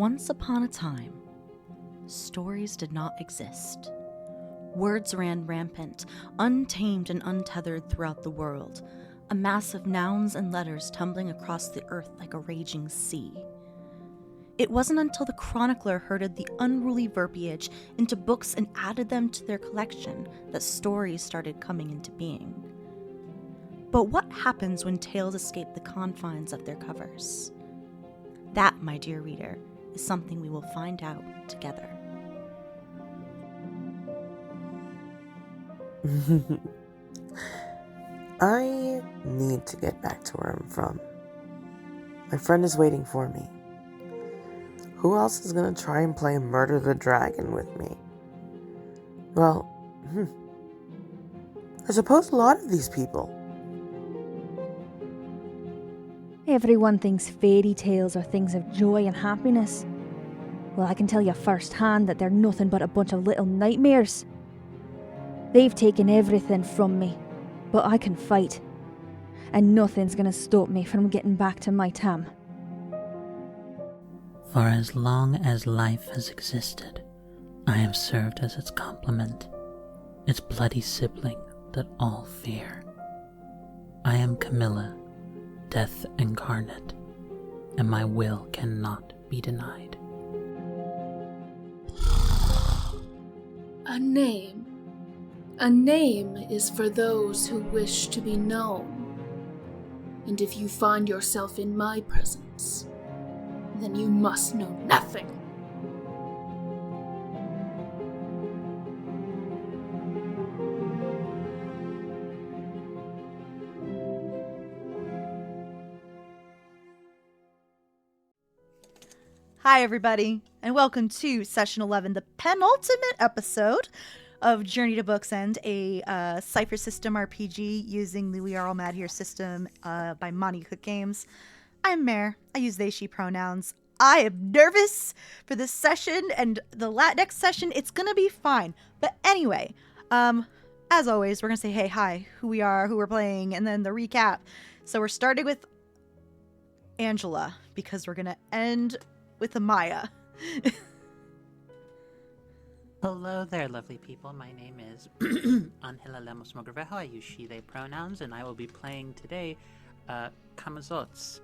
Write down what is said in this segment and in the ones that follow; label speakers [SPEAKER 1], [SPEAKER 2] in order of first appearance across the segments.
[SPEAKER 1] Once upon a time, stories did not exist. Words ran rampant, untamed and untethered throughout the world, a mass of nouns and letters tumbling across the earth like a raging sea. It wasn't until the chronicler herded the unruly verbiage into books and added them to their collection that stories started coming into being. But what happens when tales escape the confines of their covers? That, my dear reader, is something we will find out together.
[SPEAKER 2] I need to get back to where I'm from. My friend is waiting for me. Who else is gonna try and play Murder the Dragon with me? Well, I suppose a lot of these people.
[SPEAKER 3] Everyone thinks fairy tales are things of joy and happiness. Well, I can tell you firsthand that they're nothing but a bunch of little nightmares. They've taken everything from me, but I can fight. And nothing's gonna stop me from getting back to my Tam.
[SPEAKER 4] For as long as life has existed, I have served as its complement, its bloody sibling that all fear. I am Camilla, death incarnate, and my will cannot be denied.
[SPEAKER 5] A name. A name is for those who wish to be known. And if you find yourself in my presence, then you must know nothing.
[SPEAKER 1] Hi, everybody, and welcome to Session 11, the penultimate episode of Journey to Book's End, a Cypher System RPG using the We Are All Mad Here system by Monte Cook Games. I'm Mare. I use they, she pronouns. I am nervous for this session and the next session. It's going to be fine. But anyway, as always, we're going to say, hey, hi, who we are, who we're playing, and then the recap. So we're starting with Angela because we're going to end with Amaya.
[SPEAKER 4] Hello there, lovely people. My name is Angela Lemos Mogrovejo. I use she, they pronouns, and I will be playing today Kamazots,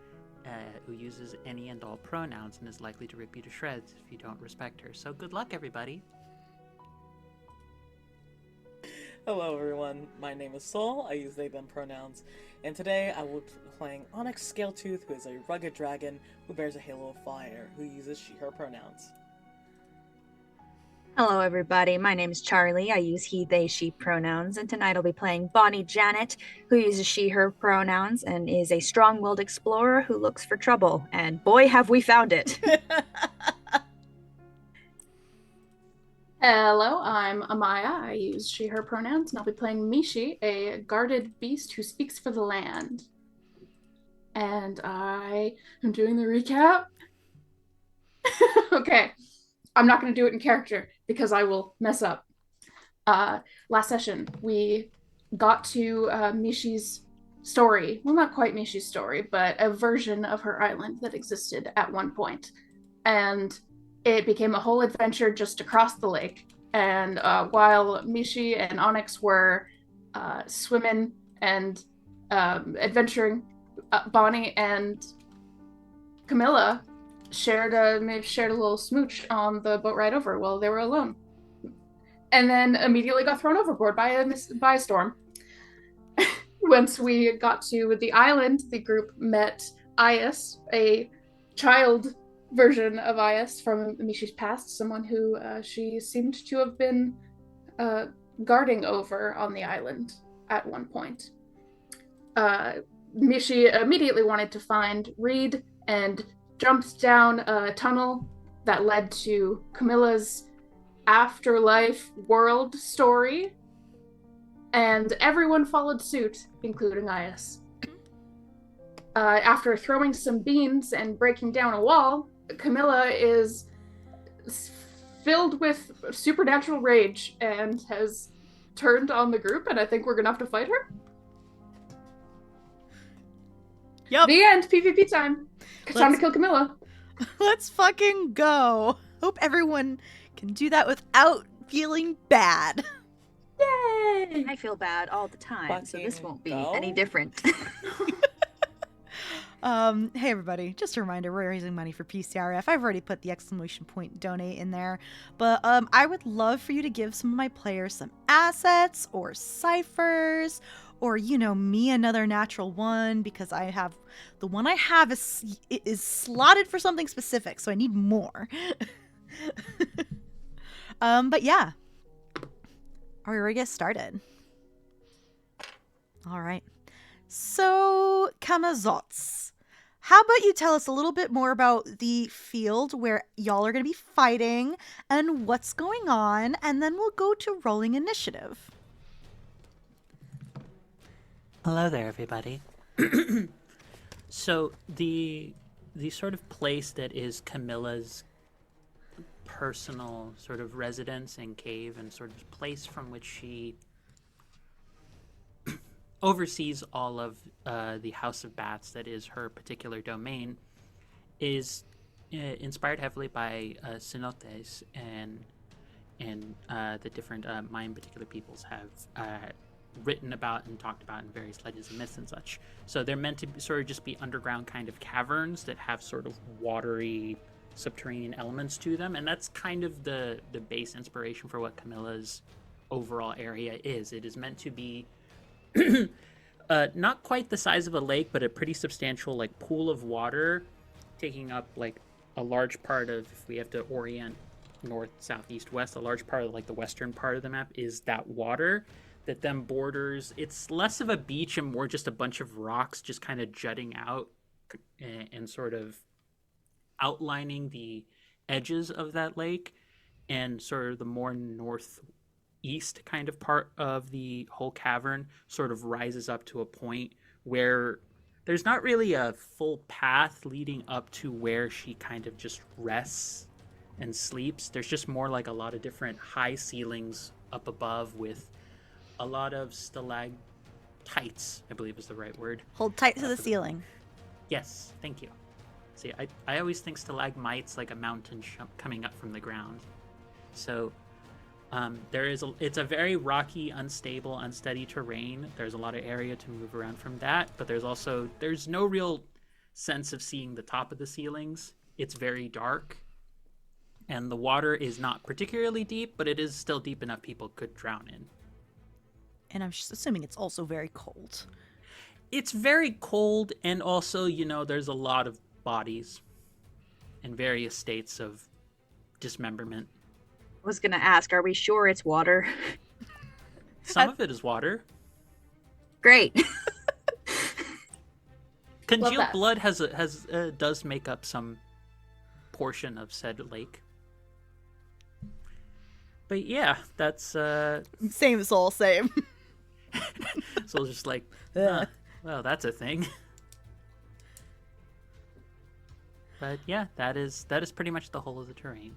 [SPEAKER 4] who uses any and all pronouns and is likely to rip you to shreds if you don't respect her. So good luck, everybody.
[SPEAKER 6] Hello everyone, my name is Sol, I use they, them pronouns, and today I will be playing Onyx Scaletooth, who is a rugged dragon who bears a halo of fire, who uses she, her pronouns.
[SPEAKER 7] Hello everybody, my name is Charlie, I use he, they, she pronouns, and tonight I'll be playing Bonnie Janet, who uses she, her pronouns, and is a strong-willed explorer who looks for trouble, and boy have we found it!
[SPEAKER 5] Hello, I'm Amaya. I use she, her pronouns, and I'll be playing Mishi, a guarded beast who speaks for the land. And I am doing the recap. Okay, I'm not going to do it in character because I will mess up. Last session, we got to Mishi's story. Well, not quite Mishi's story, but a version of her island that existed at one point. And it became a whole adventure just across the lake. And while Mishi and Onyx were swimming and adventuring, Bonnie and Camilla shared a little smooch on the boat ride over while they were alone. And then immediately got thrown overboard by a storm. Once we got to the island, the group met Ias, a child version of Ias from Mishi's past, someone who she seemed to have been guarding over on the island at one point. Mishi immediately wanted to find Reed and jumped down a tunnel that led to Camilla's afterlife world story, and everyone followed suit, including Ias. After throwing some beans and breaking down a wall, Camilla is filled with supernatural rage and has turned on the group, and I think we're gonna have to fight her.
[SPEAKER 1] Yep.
[SPEAKER 5] The end. PvP time. It's time to kill Camilla.
[SPEAKER 1] Let's fucking go. Hope everyone can do that without feeling bad.
[SPEAKER 5] Yay!
[SPEAKER 7] I feel bad all the time, so this
[SPEAKER 6] Fucking
[SPEAKER 7] won't be
[SPEAKER 6] go?
[SPEAKER 7] any different.
[SPEAKER 1] Hey everybody, just a reminder, we're raising money for PCRF. I've already put the exclamation point donate in there, but I would love for you to give some of my players some assets or ciphers, or me another natural one, because the one I have is slotted for something specific, so I need more. But yeah, are we ready to get started? All right. So, Kamazots, how about you tell us a little bit more about the field where y'all are going to be fighting and what's going on, and then we'll go to rolling initiative.
[SPEAKER 4] Hello there, everybody. So the sort of place that is Camilla's personal sort of residence and cave and sort of place from which she oversees all of the House of Bats that is her particular domain is inspired heavily by cenotes and the different Mayan particular peoples have written about and talked about in various legends and myths and such. So they're meant to sort of just be underground kind of caverns that have sort of watery subterranean elements to them, and that's kind of the base inspiration for what Camilla's overall area is. It is meant to be not quite the size of a lake, but a pretty substantial like pool of water, taking up like a large part of, if we have to orient north, south, east, west, a large part of like the western part of the map is that water that then borders. It's less of a beach and more just a bunch of rocks just kind of jutting out and sort of outlining the edges of that lake, and sort of the more northeast kind of part of the whole cavern sort of rises up to a point where there's not really a full path leading up to where she kind of just rests and sleeps. There's just more like a lot of different high ceilings up above with a lot of stalactites, I believe is the right word.
[SPEAKER 1] Hold tight to the ceiling.
[SPEAKER 4] Yes, thank you. See, I always think stalagmites like a mountain coming up from the ground. So it's a very rocky, unstable, unsteady terrain. There's a lot of area to move around from that, but there's no real sense of seeing the top of the ceilings. It's very dark, and the water is not particularly deep, but it is still deep enough people could drown in.
[SPEAKER 1] And I'm just assuming it's also very cold.
[SPEAKER 4] It's very cold, and also, there's a lot of bodies in various states of dismemberment.
[SPEAKER 7] I was gonna ask, are we sure it's water?
[SPEAKER 4] Some of it is water.
[SPEAKER 7] Great.
[SPEAKER 4] Congealed blood does make up some portion of said lake. But yeah, that's
[SPEAKER 1] Same soul, same.
[SPEAKER 4] so just like, well, that's a thing. But yeah, that is pretty much the whole of the terrain.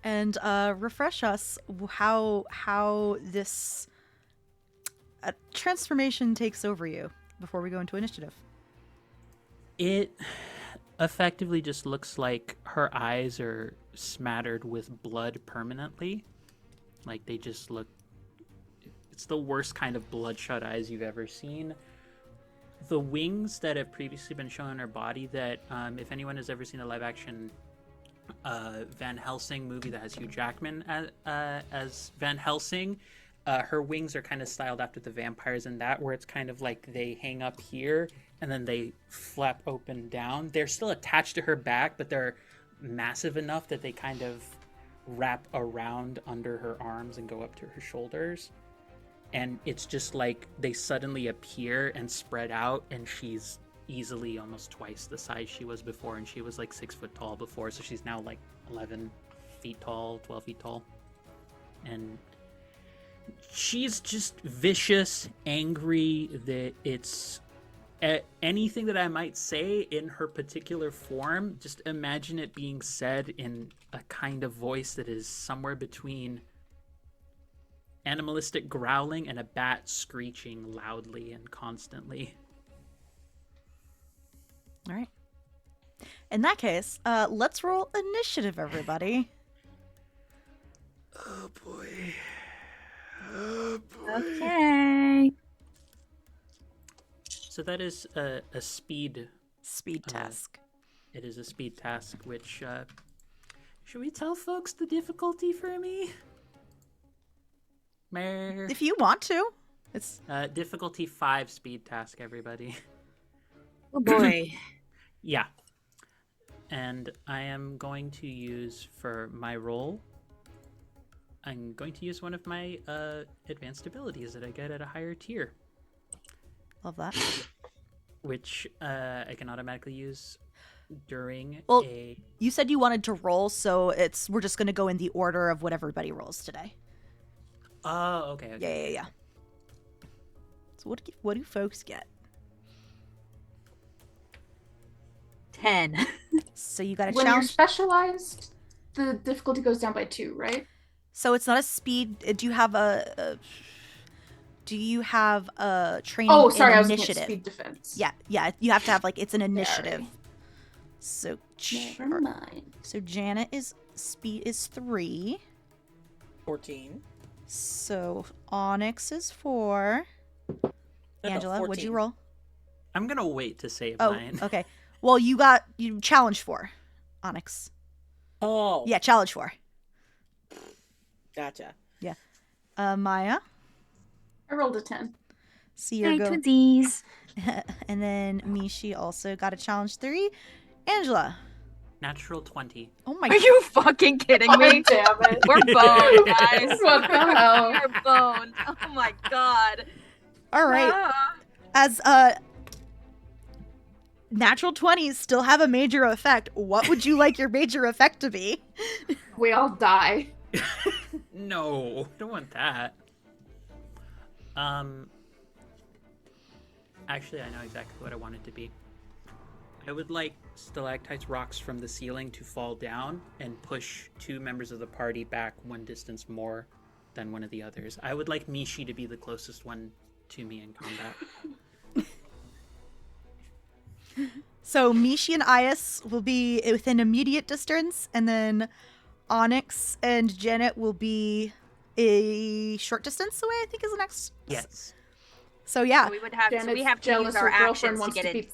[SPEAKER 1] And refresh us how this transformation takes over you before we go into initiative.
[SPEAKER 4] It effectively just looks like her eyes are smattered with blood permanently. Like they just look... It's the worst kind of bloodshot eyes you've ever seen. The wings that have previously been shown on her body that, if anyone has ever seen the live-action Van Helsing movie that has Hugh Jackman as Van Helsing, her wings are kind of styled after the vampires in that, where it's kind of like they hang up here and then they flap open down. They're still attached to her back, but they're massive enough that they kind of wrap around under her arms and go up to her shoulders. And it's just like they suddenly appear and spread out, and she's easily almost twice the size she was before, and she was like 6 foot tall before, so she's now like 11 feet tall, 12 feet tall. And she's just vicious, angry, that it's anything that I might say in her particular form, just imagine it being said in a kind of voice that is somewhere between animalistic growling and a bat screeching loudly and constantly.
[SPEAKER 1] All right. In that case, let's roll initiative, everybody.
[SPEAKER 2] Oh boy. Oh boy.
[SPEAKER 7] Okay.
[SPEAKER 4] So that is a speed.
[SPEAKER 1] Speed task.
[SPEAKER 4] It is a speed task, which, should we tell folks the difficulty for me? Meh.
[SPEAKER 1] If you want to. It's
[SPEAKER 4] Difficulty 5 speed task, everybody.
[SPEAKER 7] Oh boy.
[SPEAKER 4] Yeah. And I am going to use, for my role, I'm going to use one of my advanced abilities that I get at a higher tier,
[SPEAKER 1] love that.
[SPEAKER 4] which I can automatically use during
[SPEAKER 1] Well,
[SPEAKER 4] a...
[SPEAKER 1] You said you wanted to roll, so we're just going to go in the order of what everybody rolls today.
[SPEAKER 4] Oh, okay.
[SPEAKER 1] Yeah. So what do folks get?
[SPEAKER 7] 10.
[SPEAKER 1] So you got a
[SPEAKER 5] When you're
[SPEAKER 1] challenge.
[SPEAKER 5] specialized, the difficulty goes down by 2, right?
[SPEAKER 1] So it's not a speed. Do you have a training
[SPEAKER 5] Oh, sorry, I
[SPEAKER 1] in
[SPEAKER 5] was looking at
[SPEAKER 1] initiative?
[SPEAKER 5] speed defense.
[SPEAKER 1] Yeah. You have to have it's an initiative.
[SPEAKER 5] Sorry.
[SPEAKER 1] So
[SPEAKER 5] Never mind.
[SPEAKER 1] So Janet speed is 3.
[SPEAKER 6] 14.
[SPEAKER 1] So Onyx is 4.
[SPEAKER 6] No,
[SPEAKER 1] Angela, what'd
[SPEAKER 6] 14.
[SPEAKER 1] you roll?
[SPEAKER 4] I'm going to wait to save
[SPEAKER 1] Oh,
[SPEAKER 4] mine.
[SPEAKER 1] okay. Well, you challenge 4, Onyx.
[SPEAKER 6] Oh.
[SPEAKER 1] Yeah, challenge 4.
[SPEAKER 6] Gotcha.
[SPEAKER 1] Yeah. Maya.
[SPEAKER 5] I rolled a 10.
[SPEAKER 1] Seer
[SPEAKER 7] Hey, twinsies.
[SPEAKER 1] And then Mishi also got a challenge 3. Angela.
[SPEAKER 4] Natural 20.
[SPEAKER 1] Oh my
[SPEAKER 7] Are you fucking kidding me?
[SPEAKER 5] damn it.
[SPEAKER 7] We're boned, guys.
[SPEAKER 5] What the hell?
[SPEAKER 7] We're boned. Oh my god.
[SPEAKER 1] All right.
[SPEAKER 7] Ah.
[SPEAKER 1] As natural 20s still have a major effect, what would you like your major effect to be?
[SPEAKER 5] We all die.
[SPEAKER 4] No, I don't want that. Actually, I know exactly what I want it to be. I would like stalactites rocks from the ceiling to fall down and push 2 members of the party back one distance more than one of the others. I would like Mishi to be the closest one to me in combat.
[SPEAKER 1] So Mishi and Ias will be within immediate distance, and then Onyx and Janet will be a short distance away, I think is the next.
[SPEAKER 4] Yes.
[SPEAKER 1] So yeah.
[SPEAKER 7] So we would have
[SPEAKER 5] Janet's
[SPEAKER 7] to use
[SPEAKER 5] jealous
[SPEAKER 7] our
[SPEAKER 5] her girlfriend
[SPEAKER 7] actions to
[SPEAKER 5] wants
[SPEAKER 7] get
[SPEAKER 5] to
[SPEAKER 7] in.
[SPEAKER 5] beat.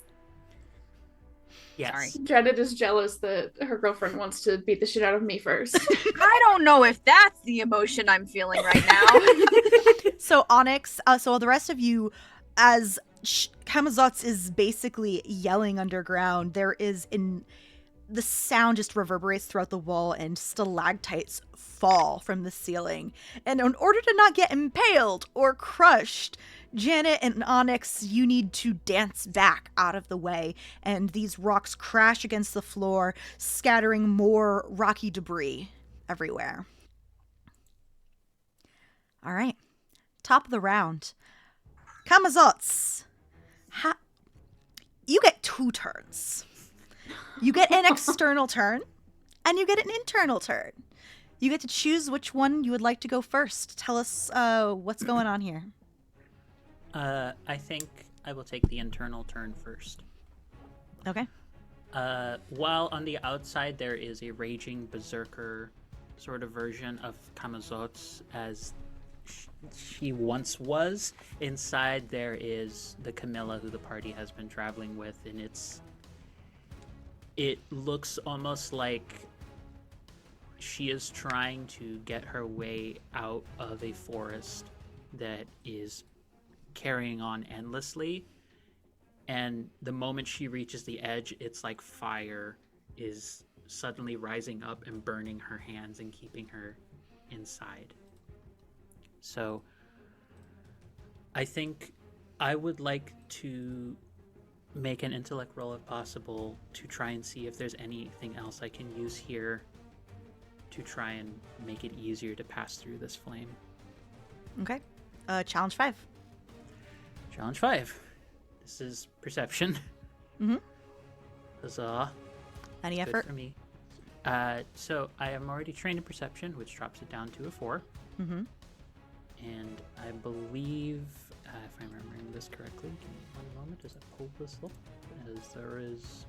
[SPEAKER 4] Yes.
[SPEAKER 7] Sorry.
[SPEAKER 5] Janet is jealous that her girlfriend wants to beat the shit out of me first.
[SPEAKER 7] I don't know if that's the emotion I'm feeling right now.
[SPEAKER 1] So Onyx, so the rest of you, as Kamazots is basically yelling underground, the sound just reverberates throughout the wall and stalactites fall from the ceiling. And in order to not get impaled or crushed, Janet and Onyx, you need to dance back out of the way, and these rocks crash against the floor, scattering more rocky debris everywhere. All right. Top of the round. Kamazots. You get 2 turns. You get an external turn, and you get an internal turn. You get to choose which one you would like to go first. Tell us what's going on here.
[SPEAKER 4] I think I will take the internal turn first.
[SPEAKER 1] Okay.
[SPEAKER 4] While on the outside there is a raging berserker sort of version of Kamazots as she once was, inside there is the Camilla who the party has been traveling with, and it looks almost like she is trying to get her way out of a forest that is carrying on endlessly, and the moment she reaches the edge, it's like fire is suddenly rising up and burning her hands and keeping her inside. So I think I would like to make an intellect roll if possible to try and see if there's anything else I can use here to try and make it easier to pass through this flame.
[SPEAKER 1] Okay. Challenge 5.
[SPEAKER 4] Challenge 5. This is perception.
[SPEAKER 1] Mm-hmm.
[SPEAKER 4] Huzzah.
[SPEAKER 1] Any
[SPEAKER 4] Good
[SPEAKER 1] effort?
[SPEAKER 4] for me. So I am already trained in perception, which drops it down to a 4.
[SPEAKER 1] Mm-hmm.
[SPEAKER 4] And I believe, if I'm remembering this correctly, give me one moment as I pull this up, as there is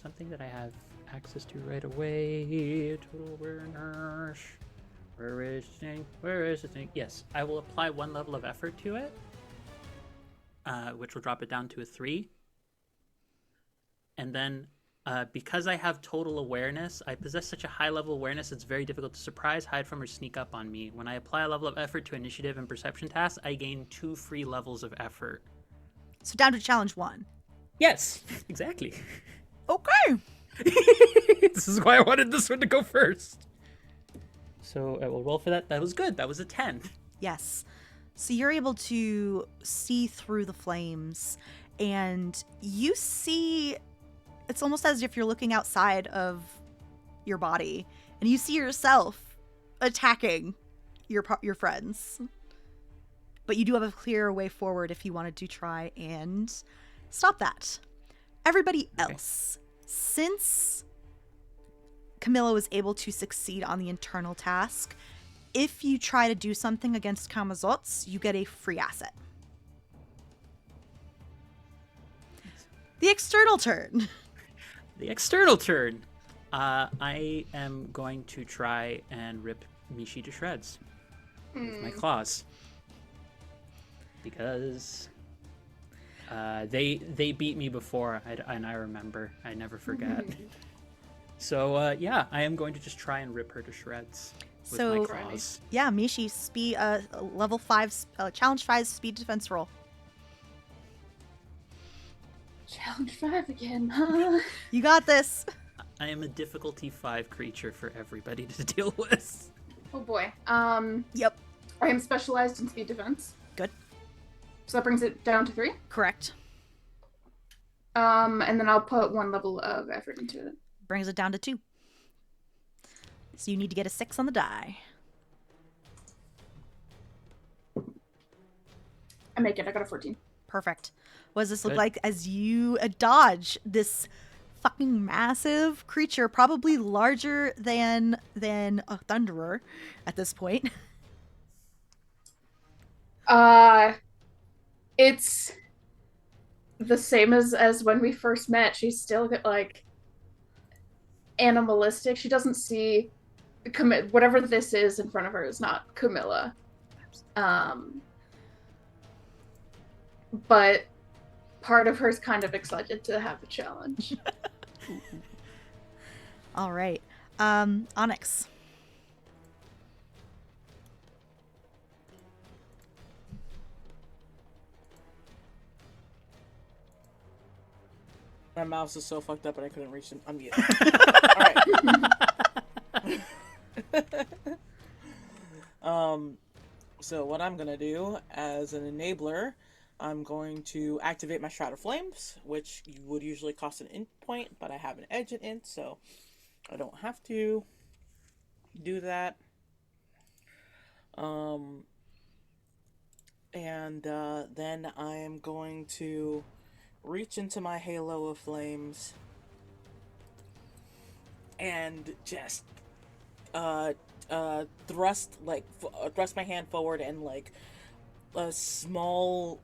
[SPEAKER 4] something that I have access to right away. Total awareness. Where is the thing? Where is the thing? Yes, I will apply 1 level of effort to it, which will drop it down to a 3. And then, because I have total awareness, I possess such a high level of awareness it's very difficult to surprise, hide from, or sneak up on me. When I apply a level of effort to initiative and perception tasks, I gain 2 free levels of effort.
[SPEAKER 8] So down to challenge 1.
[SPEAKER 4] Yes, exactly.
[SPEAKER 8] Okay.
[SPEAKER 4] This is why I wanted this one to go first. So I will roll for that. That was good. That was a 10.
[SPEAKER 8] Yes. So you're able to see through the flames, and you see, it's almost as if you're looking outside of your body, and you see yourself attacking your friends. But you do have a clear way forward if you wanted to try and stop that. Everybody else, since Camilla was able to succeed on the internal task, if you try to do something against Kamazots, you get a free asset. The external turn.
[SPEAKER 4] The external turn. I am going to try and rip Mishi to shreds with my claws. Because they beat me before, and I remember. I never forget. So, yeah, I am going to just try and rip her to shreds with my claws.
[SPEAKER 8] Yeah, Mishi, speed, level 5, challenge 5 speed defense roll.
[SPEAKER 5] Challenge 5 again, huh?
[SPEAKER 8] You got this.
[SPEAKER 4] I am a difficulty 5 creature for everybody to deal with.
[SPEAKER 5] Oh boy.
[SPEAKER 8] Yep.
[SPEAKER 5] I am specialized in speed defense.
[SPEAKER 8] Good.
[SPEAKER 5] So that brings it down to 3.
[SPEAKER 8] Correct.
[SPEAKER 5] And then I'll put 1 level of effort into it.
[SPEAKER 8] Brings it down to 2. So you need to get a 6 on the die.
[SPEAKER 5] I make it. I got a 14.
[SPEAKER 8] Perfect. What does this look
[SPEAKER 4] Good.
[SPEAKER 8] like as you dodge this fucking massive creature, probably larger than a thunderer at this point?
[SPEAKER 5] It's the same as when we first met. She's still like animalistic. She doesn't see whatever this is in front of her is not Camilla. But part of her's kind of excited to have a challenge.
[SPEAKER 8] All right. Onyx.
[SPEAKER 6] My mouse is so fucked up and I couldn't reach them. Unmute. Alright. So what I'm gonna do as an enabler, I'm going to activate my Shroud of Flames, which would usually cost an int point, but I have an edge at int, so I don't have to do that. Then I am going to reach into my Halo of Flames and just thrust my hand forward, and like a small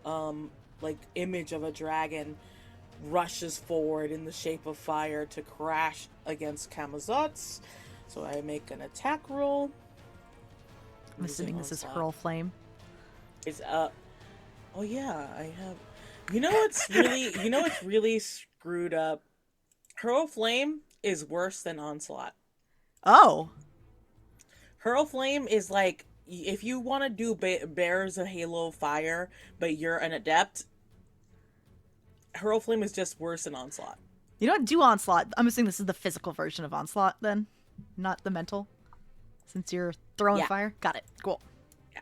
[SPEAKER 6] image of a dragon rushes forward in the shape of fire to crash against Kamazots. So I make an attack roll.
[SPEAKER 8] I'm assuming this is Hurl Flame.
[SPEAKER 6] It's oh yeah, I have. You know what's really screwed up? Hurl Flame is worse than Onslaught.
[SPEAKER 8] Oh.
[SPEAKER 6] Hurl Flame is like, if you want to do Bears of Halo Fire, but you're an adept, Hurl Flame is just worse than Onslaught.
[SPEAKER 8] You don't do Onslaught. I'm assuming this is the physical version of Onslaught then, not the mental, since you're throwing fire. Got it. Cool.
[SPEAKER 6] Yeah.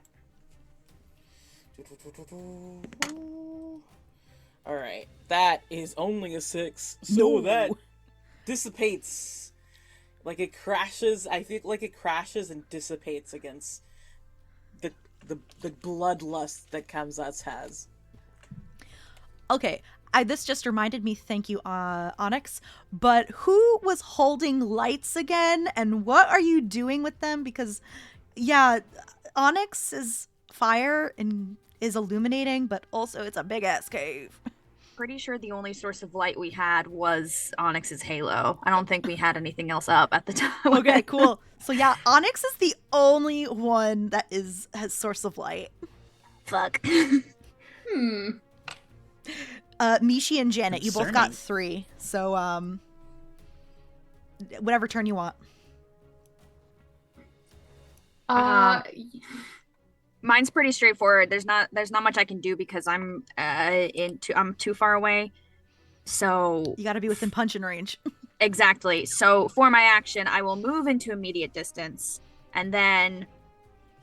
[SPEAKER 6] All right, that is only a 6. So that dissipates. Like it crashes. I think like it crashes and dissipates against the bloodlust that Kamazots has.
[SPEAKER 8] Okay, this just reminded me, thank you, Onyx, but who was holding lights again, and what are you doing with them? Because, yeah, Onyx is fire and is illuminating, but also it's a big-ass cave.
[SPEAKER 7] pretty sure the only source of light we had was Onyx's halo. I don't think we had anything else up at the time.
[SPEAKER 8] Okay, cool. So yeah, Onyx is the only one that has source of light.
[SPEAKER 7] Fuck.
[SPEAKER 8] Mishi and Janet, you both got
[SPEAKER 9] Concerning.
[SPEAKER 8] 3. So whatever turn you want.
[SPEAKER 7] Mine's pretty straightforward. There's not much I can do because I'm too far away. So
[SPEAKER 8] You got to be within punching range.
[SPEAKER 7] exactly. So for my action, I will move into immediate distance, and then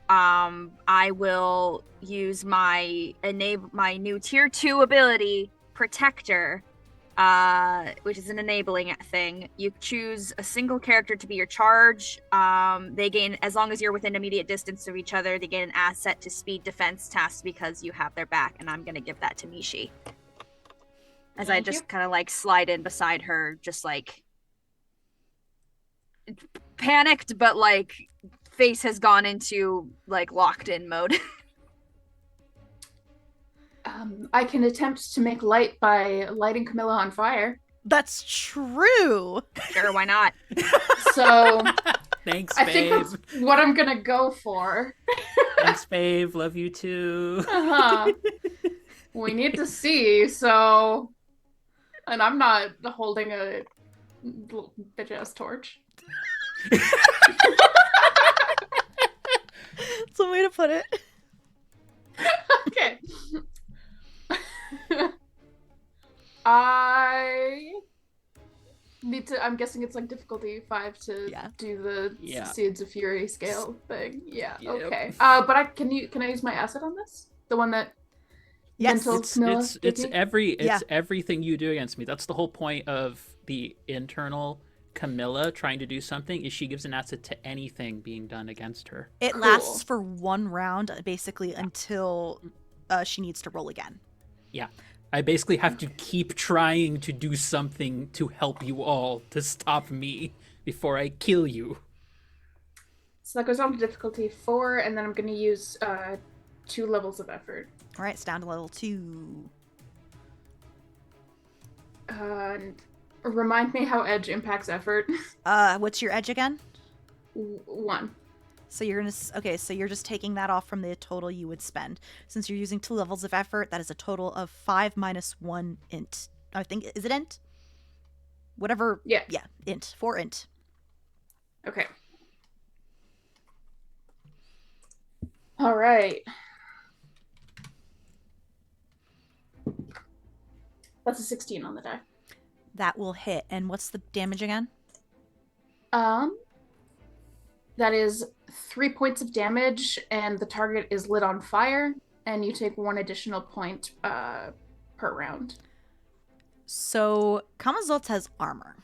[SPEAKER 7] I will use my new tier 2 ability, Protector, which is an enabling thing. You choose a single character to be your charge. They gain, as long as you're within immediate distance of each other, they gain an asset to speed defense tasks because you have their back, and I'm gonna give that to Mishi. As I just kind of like slide in beside her, just like panicked, but like face has gone into like locked in mode.
[SPEAKER 5] I can attempt to make light by lighting Camilla on fire.
[SPEAKER 8] That's true.
[SPEAKER 7] Sure, why not?
[SPEAKER 5] So
[SPEAKER 9] Thanks,
[SPEAKER 5] I
[SPEAKER 9] babe.
[SPEAKER 5] think that's what I'm gonna go for.
[SPEAKER 9] Thanks, babe. Love you too.
[SPEAKER 5] We need to see, so... And I'm not holding a little bitch-ass torch.
[SPEAKER 8] That's a way to put it.
[SPEAKER 5] Okay. I need to... I'm guessing it's like difficulty 5 to do the
[SPEAKER 9] Yeah.
[SPEAKER 5] Seeds of Fury scale thing. Yeah,
[SPEAKER 9] Yep.
[SPEAKER 5] okay. But can I use my asset on this? The one that...
[SPEAKER 8] Yes.
[SPEAKER 5] Mental Camilla
[SPEAKER 9] It's
[SPEAKER 5] gave me?
[SPEAKER 9] everything you do against me. That's the whole point of the internal Camilla trying to do something, is she gives an asset to anything being done against her.
[SPEAKER 8] It
[SPEAKER 5] Cool.
[SPEAKER 8] lasts for 1 round, basically, until she needs to roll again.
[SPEAKER 9] Yeah. I basically have to keep trying to do something to help you all to stop me before I kill you.
[SPEAKER 5] So that goes on to difficulty 4, and then I'm going to use 2 levels of effort.
[SPEAKER 8] All right, it's down to level 2.
[SPEAKER 5] And remind me how edge impacts effort.
[SPEAKER 8] What's your edge again?
[SPEAKER 5] 1.
[SPEAKER 8] So you're gonna so you're just taking that off from the total you would spend. Since you're using 2 levels of effort, that is a total of 5 minus 1 int. I think, is it int? Whatever.
[SPEAKER 5] Yeah.
[SPEAKER 8] Yeah, int. 4 int.
[SPEAKER 5] Okay. All right. That's a 16 on the die.
[SPEAKER 8] That will hit. And what's the damage again?
[SPEAKER 5] That is 3 points of damage, and the target is lit on fire, and you take 1 additional point per round.
[SPEAKER 8] So Kamazotz has armor.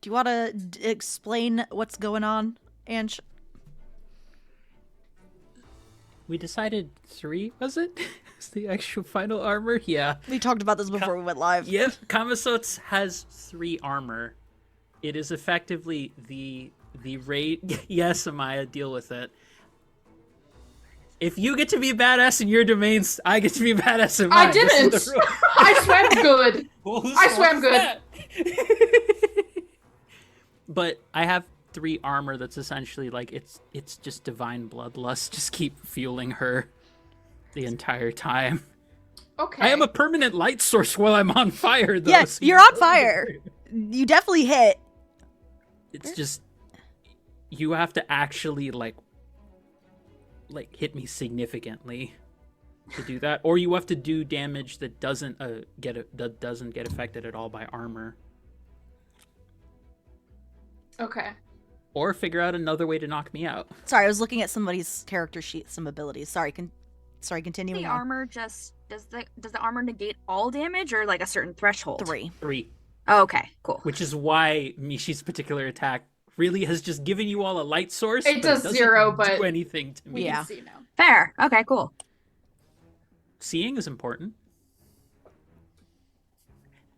[SPEAKER 8] Do you want to explain what's going on, Ange?
[SPEAKER 9] We decided 3, was it? Is the actual final armor? Yeah.
[SPEAKER 8] We talked about this before we went live.
[SPEAKER 9] Yep. Kamasots has 3 armor. It is effectively the rate. Yes, Amaya, deal with it. If you get to be badass in your domains, I get to be badass in mine.
[SPEAKER 5] I didn't!
[SPEAKER 9] This is the rule.
[SPEAKER 5] I swam good!
[SPEAKER 9] Well, whose
[SPEAKER 5] I swam
[SPEAKER 9] fault is
[SPEAKER 5] good.
[SPEAKER 9] that? But I have 3 armor that's essentially like it's just divine bloodlust. Just keep fueling her the entire time.
[SPEAKER 5] Okay.
[SPEAKER 9] I am a permanent light source while I'm on fire, though.
[SPEAKER 8] Yes,
[SPEAKER 9] so
[SPEAKER 8] you're on fire. You definitely hit.
[SPEAKER 9] It's just you have to actually like hit me significantly to do that, or you have to do damage that doesn't get affected at all by armor.
[SPEAKER 5] Okay.
[SPEAKER 9] Or figure out another way to knock me out.
[SPEAKER 8] Sorry, I was looking at somebody's character sheet, some abilities. Sorry, continuing
[SPEAKER 7] The
[SPEAKER 8] on.
[SPEAKER 7] armor just does the armor negate all damage or like a certain threshold?
[SPEAKER 8] 3.
[SPEAKER 9] 3.
[SPEAKER 7] Oh, okay, cool.
[SPEAKER 9] Which is why Mishi's particular attack really has just given you all a light source.
[SPEAKER 5] It
[SPEAKER 9] but
[SPEAKER 5] does
[SPEAKER 9] doesn't
[SPEAKER 5] 0,
[SPEAKER 9] do
[SPEAKER 5] but
[SPEAKER 9] anything to me.
[SPEAKER 5] we
[SPEAKER 8] Yeah.
[SPEAKER 5] can see now.
[SPEAKER 7] Fair. Okay, cool.
[SPEAKER 9] Seeing is important.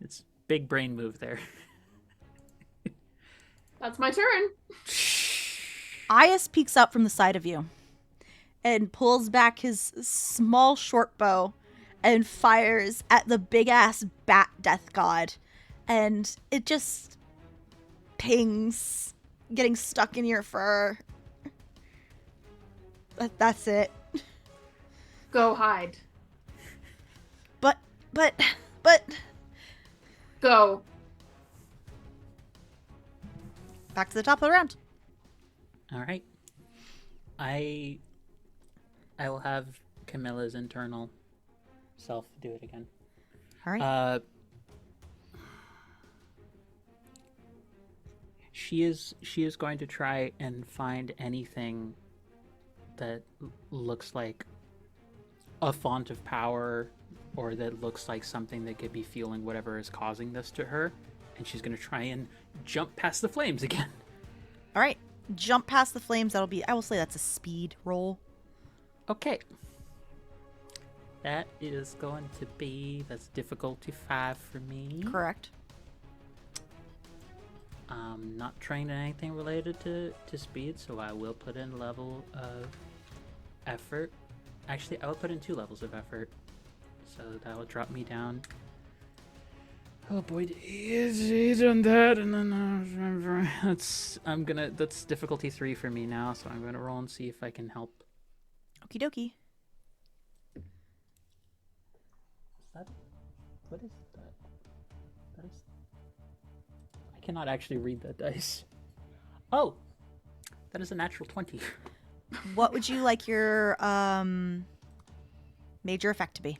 [SPEAKER 9] It's big brain move there.
[SPEAKER 5] That's my turn.
[SPEAKER 8] Ias peeks up from the side of you, and pulls back his small short bow and fires at the big-ass bat death god. And it just pings, getting stuck in your fur. That's it.
[SPEAKER 5] Go hide.
[SPEAKER 8] But...
[SPEAKER 5] Go.
[SPEAKER 8] Back to the top of the round.
[SPEAKER 9] All right. I will have Camilla's internal self do it again.
[SPEAKER 8] All right.
[SPEAKER 9] She is going to try and find anything that looks like a font of power, or that looks like something that could be fueling whatever is causing this to her, and she's going to try and jump past the flames again.
[SPEAKER 8] All right. Jump past the flames. That'll be, I will say that's a speed roll.
[SPEAKER 9] Okay. That is going to be, that's difficulty 5 for me.
[SPEAKER 8] Correct.
[SPEAKER 9] I'm not trained in anything related to speed, so I will put in level of effort. Actually, I will put in 2 levels of effort. So that will drop me down. Oh boy, he's done that, and then that's difficulty 3 for me now, so I'm gonna roll and see if I can help.
[SPEAKER 8] Okie dokie.
[SPEAKER 9] What is that? That is... I cannot actually read that dice. Oh! That is a natural 20.
[SPEAKER 8] What would you like your major effect to be?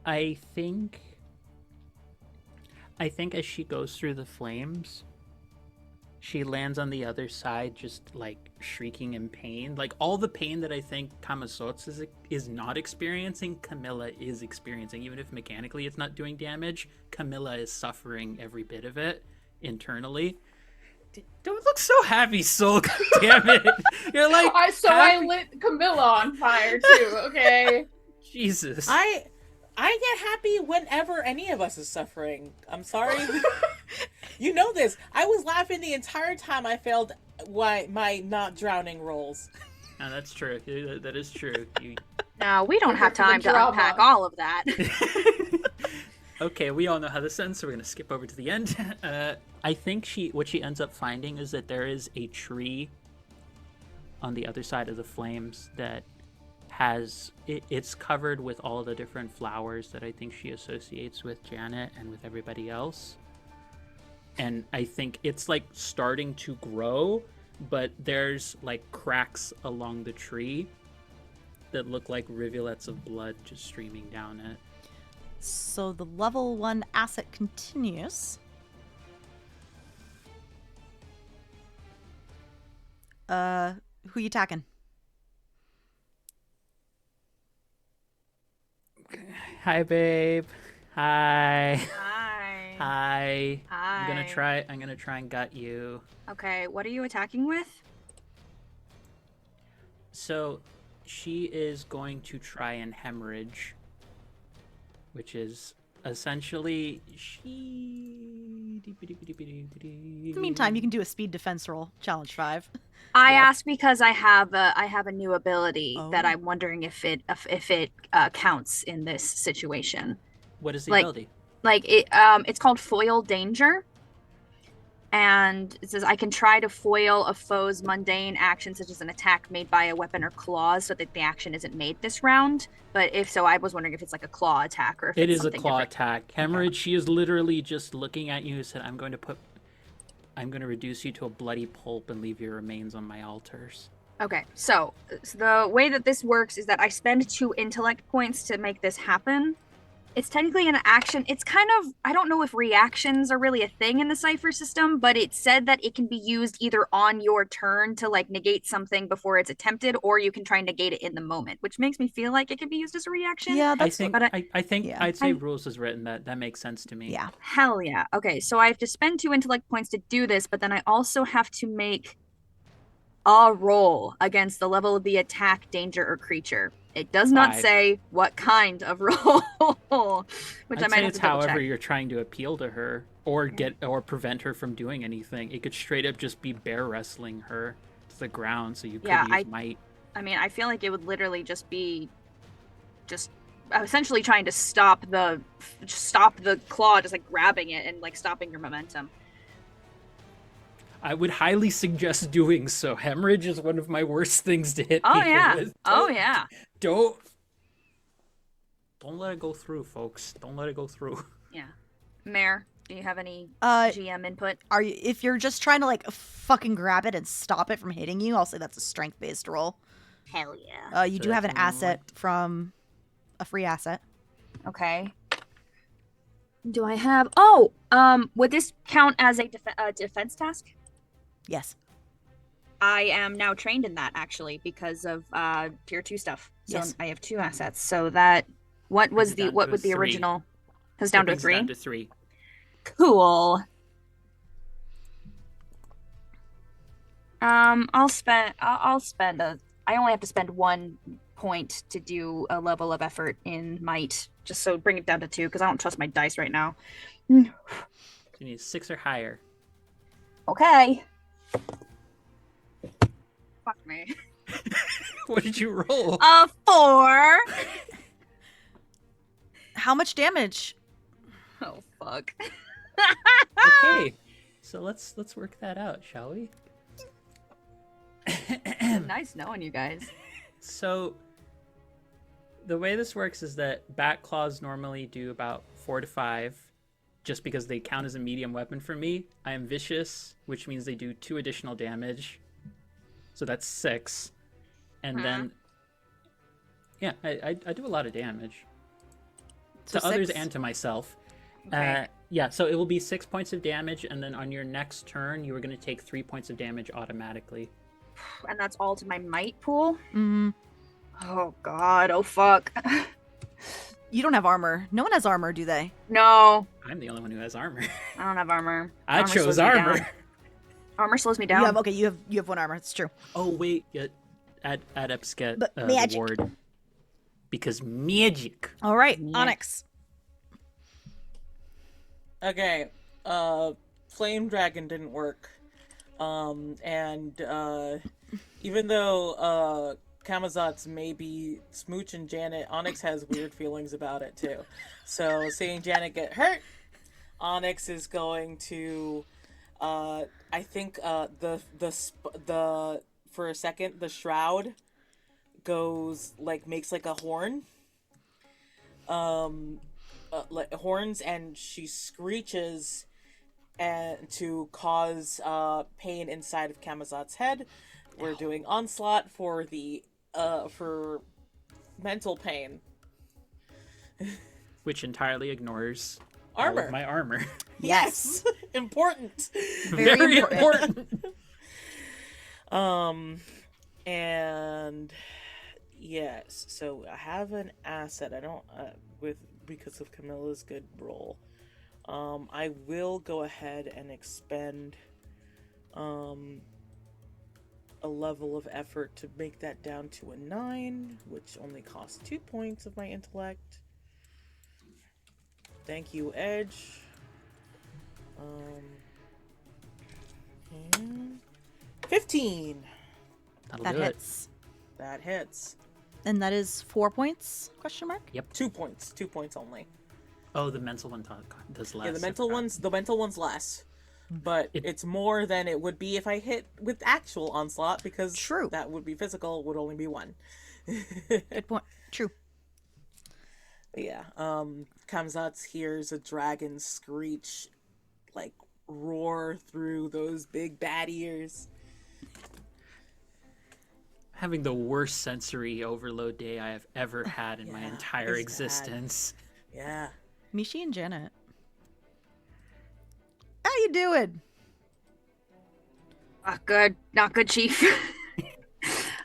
[SPEAKER 9] I think as she goes through the flames, she lands on the other side just like shrieking in pain. Like all the pain that I think Kamasots is not experiencing, Camilla is experiencing. Even if mechanically it's not doing damage, Camilla is suffering every bit of it internally. Don't look so happy, Soul. God damn it. You're like
[SPEAKER 5] I lit Camilla on fire too, okay?
[SPEAKER 9] Jesus.
[SPEAKER 6] I get happy whenever any of us is suffering. I'm sorry. You know this. I was laughing the entire time I failed my not drowning rolls.
[SPEAKER 9] No, that's true. That is true.
[SPEAKER 7] No, we don't
[SPEAKER 5] You're
[SPEAKER 7] have
[SPEAKER 5] here for the
[SPEAKER 7] time to
[SPEAKER 5] drama.
[SPEAKER 7] unpack all of that.
[SPEAKER 9] Okay, we all know how this ends, so we're going to skip over to the end. I think what she ends up finding is that there is a tree on the other side of the flames that it's covered with all the different flowers that I think she associates with Janet and with everybody else. And I think it's like starting to grow, but there's like cracks along the tree that look like rivulets of blood just streaming down it.
[SPEAKER 8] So the level 1 asset continues. Who you attacking?
[SPEAKER 9] Hi, babe. Hi.
[SPEAKER 7] Hi.
[SPEAKER 9] Hi.
[SPEAKER 7] Hi.
[SPEAKER 9] I'm gonna try and gut you.
[SPEAKER 7] Okay, what are you attacking with?
[SPEAKER 9] So she is going to try and hemorrhage, which is essentially
[SPEAKER 8] In the meantime, you can do a speed defense roll. Challenge 5.
[SPEAKER 7] I asked because I have a new ability that
[SPEAKER 8] Oh.
[SPEAKER 7] I'm wondering if it counts in this situation.
[SPEAKER 9] What is the
[SPEAKER 7] Like-
[SPEAKER 9] ability?
[SPEAKER 7] Like it's called Foil Danger, and it says I can try to foil a foe's mundane action, such as an attack made by a weapon or claws, so that the action isn't made this round. But if so, I was wondering if it's like a claw attack or if
[SPEAKER 9] It
[SPEAKER 7] it's
[SPEAKER 9] is a
[SPEAKER 7] something
[SPEAKER 9] claw
[SPEAKER 7] different.
[SPEAKER 9] attack. Hemorrhage, she is literally just looking at you and said, I'm going to reduce you to a bloody pulp and leave your remains on my altars.
[SPEAKER 7] Okay, so the way that this works is that I spend 2 intellect points to make this happen. It's technically an action. It's kind of, I don't know if reactions are really a thing in the Cypher system, but it said that it can be used either on your turn to like negate something before it's attempted, or you can try and negate it in the moment, which makes me feel like it can be used as a reaction.
[SPEAKER 8] Yeah,
[SPEAKER 9] I
[SPEAKER 8] that's
[SPEAKER 9] think
[SPEAKER 7] but
[SPEAKER 8] yeah.
[SPEAKER 9] I'd say rules is written that makes sense to me.
[SPEAKER 8] yeah.
[SPEAKER 7] Hell yeah. Okay, so I have to spend 2 intellect points to do this, but then I also have to make a roll against the level of the attack, danger, or creature. It does not
[SPEAKER 9] 5.
[SPEAKER 7] say what kind of roll, which I
[SPEAKER 9] I'd
[SPEAKER 7] might
[SPEAKER 9] say
[SPEAKER 7] have
[SPEAKER 9] it's
[SPEAKER 7] to double
[SPEAKER 9] however
[SPEAKER 7] check.
[SPEAKER 9] you're trying to appeal to her or prevent her from doing anything. It could straight up just be bear wrestling her to the ground, so you could
[SPEAKER 7] Yeah,
[SPEAKER 9] use might.
[SPEAKER 7] I mean, I feel like it would literally just be essentially trying to stop the claw, just like grabbing it and like stopping your momentum.
[SPEAKER 9] I would highly suggest doing so. Hemorrhage is one of my worst things to hit
[SPEAKER 7] Oh
[SPEAKER 9] people
[SPEAKER 7] yeah.
[SPEAKER 9] with.
[SPEAKER 7] Oh yeah.
[SPEAKER 9] Don't let it go through, folks. Don't let it go through.
[SPEAKER 7] Yeah. Mare, do you have any
[SPEAKER 8] Uh,
[SPEAKER 7] GM input?
[SPEAKER 8] if you're just trying to like fucking grab it and stop it from hitting you, I'll say that's a strength-based roll.
[SPEAKER 7] Hell yeah.
[SPEAKER 8] You
[SPEAKER 9] So
[SPEAKER 8] do have an
[SPEAKER 9] that's
[SPEAKER 8] asset from a free asset.
[SPEAKER 7] Okay. Do I have? Would this count as a defense task?
[SPEAKER 8] Yes.
[SPEAKER 7] I am now trained in that actually because of tier 2 stuff. So
[SPEAKER 8] Yes.
[SPEAKER 7] I have 2 assets. So that what was the what would the
[SPEAKER 9] 3.
[SPEAKER 7] original? It was down to a 3.
[SPEAKER 9] Down to 3.
[SPEAKER 7] Cool. I'll spend I only have to spend 1 point to do a level of effort in might, just so bring it down to 2 because I don't trust my dice right now.
[SPEAKER 9] You need 6 or higher.
[SPEAKER 7] Okay. Fuck me.
[SPEAKER 9] What did you roll?
[SPEAKER 7] A 4.
[SPEAKER 8] How much damage?
[SPEAKER 7] Oh fuck.
[SPEAKER 9] Okay, so let's work that out, shall we?
[SPEAKER 7] Nice knowing you guys.
[SPEAKER 9] So the way this works is that bat claws normally do about 4 to 5, just because they count as a medium weapon for me. I am vicious, which means they do 2 additional damage, so that's 6. And then, yeah, I do a lot of damage
[SPEAKER 8] So
[SPEAKER 9] to others
[SPEAKER 8] 6?
[SPEAKER 9] and to myself.
[SPEAKER 7] Okay.
[SPEAKER 9] Yeah, so it will be 6 points of damage, and then on your next turn, you are going to take 3 points of damage automatically.
[SPEAKER 7] And that's all to my might pool?
[SPEAKER 8] Mm-hmm.
[SPEAKER 7] Oh god, oh fuck.
[SPEAKER 8] You don't have armor. No one has armor, do they?
[SPEAKER 7] No,
[SPEAKER 9] I'm the only one who has armor.
[SPEAKER 7] I don't have armor.
[SPEAKER 9] I
[SPEAKER 7] Armor slows
[SPEAKER 9] chose
[SPEAKER 7] me
[SPEAKER 9] armor.
[SPEAKER 7] down. Armor slows me down.
[SPEAKER 8] You have 1 armor. It's true.
[SPEAKER 9] Oh wait, adepts get
[SPEAKER 8] But
[SPEAKER 9] the
[SPEAKER 8] magic.
[SPEAKER 9] ward because magic.
[SPEAKER 8] All right,
[SPEAKER 7] Yeah.
[SPEAKER 8] Onyx.
[SPEAKER 6] Okay, Flame Dragon didn't work. Even though Kamazot's may be smooching Janet, Onyx has weird feelings about it too. So seeing Janet get hurt, Onyx is going to, I think for a second the shroud goes makes like a horn. Like horns, and she screeches and to cause pain inside of Kamazot's head. We're doing onslaught for the for mental pain,
[SPEAKER 9] Which entirely ignores all
[SPEAKER 6] armor.
[SPEAKER 9] of my armor.
[SPEAKER 8] Yes.
[SPEAKER 6] Important.
[SPEAKER 8] Very important.
[SPEAKER 6] And yes, so I have an asset. I don't because of Camilla's good roll. I will go ahead and expend a level of effort to make that down to a 9, which only costs 2 points of my intellect. Thank you, Edge. And 15.
[SPEAKER 9] That'll
[SPEAKER 8] That
[SPEAKER 9] do it.
[SPEAKER 8] hits.
[SPEAKER 6] That hits.
[SPEAKER 8] And that is 4 points? Question mark?
[SPEAKER 6] 2 points. 2 points only.
[SPEAKER 9] Oh, the mental one does less.
[SPEAKER 6] Yeah, the mental one's less. But it's more than it would be if I hit with actual onslaught, because
[SPEAKER 8] True.
[SPEAKER 6] that would be physical, would only be 1.
[SPEAKER 8] Good point. True.
[SPEAKER 6] Yeah. Kamzatz hears a dragon screech, roar through those big bad ears.
[SPEAKER 9] Having the worst sensory overload day I have ever had in my
[SPEAKER 6] Yeah,
[SPEAKER 9] entire
[SPEAKER 6] it's
[SPEAKER 9] existence.
[SPEAKER 6] Yeah.
[SPEAKER 8] Mishi and Janet. How you doing?
[SPEAKER 7] Not good. Not good, Chief.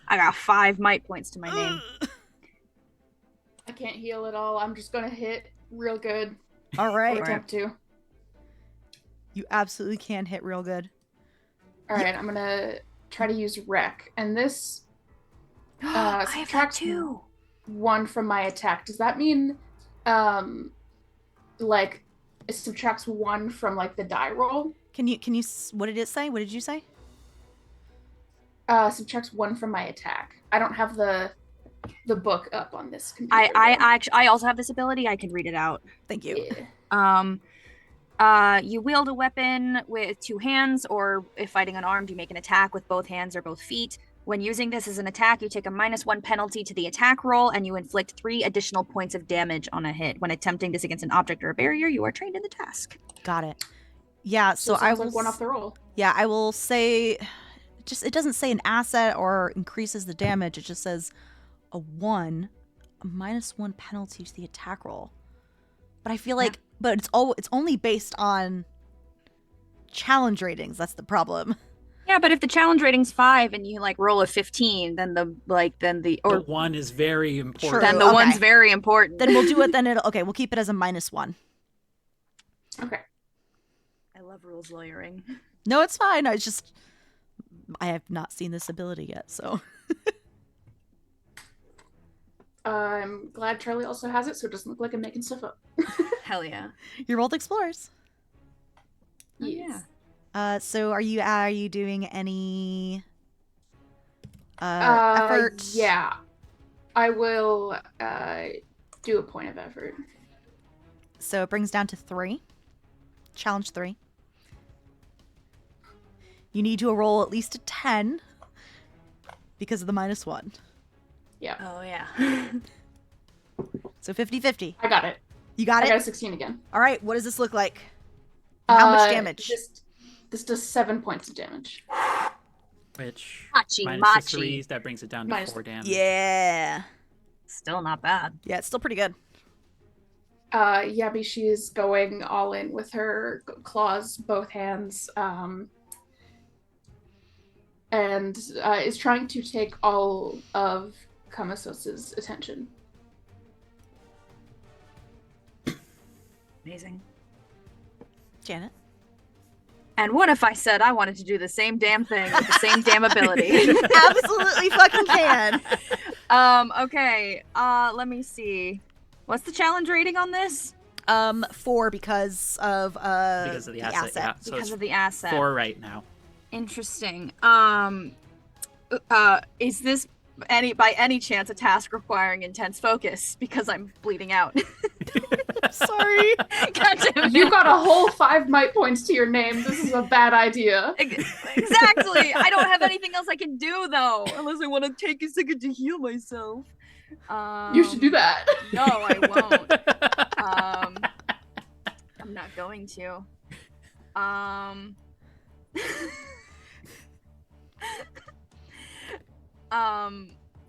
[SPEAKER 7] I got 5 might points to my name.
[SPEAKER 5] I can't heal at all. I'm just gonna hit real good.
[SPEAKER 8] All
[SPEAKER 5] Or
[SPEAKER 8] right.
[SPEAKER 5] attempt to.
[SPEAKER 8] You absolutely can hit real good.
[SPEAKER 5] Alright, I'm gonna try to use Wreck. And this
[SPEAKER 7] I have that
[SPEAKER 5] subtracts
[SPEAKER 7] too.
[SPEAKER 5] 1 from my attack. Does that mean it subtracts 1 from the die roll?
[SPEAKER 8] Can you what did it say? What did you say?
[SPEAKER 5] subtracts 1 from my attack. I don't have the book up on this computer.
[SPEAKER 7] I also have this ability. I can read it out.
[SPEAKER 8] Thank you.
[SPEAKER 5] Yeah.
[SPEAKER 7] You wield a weapon with 2 hands, or if fighting unarmed, you make an attack with both hands or both feet. When using this as an attack, you take a -1 penalty to the attack roll, and you inflict 3 additional points of damage on a hit. When attempting this against an object or a barrier, you are trained in the task.
[SPEAKER 8] Got it. Yeah, so I will
[SPEAKER 5] like 1 off the roll.
[SPEAKER 8] Yeah, I will say it doesn't say an asset or increases the damage. It just says a -1 penalty to the attack roll. But I feel like but it's only based on challenge ratings. That's the problem.
[SPEAKER 7] Yeah, but if the challenge rating's 5 and you like roll a 15, then the
[SPEAKER 9] 1 is very important.
[SPEAKER 8] True.
[SPEAKER 7] Then the 1's very important.
[SPEAKER 8] Then we'll do it. We'll keep it as a -1.
[SPEAKER 5] Okay.
[SPEAKER 7] I love rules lawyering.
[SPEAKER 8] No, it's fine. I have not seen this ability yet, so.
[SPEAKER 5] I'm glad Charlie also has it, so it doesn't look like I'm making stuff up.
[SPEAKER 7] Hell yeah.
[SPEAKER 8] Your old explorers.
[SPEAKER 5] Yes.
[SPEAKER 8] So are you doing any effort?
[SPEAKER 5] Yeah. I will do a point of effort.
[SPEAKER 8] So it brings down to 3. Challenge 3. You need to roll at least a 10 because of the -1.
[SPEAKER 5] Yeah.
[SPEAKER 7] Oh yeah.
[SPEAKER 8] So 50-50.
[SPEAKER 5] I got it.
[SPEAKER 8] You got
[SPEAKER 5] I
[SPEAKER 8] it?
[SPEAKER 5] got a 16 again.
[SPEAKER 8] All right, what does this look like? How much damage?
[SPEAKER 5] This does 7 points of damage.
[SPEAKER 9] Which
[SPEAKER 7] Machi,
[SPEAKER 9] minus
[SPEAKER 7] machi.
[SPEAKER 9] the 3s, that brings it down to
[SPEAKER 5] Minus-
[SPEAKER 9] 4 damage.
[SPEAKER 8] Yeah.
[SPEAKER 7] Still not bad.
[SPEAKER 8] Yeah, it's still pretty good.
[SPEAKER 5] Yabi, she is going all in with her claws, both hands, and is trying to take all of Kamasos's attention.
[SPEAKER 7] Amazing.
[SPEAKER 8] Janet?
[SPEAKER 7] And what if I said I wanted to do the same damn thing with the same damn ability?
[SPEAKER 8] Absolutely fucking can.
[SPEAKER 7] Okay. Let me see. What's the challenge rating on this?
[SPEAKER 8] 4 because of the asset.
[SPEAKER 9] Yeah. So
[SPEAKER 7] Because
[SPEAKER 9] it's
[SPEAKER 7] of the asset.
[SPEAKER 9] 4 right now.
[SPEAKER 7] Interesting. Is this by any chance a task requiring intense focus? Because I'm bleeding out.
[SPEAKER 8] Sorry.
[SPEAKER 7] God damn it.
[SPEAKER 5] You got a whole 5 might points to your name. This is a bad idea.
[SPEAKER 7] Exactly. I don't have anything else I can do though, unless I want to take a second to heal myself.
[SPEAKER 5] You should do that.
[SPEAKER 7] No, I won't. I'm not going to.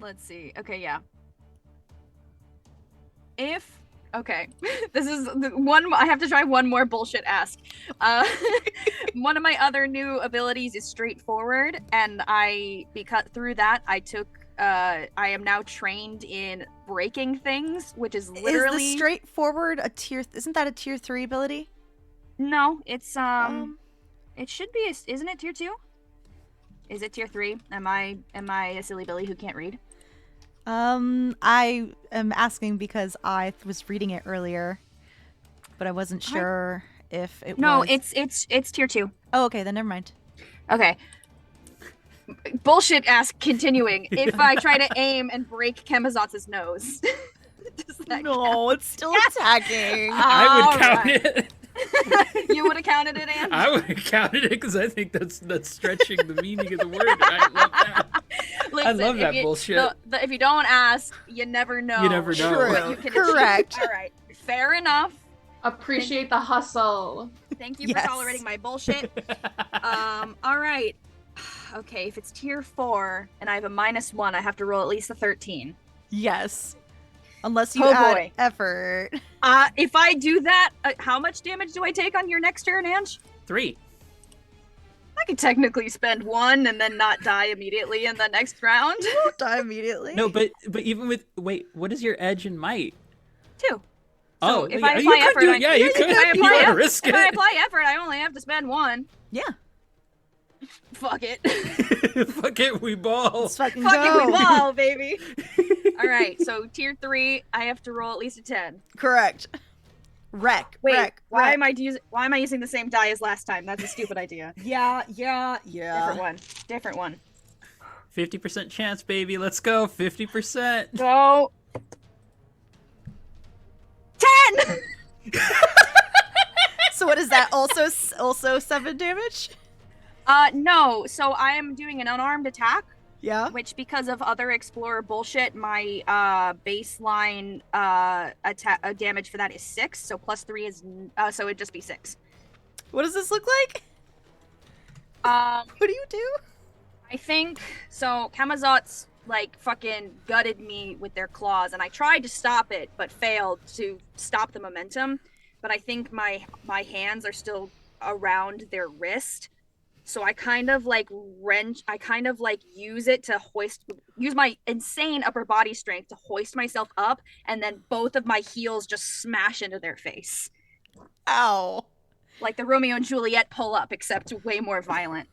[SPEAKER 7] Let's see. Okay, yeah. Okay, this is the one. I have to try one more bullshit ask. One of my other new abilities is straightforward, and because through that I took. I am now trained in breaking things, which is literally.
[SPEAKER 8] Is the straightforward a tier? Isn't that a tier 3 ability?
[SPEAKER 7] No, it's it should be. Isn't it tier 2? Is it tier 3? Am I a silly Billy who can't read?
[SPEAKER 8] I am asking because I was reading it earlier, but I wasn't sure if it was.
[SPEAKER 7] No, it's tier 2.
[SPEAKER 8] Oh, okay, then never mind.
[SPEAKER 7] Okay. Bullshit ask continuing. If I try to aim and break Kemazotz's nose. Does that count?
[SPEAKER 8] It's still attacking.
[SPEAKER 9] I would count it.
[SPEAKER 7] You would have counted it, Anne?
[SPEAKER 9] I would have counted it because I think that's stretching the meaning of the word. And I love that.
[SPEAKER 7] Listen,
[SPEAKER 9] I love that bullshit.
[SPEAKER 7] If you don't ask, you never know.
[SPEAKER 9] You never know.
[SPEAKER 7] what you can
[SPEAKER 8] Correct.
[SPEAKER 7] achieve. All right. Fair enough.
[SPEAKER 5] Appreciate the hustle.
[SPEAKER 7] Thank you for tolerating my bullshit. All right. Okay, if it's tier 4 and I have a -1, I have to roll at least a 13.
[SPEAKER 8] Yes. Unless you
[SPEAKER 7] Oh,
[SPEAKER 8] add
[SPEAKER 7] boy.
[SPEAKER 8] effort.
[SPEAKER 7] If I do that, how much damage do I take on your next turn, Ange?
[SPEAKER 9] 3.
[SPEAKER 7] I could technically spend 1 and then not die immediately in the next round.
[SPEAKER 8] Won't die immediately.
[SPEAKER 9] No, but even with what is your edge and might?
[SPEAKER 7] 2.
[SPEAKER 9] Oh,
[SPEAKER 7] if
[SPEAKER 9] yeah,
[SPEAKER 7] I
[SPEAKER 9] you
[SPEAKER 7] apply
[SPEAKER 9] could
[SPEAKER 7] effort,
[SPEAKER 9] do it. Yeah, you could.
[SPEAKER 7] If I
[SPEAKER 9] You
[SPEAKER 7] apply,
[SPEAKER 9] gotta risk
[SPEAKER 7] if I
[SPEAKER 9] it.
[SPEAKER 7] apply effort, I only have to spend 1.
[SPEAKER 8] Yeah.
[SPEAKER 7] Fuck it.
[SPEAKER 9] Fuck it, we ball.
[SPEAKER 8] Let's fucking
[SPEAKER 7] Fuck
[SPEAKER 8] go.
[SPEAKER 7] it, we ball, baby. All right, so tier 3, I have to roll at least a 10.
[SPEAKER 8] Correct. Wreck.
[SPEAKER 7] Wait, why am I using the same die as last time? That's a stupid idea.
[SPEAKER 8] Yeah.
[SPEAKER 7] Different one.
[SPEAKER 9] 50% chance, baby. Let's go. 50%.
[SPEAKER 7] Go. 10!
[SPEAKER 8] So what is that? Also 7 damage?
[SPEAKER 7] No. So I am doing an unarmed attack,
[SPEAKER 8] Yeah.
[SPEAKER 7] which because of other explorer bullshit, my baseline attack damage for that is 6. So plus 3 is so it'd just be 6.
[SPEAKER 8] What does this look like?
[SPEAKER 7] What
[SPEAKER 8] What do you do?
[SPEAKER 7] I think so. Kamazot's like fucking gutted me with their claws, and I tried to stop it, but failed to stop the momentum. But I think my hands are still around their wrist, so I kind of like wrench. I kind of like use it to use my insane upper body strength to hoist myself up, and then both of my heels just smash into their face,
[SPEAKER 8] Ow.
[SPEAKER 7] like the Romeo and Juliet pull up, except way more violent.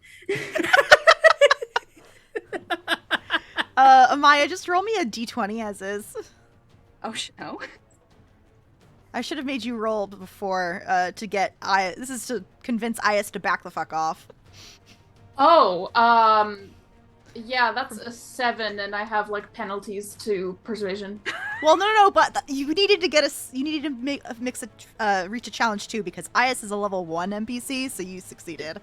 [SPEAKER 8] Amaya, just roll me a d20 as is.
[SPEAKER 7] Oh no.
[SPEAKER 8] I should have made you roll before to get this is to convince Ias to back the fuck off.
[SPEAKER 5] Oh, yeah, that's a 7, and I have like penalties to persuasion.
[SPEAKER 8] Well, no, but you needed to reach a challenge too, because Ias is a level 1 NPC, so you succeeded.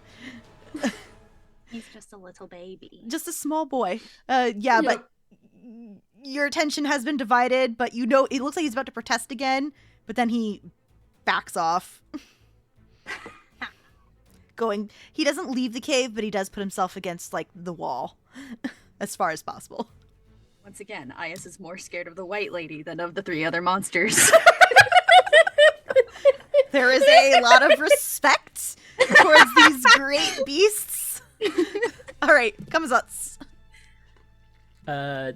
[SPEAKER 7] He's just a little baby.
[SPEAKER 8] Just a small boy. Yeah, but your attention has been divided, but you know, it looks like he's about to protest again, but then he backs off. He doesn't leave the cave, but he does put himself against, like, the wall as far as possible.
[SPEAKER 7] Once again, Ias is more scared of the white lady than of the 3 other monsters.
[SPEAKER 8] There is a lot of respect towards these great beasts. All right, Kamazotz.
[SPEAKER 9] I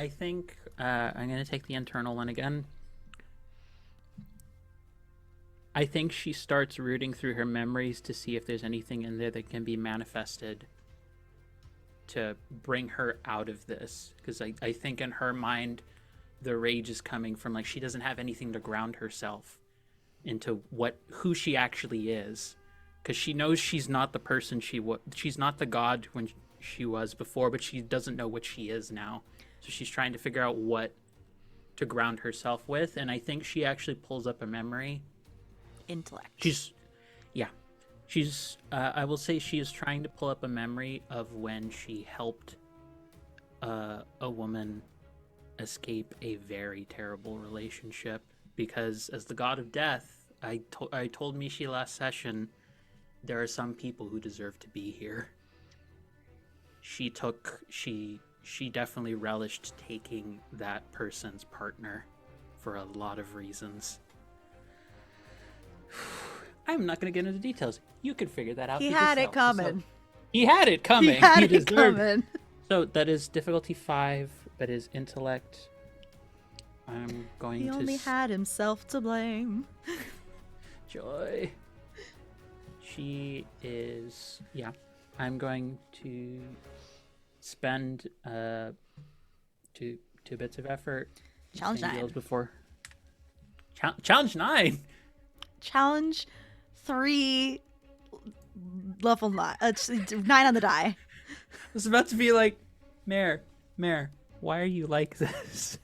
[SPEAKER 9] think I'm going to take the internal one again. I think she starts rooting through her memories to see if there's anything in there that can be manifested to bring her out of this. Because I think in her mind, the rage is coming from, like, she doesn't have anything to ground herself into who she actually is. Because she knows she's not the person she's not the god when she was before, but she doesn't know what she is now. So she's trying to figure out what to ground herself with. And I think she actually pulls up a memory.
[SPEAKER 8] Intellect.
[SPEAKER 9] I will say she is trying to pull up a memory of when she helped a woman escape a very terrible relationship. Because as the god of death, I told Mishi last session, there are some people who deserve to be here. She definitely relished taking that person's partner for a lot of reasons. I'm not going to get into details. You can figure that out.
[SPEAKER 8] He had it coming.
[SPEAKER 9] He had it coming.
[SPEAKER 8] He had it
[SPEAKER 9] deserved.
[SPEAKER 8] coming.
[SPEAKER 9] So that is difficulty 5, but his intellect. I'm going
[SPEAKER 8] He
[SPEAKER 9] to.
[SPEAKER 8] only had himself to blame.
[SPEAKER 9] Joy. She is. Yeah. I'm going to spend 2 bits of effort.
[SPEAKER 8] Challenge 9.
[SPEAKER 9] Before. Challenge 9.
[SPEAKER 8] Challenge 3, level 9. 9 on the die.
[SPEAKER 9] I was about to be like, Mare, why are you like this?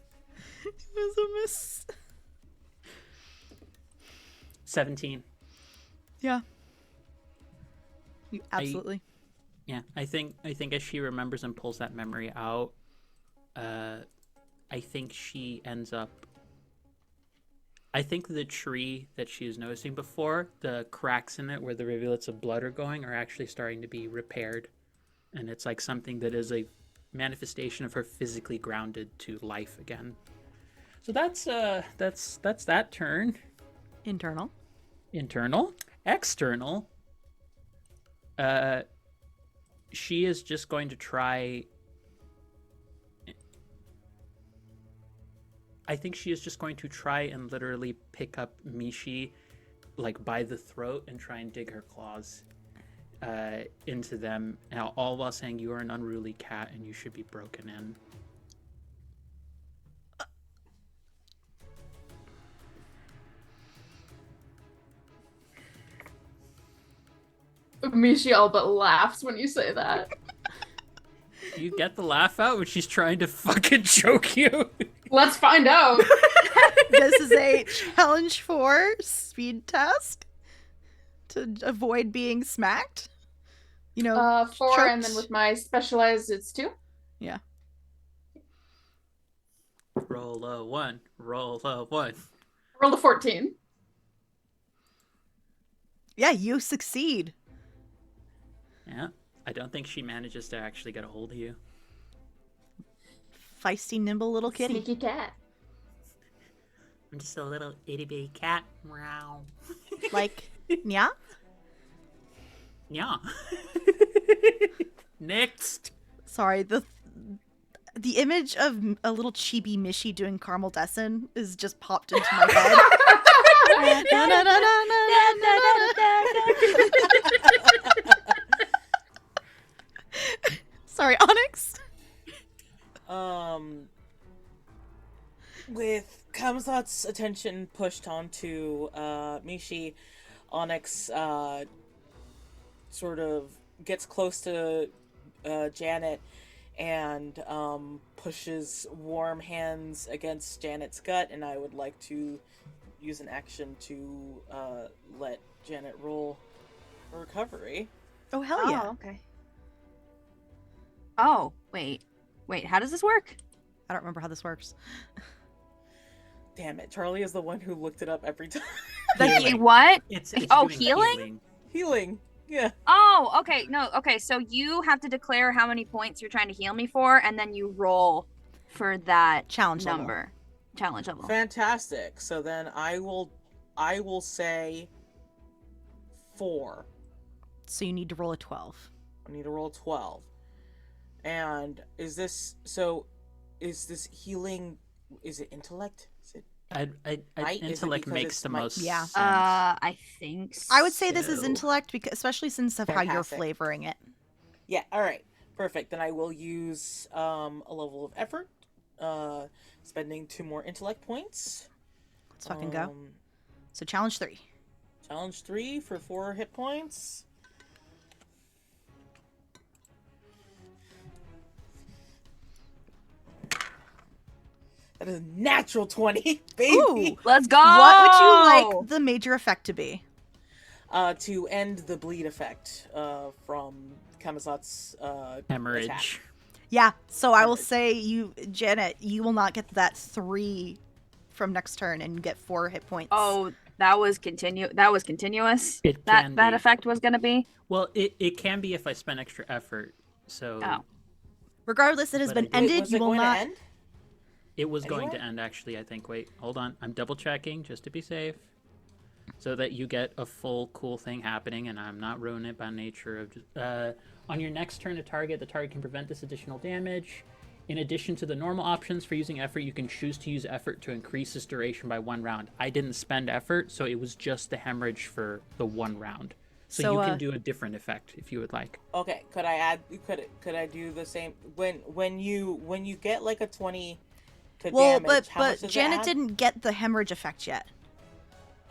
[SPEAKER 8] It was a miss.
[SPEAKER 9] 17.
[SPEAKER 8] Yeah. You absolutely.
[SPEAKER 9] I think as she remembers and pulls that memory out, I think she ends up. I think the tree that she was noticing before, the cracks in it where the rivulets of blood are going, are actually starting to be repaired, and it's like something that is a manifestation of her physically grounded to life again. So that's that turn.
[SPEAKER 8] Internal.
[SPEAKER 9] External. She is just going to try. I think she is just going to try and literally pick up Mishi, like, by the throat and try and dig her claws into them, all while saying, "You are an unruly cat and you should be broken in."
[SPEAKER 5] Mishi all but laughs when you say that.
[SPEAKER 9] You get the laugh out when she's trying to fucking choke you.
[SPEAKER 5] Let's find out.
[SPEAKER 8] This is a challenge 4 speed test to avoid being smacked. You know,
[SPEAKER 5] 4,
[SPEAKER 8] choked.
[SPEAKER 5] and then with my specialized, it's 2.
[SPEAKER 8] Yeah.
[SPEAKER 9] Roll a 1. Roll a 1.
[SPEAKER 5] Rolled a 14.
[SPEAKER 8] Yeah, you succeed.
[SPEAKER 9] Yeah. I don't think she manages to actually get a hold of you.
[SPEAKER 8] Feisty, nimble little kitty.
[SPEAKER 5] Sneaky cat.
[SPEAKER 9] I'm just a little itty bitty cat. Meow.
[SPEAKER 8] Like, yeah?
[SPEAKER 9] Yeah. Next.
[SPEAKER 8] Sorry, the image of a little chibi Mishi doing caramel Dessin is just popped into my head. Sorry, Onyx.
[SPEAKER 6] With Kamazat's attention pushed onto Mishi, Onyx sort of gets close to Janet and pushes warm hands against Janet's gut, and I would like to use an action to let Janet roll for recovery.
[SPEAKER 8] Oh, hell yeah.
[SPEAKER 7] Oh, okay. Oh, wait, how does this work?
[SPEAKER 8] I don't remember how this works.
[SPEAKER 6] Damn it, Charlie is the one who looked it up every time.
[SPEAKER 7] Wait, what?
[SPEAKER 9] It's
[SPEAKER 7] Oh,
[SPEAKER 9] doing
[SPEAKER 7] healing?
[SPEAKER 6] Healing, yeah.
[SPEAKER 7] Oh, okay. No, okay. So you have to declare how many points you're trying to heal me for, and then you roll for that
[SPEAKER 8] Challenge level.
[SPEAKER 7] number. Challenge level.
[SPEAKER 6] Fantastic. So then I will say 4.
[SPEAKER 8] So you need to roll a 12.
[SPEAKER 6] I need to roll 12. And is this healing? Is it intellect? Is it right? Is it
[SPEAKER 9] intellect
[SPEAKER 6] because
[SPEAKER 9] makes
[SPEAKER 6] it's
[SPEAKER 9] the
[SPEAKER 6] right?
[SPEAKER 9] most
[SPEAKER 8] Yeah.
[SPEAKER 9] sense.
[SPEAKER 7] I think so.
[SPEAKER 8] I would say this is
[SPEAKER 9] So-
[SPEAKER 8] intellect, because especially since of how you're
[SPEAKER 6] Fantastic.
[SPEAKER 8] flavoring it.
[SPEAKER 6] Yeah. All right. Perfect. Then I will use a level of effort, spending 2 more intellect points.
[SPEAKER 8] Let's fucking go. So challenge 3.
[SPEAKER 6] Challenge 3 for 4 hit points. That is a natural 20, baby.
[SPEAKER 8] Ooh.
[SPEAKER 7] Let's go.
[SPEAKER 8] What would you like the major effect to be?
[SPEAKER 6] To end the bleed effect from Kamazat's
[SPEAKER 9] Hemorrhage.
[SPEAKER 6] attack.
[SPEAKER 8] Yeah, so I will say Janet, you will not get that 3 from next turn, and you get 4 hit points.
[SPEAKER 7] Oh, that was continuous.
[SPEAKER 9] It
[SPEAKER 7] that
[SPEAKER 9] can
[SPEAKER 7] that
[SPEAKER 9] be.
[SPEAKER 7] effect was gonna be.
[SPEAKER 9] Well, it can be if I spend extra effort. So
[SPEAKER 7] Oh.
[SPEAKER 8] Regardless, it has
[SPEAKER 9] But
[SPEAKER 8] been
[SPEAKER 9] I did-
[SPEAKER 8] ended.
[SPEAKER 6] Was
[SPEAKER 8] You
[SPEAKER 6] it
[SPEAKER 8] will
[SPEAKER 6] going
[SPEAKER 8] not.
[SPEAKER 6] to end?
[SPEAKER 9] it was going to
[SPEAKER 6] Anyway?
[SPEAKER 9] end, actually, I think. Wait, hold on. I'm double checking just to be safe. So that you get a full cool thing happening, and I'm not ruining it by nature of just, on your next turn to target, the target can prevent this additional damage. In addition to the normal options for using effort, you can choose to use effort to increase this duration by 1 round. I didn't spend effort, so it was just the hemorrhage for the 1 round. So you can do a different effect if you would like.
[SPEAKER 6] Okay, could I add? Could I do the same when you get like a 20 to
[SPEAKER 8] Well,
[SPEAKER 6] damage? How much
[SPEAKER 8] but
[SPEAKER 6] does it
[SPEAKER 8] Janet
[SPEAKER 6] add?
[SPEAKER 8] didn't get the hemorrhage effect yet.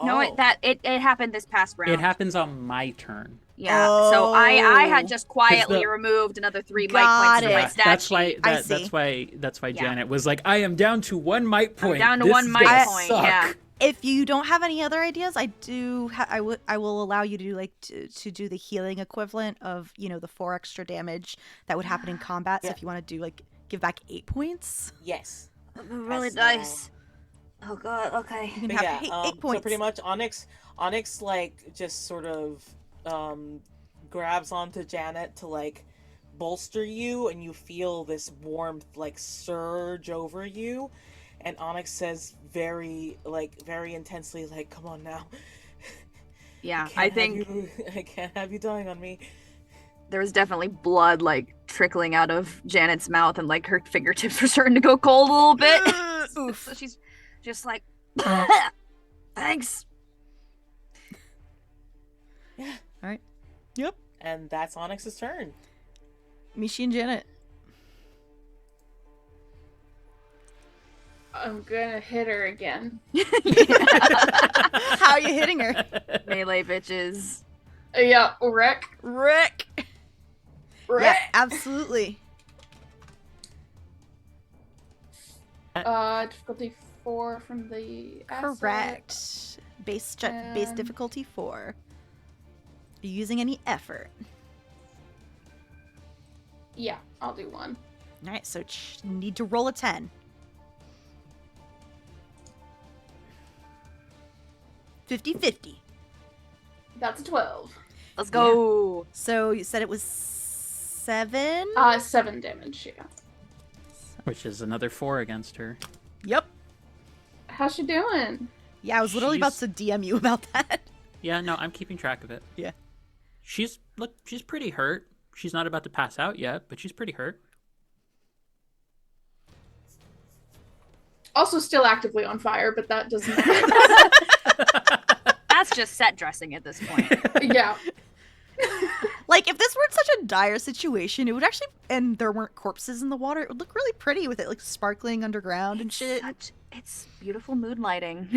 [SPEAKER 7] No,
[SPEAKER 6] Oh.
[SPEAKER 7] it happened this past round.
[SPEAKER 9] It happens on my turn.
[SPEAKER 7] Yeah. So I had just quietly
[SPEAKER 9] the-
[SPEAKER 7] removed another 3
[SPEAKER 8] Got
[SPEAKER 7] might points from
[SPEAKER 8] it.
[SPEAKER 7] my
[SPEAKER 9] Yeah,
[SPEAKER 7] stat
[SPEAKER 9] that's why.
[SPEAKER 7] sheet.
[SPEAKER 8] I see.
[SPEAKER 9] That's why
[SPEAKER 7] Yeah.
[SPEAKER 9] Janet was like, "I am down to 1 might point.
[SPEAKER 7] down to
[SPEAKER 9] This
[SPEAKER 7] 1
[SPEAKER 9] is
[SPEAKER 7] might
[SPEAKER 9] gonna
[SPEAKER 7] point,
[SPEAKER 9] suck."
[SPEAKER 7] yeah.
[SPEAKER 8] If you don't have any other ideas, I will allow you to do to do the healing equivalent of the 4 extra damage that would happen in combat. So
[SPEAKER 6] Yeah.
[SPEAKER 8] if you want to do give back 8 points,
[SPEAKER 6] Yes.
[SPEAKER 7] Really
[SPEAKER 6] That's
[SPEAKER 7] nice. Oh god. Okay.
[SPEAKER 8] you can
[SPEAKER 6] But
[SPEAKER 8] have
[SPEAKER 6] yeah,
[SPEAKER 8] 8 points.
[SPEAKER 6] so pretty much Onyx like just sort of grabs onto Janet to like bolster you, and you feel this warmth like surge over you, and Onyx says very intensely like, "Come on now."
[SPEAKER 7] Yeah,
[SPEAKER 6] I
[SPEAKER 7] I think
[SPEAKER 6] can't have you dying on me.
[SPEAKER 7] there was definitely blood like trickling out of Janet's mouth, and like her fingertips were starting to go cold a little bit.
[SPEAKER 8] Oof.
[SPEAKER 7] So she's just like, thanks.
[SPEAKER 6] Yeah.
[SPEAKER 8] All right. Yep.
[SPEAKER 6] And that's Onyx's turn.
[SPEAKER 8] Mishi and Janet.
[SPEAKER 5] I'm gonna hit her again.
[SPEAKER 8] How are you hitting her?
[SPEAKER 7] Melee bitches.
[SPEAKER 5] Yeah, wreck.
[SPEAKER 8] Rick.
[SPEAKER 5] Wreck.
[SPEAKER 8] Yeah, absolutely.
[SPEAKER 5] Difficulty 4 from the asset.
[SPEAKER 8] Correct. Base difficulty 4. Are you using any effort?
[SPEAKER 5] Yeah, I'll do 1.
[SPEAKER 8] All right, so need to roll a 10. 50-50.
[SPEAKER 5] That's a 12.
[SPEAKER 7] Let's go.
[SPEAKER 8] So you said it was 7?
[SPEAKER 5] 7 damage, yeah.
[SPEAKER 9] Which is another 4 against her.
[SPEAKER 8] Yep.
[SPEAKER 5] How's she doing?
[SPEAKER 8] Yeah, I was literally about to DM you about that.
[SPEAKER 9] Yeah, no, I'm keeping track of it.
[SPEAKER 8] Yeah.
[SPEAKER 9] She's pretty hurt. She's not about to pass out yet, but she's pretty hurt.
[SPEAKER 5] Also still actively on fire, but that doesn't matter.
[SPEAKER 7] That's just set dressing at this point.
[SPEAKER 5] Yeah.
[SPEAKER 8] Like, if this weren't such a dire situation, it would actually, and there weren't corpses in the water, it would look really pretty with it, like, sparkling underground and shit.
[SPEAKER 7] It's beautiful mood lighting.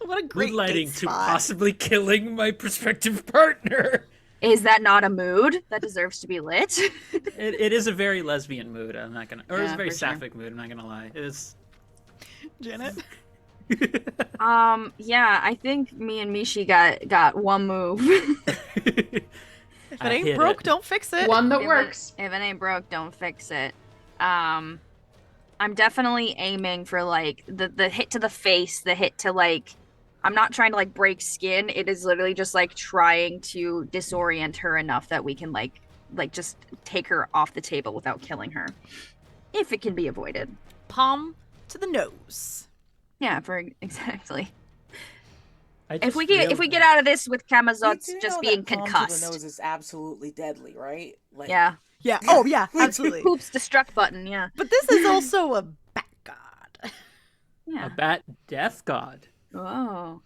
[SPEAKER 8] What a great
[SPEAKER 9] Moonlighting
[SPEAKER 8] date
[SPEAKER 9] to
[SPEAKER 8] spot.
[SPEAKER 9] possibly killing my prospective partner.
[SPEAKER 7] Is that not a mood that deserves to be lit?
[SPEAKER 9] It is a very lesbian mood. I'm not gonna, or it's
[SPEAKER 7] Yeah,
[SPEAKER 9] a very
[SPEAKER 7] for sure.
[SPEAKER 9] sapphic mood. I'm not gonna lie. It's
[SPEAKER 8] Janet?
[SPEAKER 7] Yeah, I think me and Mishi got one move.
[SPEAKER 8] If it ain't broke, don't fix it.
[SPEAKER 5] One that
[SPEAKER 7] If
[SPEAKER 5] works.
[SPEAKER 7] If it ain't broke, don't fix it. I'm definitely aiming for like the hit to the face, the hit to like. I'm not trying to like break skin. It is literally just like trying to disorient her enough that we can like just take her off the table without killing her, if it can be avoided.
[SPEAKER 8] Palm to the nose.
[SPEAKER 7] Yeah, exactly.
[SPEAKER 9] I
[SPEAKER 7] If we
[SPEAKER 9] just
[SPEAKER 7] get out of this with
[SPEAKER 2] You
[SPEAKER 7] Kamazots
[SPEAKER 2] do
[SPEAKER 7] just
[SPEAKER 2] know
[SPEAKER 7] being
[SPEAKER 2] that palm to
[SPEAKER 7] concussed.
[SPEAKER 2] the nose is absolutely deadly, right? Like,
[SPEAKER 7] Yeah.
[SPEAKER 8] Yeah. Oh, yeah, absolutely.
[SPEAKER 7] Poops destruct button, yeah.
[SPEAKER 8] But this is also a bat god.
[SPEAKER 7] Yeah.
[SPEAKER 9] a bat death god.
[SPEAKER 7] Oh.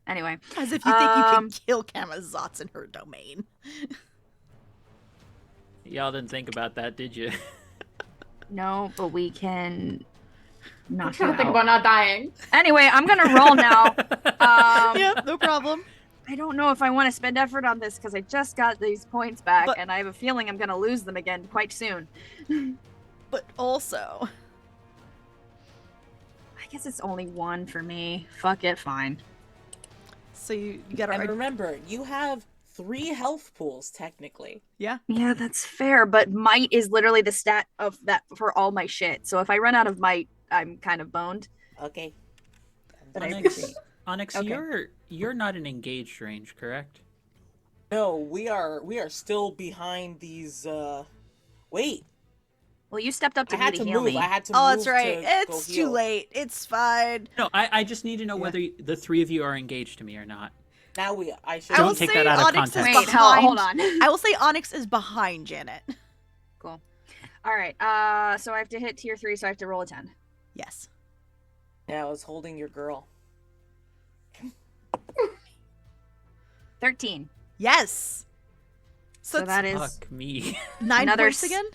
[SPEAKER 7] Anyway.
[SPEAKER 8] As if you think you can kill Kamazots in her domain.
[SPEAKER 9] Y'all didn't think about that, did you?
[SPEAKER 7] No, but we can
[SPEAKER 5] I'm
[SPEAKER 7] knock
[SPEAKER 5] trying
[SPEAKER 7] you
[SPEAKER 5] to think
[SPEAKER 7] out.
[SPEAKER 5] about not dying.
[SPEAKER 7] Anyway, I'm gonna roll now.
[SPEAKER 8] Yep, no problem.
[SPEAKER 7] I don't know if I want to spend effort on this because I just got these points back,
[SPEAKER 8] But-
[SPEAKER 7] and I have a feeling I'm gonna lose them again quite soon.
[SPEAKER 8] But also,
[SPEAKER 7] I guess it's only 1 for me. Fuck it, fine.
[SPEAKER 8] so you gotta.
[SPEAKER 2] and remember, you have 3 health pools technically.
[SPEAKER 8] Yeah.
[SPEAKER 7] Yeah, that's fair, but might is literally the stat of that for all my shit. So if I run out of might, I'm kind of boned.
[SPEAKER 2] Okay.
[SPEAKER 7] But I
[SPEAKER 9] Onyx,
[SPEAKER 7] appreciate-
[SPEAKER 9] Onyx,
[SPEAKER 7] Okay.
[SPEAKER 9] you're not in engaged range, correct?
[SPEAKER 2] No, we are still behind these. Wait,
[SPEAKER 7] Well, you stepped up to
[SPEAKER 2] I had
[SPEAKER 7] me
[SPEAKER 2] to
[SPEAKER 7] to heal
[SPEAKER 2] move.
[SPEAKER 7] me.
[SPEAKER 2] I had to.
[SPEAKER 8] Oh,
[SPEAKER 2] move
[SPEAKER 8] that's right.
[SPEAKER 2] to go
[SPEAKER 8] It's too
[SPEAKER 2] heal.
[SPEAKER 8] late. It's fine.
[SPEAKER 9] No, I just need to know
[SPEAKER 8] Yeah.
[SPEAKER 9] whether the 3 of you are engaged to me or not.
[SPEAKER 2] Now I should.
[SPEAKER 8] I will
[SPEAKER 9] Don't take
[SPEAKER 8] say
[SPEAKER 9] that out of
[SPEAKER 8] Onyx is
[SPEAKER 9] context.
[SPEAKER 7] Wait,
[SPEAKER 8] behind.
[SPEAKER 7] hold on.
[SPEAKER 8] I will say Onyx is behind Janet.
[SPEAKER 7] Cool. All right. So I have to hit tier 3, so I have to roll a 10.
[SPEAKER 8] Yes.
[SPEAKER 2] Yeah, I was holding your girl.
[SPEAKER 7] 13.
[SPEAKER 8] Yes.
[SPEAKER 7] So
[SPEAKER 8] it's
[SPEAKER 7] that is
[SPEAKER 9] Fuck me.
[SPEAKER 8] 9
[SPEAKER 7] another
[SPEAKER 8] points again?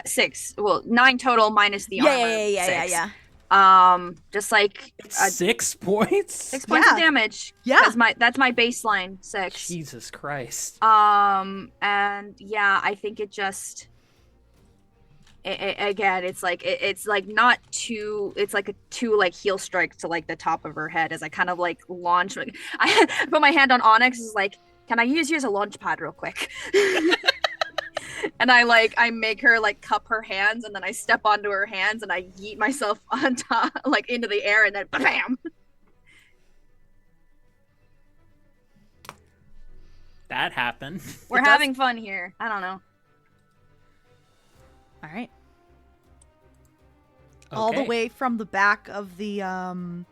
[SPEAKER 7] 6. Well, 9 total minus the armor.
[SPEAKER 8] Yeah.
[SPEAKER 7] 6. Just like
[SPEAKER 9] 6 points?
[SPEAKER 7] 6 points of
[SPEAKER 8] Yeah.
[SPEAKER 7] damage.
[SPEAKER 8] Yeah.
[SPEAKER 7] That's my baseline 6.
[SPEAKER 9] Jesus Christ.
[SPEAKER 7] And yeah, I think it just again, it's like not too. It's like a 2 like heel strike to like the top of her head as I kind of like launch. I put my hand on Onyx. Is like, can I use you as a launch pad real quick? And I make her like cup her hands, and then I step onto her hands, and I yeet myself on top, like into the air, and then bam.
[SPEAKER 9] That happened.
[SPEAKER 7] We're
[SPEAKER 8] It does-
[SPEAKER 7] having fun here. I don't know.
[SPEAKER 8] All right. All the
[SPEAKER 9] Okay.
[SPEAKER 8] way from the back of the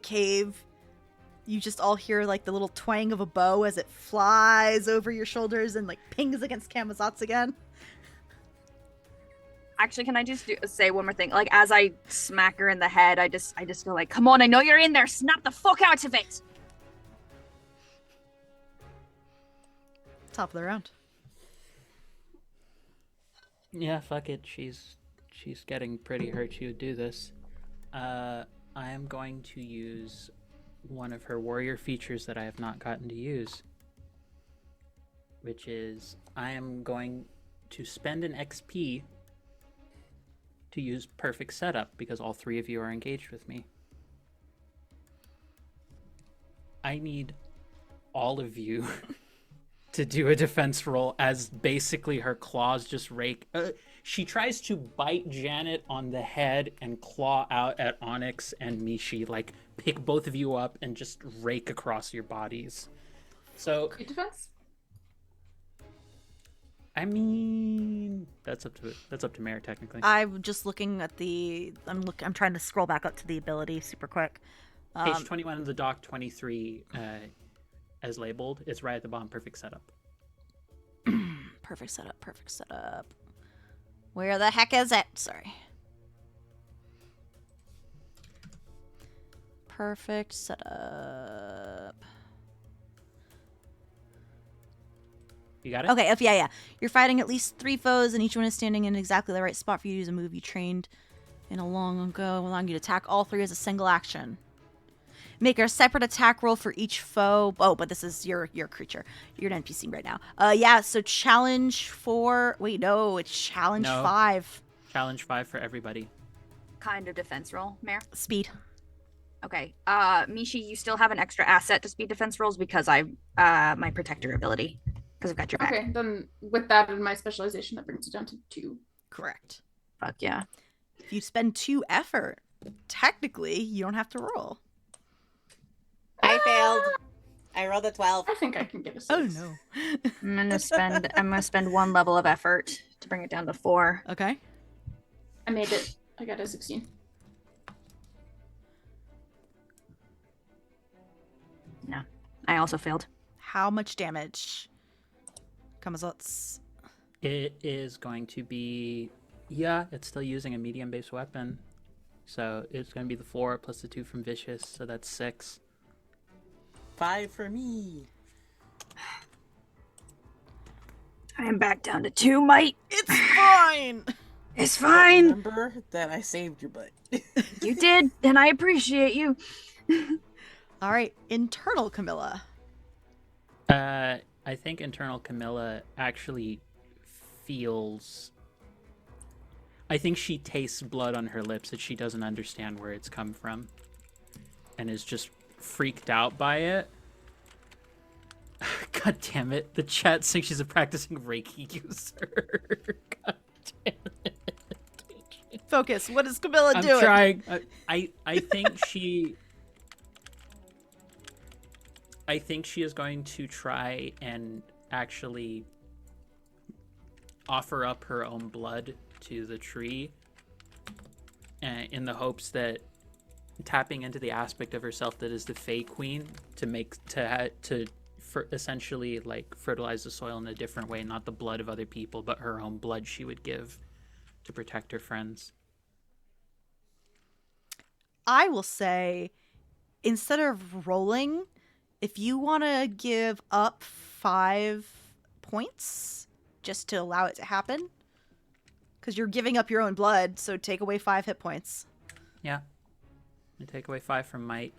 [SPEAKER 8] cave, you just all hear like the little twang of a bow as it flies over your shoulders and like pings against Kamazots again.
[SPEAKER 7] Actually, can I just say one more thing? Like, as I smack her in the head, I just go like, "Come on, I know you're in there. Snap the fuck out of it!"
[SPEAKER 8] Top of the round.
[SPEAKER 9] Yeah, fuck it. She's getting pretty hurt. She would do this. I am going to use one of her warrior features that I have not gotten to use, which is I am going to spend an XP to use perfect setup because all 3 of you are engaged with me. I need all of you to do a defense roll as basically her claws just rake. She tries to bite Janet on the head and claw out at Onyx and Mishi, like pick both of you up and just rake across your bodies. So
[SPEAKER 5] Good defense.
[SPEAKER 9] I mean, that's up to Mare technically.
[SPEAKER 8] I'm just looking at the. I'm trying to scroll back up to the ability super quick.
[SPEAKER 9] Page 21 of the doc, 23 as labeled. It's right at the bottom. Perfect setup.
[SPEAKER 8] Perfect setup. Perfect setup. Where the heck is it? Sorry. Perfect setup.
[SPEAKER 9] You got it?
[SPEAKER 8] Okay, yeah. You're fighting at least 3 foes, and each one is standing in exactly the right spot for you to use a move you trained in a long ago, allowing you to attack all 3 as a single action. Make a separate attack roll for each foe. Oh, but this is your creature. You're an NPC right now. Yeah, so challenge 4. Wait, no, it's challenge 5.
[SPEAKER 9] Challenge 5 for everybody.
[SPEAKER 7] Kind of defense roll, Mare.
[SPEAKER 8] Speed.
[SPEAKER 7] Okay. Mishi, you still have an extra asset to speed defense rolls because I my protector ability. Because I've got your back.
[SPEAKER 5] Okay, then with that and my specialization, that brings it down to 2.
[SPEAKER 8] Correct.
[SPEAKER 7] Fuck yeah.
[SPEAKER 8] If you spend 2 effort, technically, you don't have to roll.
[SPEAKER 6] I failed. I rolled a 12.
[SPEAKER 5] I think I can get a 6.
[SPEAKER 8] Oh, no.
[SPEAKER 7] I'm gonna spend 1 level of effort to bring it down to 4.
[SPEAKER 8] Okay.
[SPEAKER 5] I made it. I got a 16.
[SPEAKER 7] No. I also failed.
[SPEAKER 8] How much damage? Kamazotz.
[SPEAKER 9] It is going to be, it's still using a medium-based weapon. So it's going to be the 4 plus the 2 from Vicious, so that's 6.
[SPEAKER 6] 5 for me.
[SPEAKER 7] I am back down to 2, mate.
[SPEAKER 8] It's fine!
[SPEAKER 7] It's fine.
[SPEAKER 6] Remember that I saved your butt.
[SPEAKER 7] You did, and I appreciate you.
[SPEAKER 8] All right, internal Camilla.
[SPEAKER 9] I think internal Camilla actually feels... I think she tastes blood on her lips that she doesn't understand where it's come from. And is just freaked out by it. God damn it. The chat thinks she's a practicing Reiki user. God damn it.
[SPEAKER 8] Focus. What is Camilla
[SPEAKER 9] I'm
[SPEAKER 8] doing?
[SPEAKER 9] trying. I think she... I think she is going to try and actually offer up her own blood to the tree in the hopes that tapping into the aspect of herself that is the Fae Queen essentially like fertilize the soil in a different way, not the blood of other people, but her own blood she would give to protect her friends.
[SPEAKER 8] I will say, instead of rolling, if you want to give up 5 points just to allow it to happen, because you're giving up your own blood, so take away 5 hit points.
[SPEAKER 9] Yeah. And take away 5 from Might.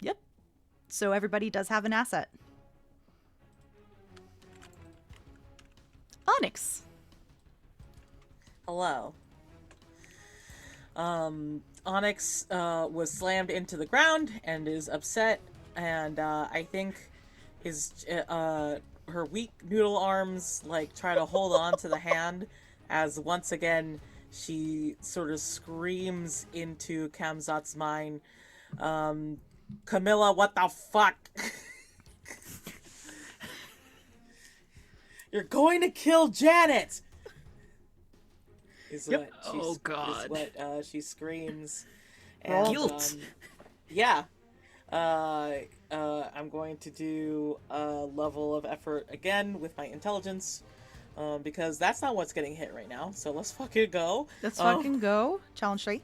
[SPEAKER 8] Yep. So everybody does have an asset. Onyx.
[SPEAKER 6] Hello. Onyx was slammed into the ground and is upset, and I think her weak noodle arms like try to hold on to the hand as once again she sort of screams into Kamzat's mind, Camilla, what the fuck? You're going to kill Janet! Is
[SPEAKER 9] Yep.
[SPEAKER 6] what
[SPEAKER 9] God.
[SPEAKER 6] Is what she screams.
[SPEAKER 9] Guilt.
[SPEAKER 6] Yeah. I'm going to do a level of effort again with my intelligence, because that's not what's getting hit right now. So let's fucking go.
[SPEAKER 8] Let's fucking go. Challenge 3.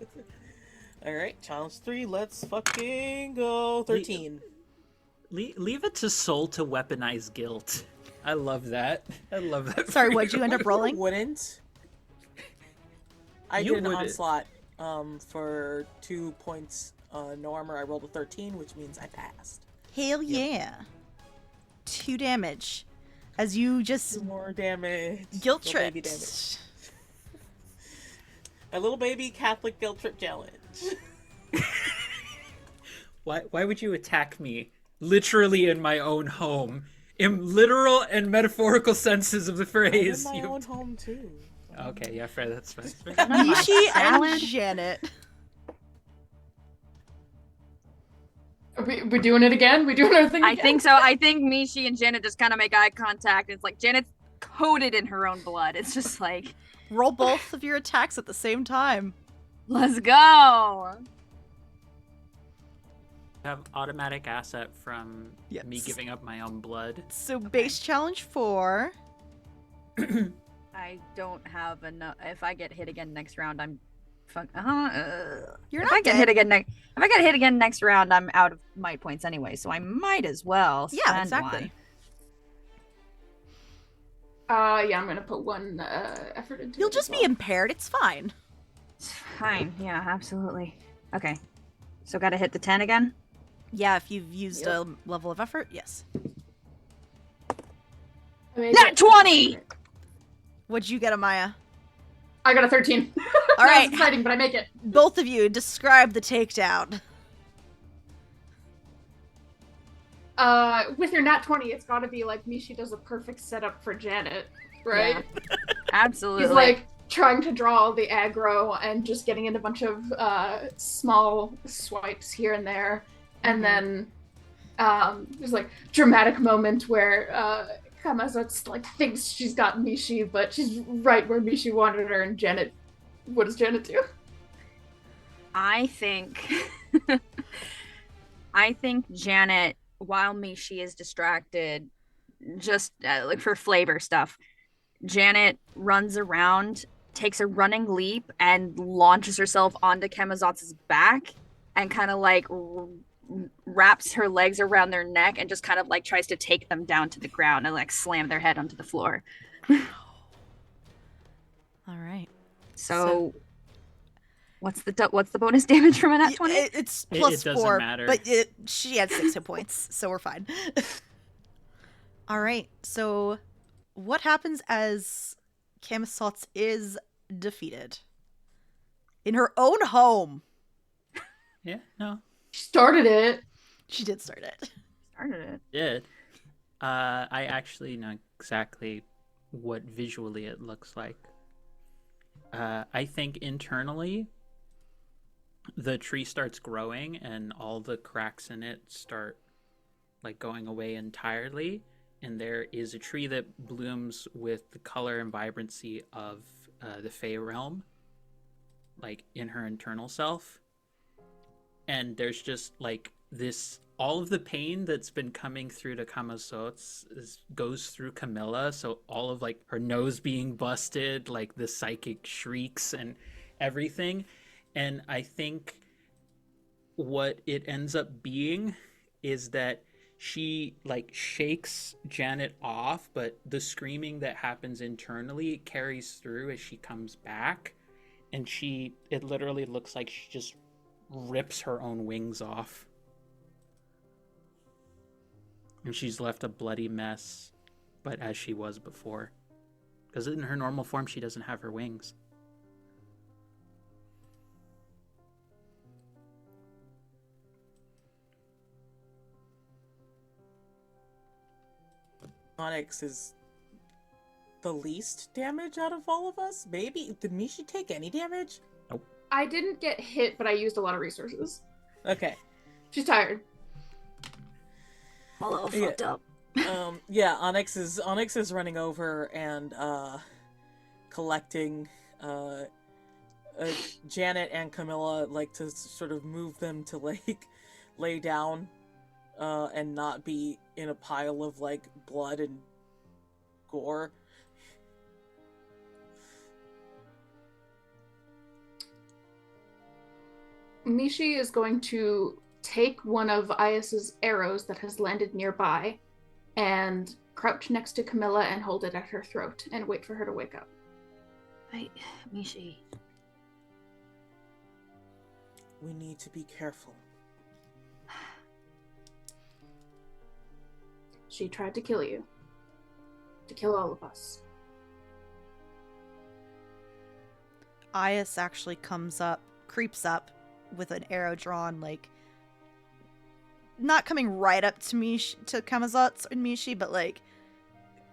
[SPEAKER 6] All right, challenge 3. Let's fucking go. 13.
[SPEAKER 9] Leave it to Soul to weaponize guilt. I love that. I love that.
[SPEAKER 8] Sorry, what'd you end up rolling?
[SPEAKER 6] Wouldn't. I
[SPEAKER 9] You
[SPEAKER 6] did an
[SPEAKER 9] wouldn't.
[SPEAKER 6] onslaught for 2 points no armor. I rolled a 13, which means I passed.
[SPEAKER 8] Hell yeah. 2 damage. As you just
[SPEAKER 6] 2 more damage.
[SPEAKER 8] guilt
[SPEAKER 6] Little baby
[SPEAKER 8] tripped.
[SPEAKER 6] damage. A little baby Catholic guilt trip challenge.
[SPEAKER 9] Why would you attack me literally in my own home? In literal and metaphorical senses of the phrase.
[SPEAKER 6] I'm in my own home too.
[SPEAKER 9] Okay, yeah, fair, that's fine.
[SPEAKER 8] Mishi and
[SPEAKER 7] salad?
[SPEAKER 8] Janet.
[SPEAKER 5] We doing it again? We doing our thing
[SPEAKER 7] I
[SPEAKER 5] again?
[SPEAKER 7] think so. I think Mishi and Janet just kind of make eye contact. And it's like Janet's coated in her own blood. It's just like,
[SPEAKER 8] Roll both of your attacks at the same time.
[SPEAKER 7] let's go.
[SPEAKER 9] Have automatic asset from
[SPEAKER 8] Yes.
[SPEAKER 9] me giving up my own blood.
[SPEAKER 8] So base challenge 4.
[SPEAKER 7] I don't have enough. If I get hit again next round, I'm fuck.
[SPEAKER 8] You're
[SPEAKER 7] if
[SPEAKER 8] not
[SPEAKER 7] I get
[SPEAKER 8] dead.
[SPEAKER 7] hit again if I get hit again next round, I'm out of might points anyway. So I might as well.
[SPEAKER 8] Yeah,
[SPEAKER 7] spend
[SPEAKER 8] exactly.
[SPEAKER 5] Yeah, I'm gonna put one effort into
[SPEAKER 8] You'll
[SPEAKER 5] it
[SPEAKER 8] just
[SPEAKER 5] as
[SPEAKER 8] be
[SPEAKER 5] well.
[SPEAKER 8] impaired. It's fine.
[SPEAKER 7] It's fine. Yeah, absolutely. Okay. So gotta hit the 10 again.
[SPEAKER 8] Yeah, if you've used a level of effort, yes.
[SPEAKER 5] I made
[SPEAKER 7] Nat
[SPEAKER 5] it.
[SPEAKER 7] 20!
[SPEAKER 8] What'd you get, Amaya?
[SPEAKER 5] I got a 13.
[SPEAKER 8] All
[SPEAKER 5] That
[SPEAKER 8] right,
[SPEAKER 5] was exciting, but I make it.
[SPEAKER 8] both of you describe the takedown.
[SPEAKER 5] With your nat 20, it's gotta be like Mishi does a perfect setup for Janet, right?
[SPEAKER 7] Absolutely.
[SPEAKER 5] He's like trying to draw all the aggro and just getting in a bunch of small swipes here and there. And then there's like dramatic moment where Kamazot's like thinks she's got Mishi, but she's right where Mishi wanted her, and Janet, what does Janet do?
[SPEAKER 7] I think Janet, while Mishi is distracted, just like for flavor stuff, Janet runs around, takes a running leap, and launches herself onto Kemazot's back, and kind of like wraps her legs around their neck, and just kind of like tries to take them down to the ground and like slam their head onto the floor.
[SPEAKER 8] All right.
[SPEAKER 7] So what's the bonus damage from a nat 20?
[SPEAKER 8] It's plus
[SPEAKER 9] doesn't
[SPEAKER 8] 4,
[SPEAKER 9] matter.
[SPEAKER 8] but she had 6 hit points, so we're fine. All right, so what happens as Camisotz is defeated? In her own home.
[SPEAKER 9] Yeah, no,
[SPEAKER 5] She started it.
[SPEAKER 8] She did start it.
[SPEAKER 7] Started it.
[SPEAKER 9] did. I actually know exactly what visually it looks like. I think internally, the tree starts growing and all the cracks in it start like going away entirely, and there is a tree that blooms with the color and vibrancy of the Fey realm, like in her internal self. And there's just like this, all of the pain that's been coming through to Kamazotz goes through Camilla. So all of like her nose being busted, like the psychic shrieks and everything. And I think what it ends up being is that she like shakes Janet off, but the screaming that happens internally carries through as she comes back. And it literally looks like she just rips her own wings off. And she's left a bloody mess, but as she was before. Because in her normal form, she doesn't have her wings.
[SPEAKER 6] Onyx is the least damage out of all of us? Maybe? Did Mishi take any damage?
[SPEAKER 5] I didn't get hit, but I used a lot of resources.
[SPEAKER 6] Okay.
[SPEAKER 5] She's tired.
[SPEAKER 7] A little fucked up.
[SPEAKER 6] Yeah, Onyx is running over and collecting Janet and Camilla, like to sort of move them to like lay down and not be in a pile of like blood and gore.
[SPEAKER 5] Mishi is going to take one of Ias's arrows that has landed nearby and crouch next to Camilla and hold it at her throat and wait for her to wake up.
[SPEAKER 7] Wait, Mishi.
[SPEAKER 6] We need to be careful.
[SPEAKER 5] She tried to kill you. To kill all of us.
[SPEAKER 8] Ias actually creeps up with an arrow drawn, like, not coming right up to to Kamazotz and Mishi, but like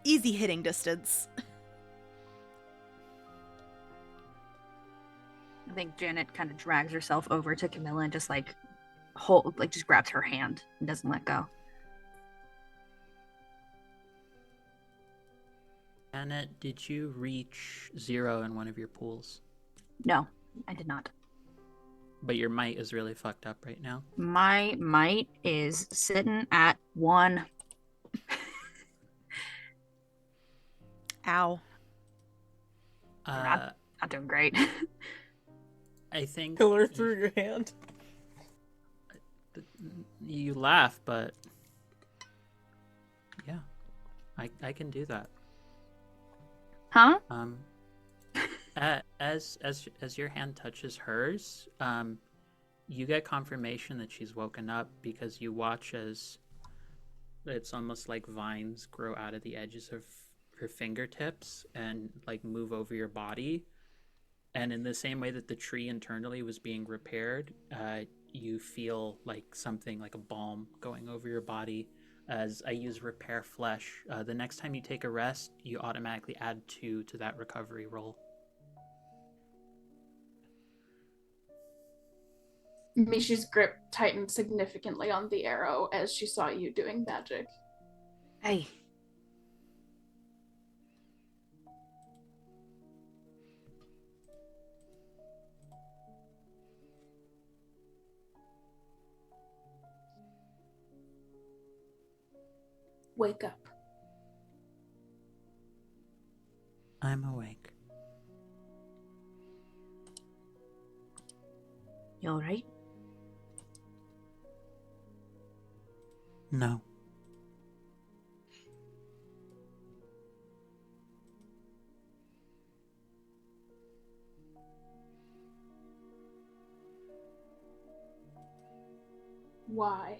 [SPEAKER 8] easy hitting distance.
[SPEAKER 7] I think Janet kind of drags herself over to Camilla and just just grabs her hand and doesn't let go.
[SPEAKER 9] Janet, did you reach 0 in one of your pools?
[SPEAKER 7] No, I did not.
[SPEAKER 9] But your might is really fucked up right now.
[SPEAKER 7] My might is sitting at 1.
[SPEAKER 8] Ow.
[SPEAKER 7] Not doing great.
[SPEAKER 9] I think
[SPEAKER 6] Killer through your hand.
[SPEAKER 9] You laugh, but yeah, I can do that.
[SPEAKER 7] Huh?
[SPEAKER 9] As your hand touches hers, you get confirmation that she's woken up because you watch as it's almost like vines grow out of the edges of her fingertips and like move over your body. And in the same way that the tree internally was being repaired, you feel like something like a balm going over your body. As I use repair flesh, the next time you take a rest, you automatically add 2 to that recovery roll.
[SPEAKER 5] Mishi's grip tightened significantly on the arrow as she saw you doing magic.
[SPEAKER 7] Hey.
[SPEAKER 5] Wake up.
[SPEAKER 4] I'm awake.
[SPEAKER 7] You alright?
[SPEAKER 4] No.
[SPEAKER 5] Why?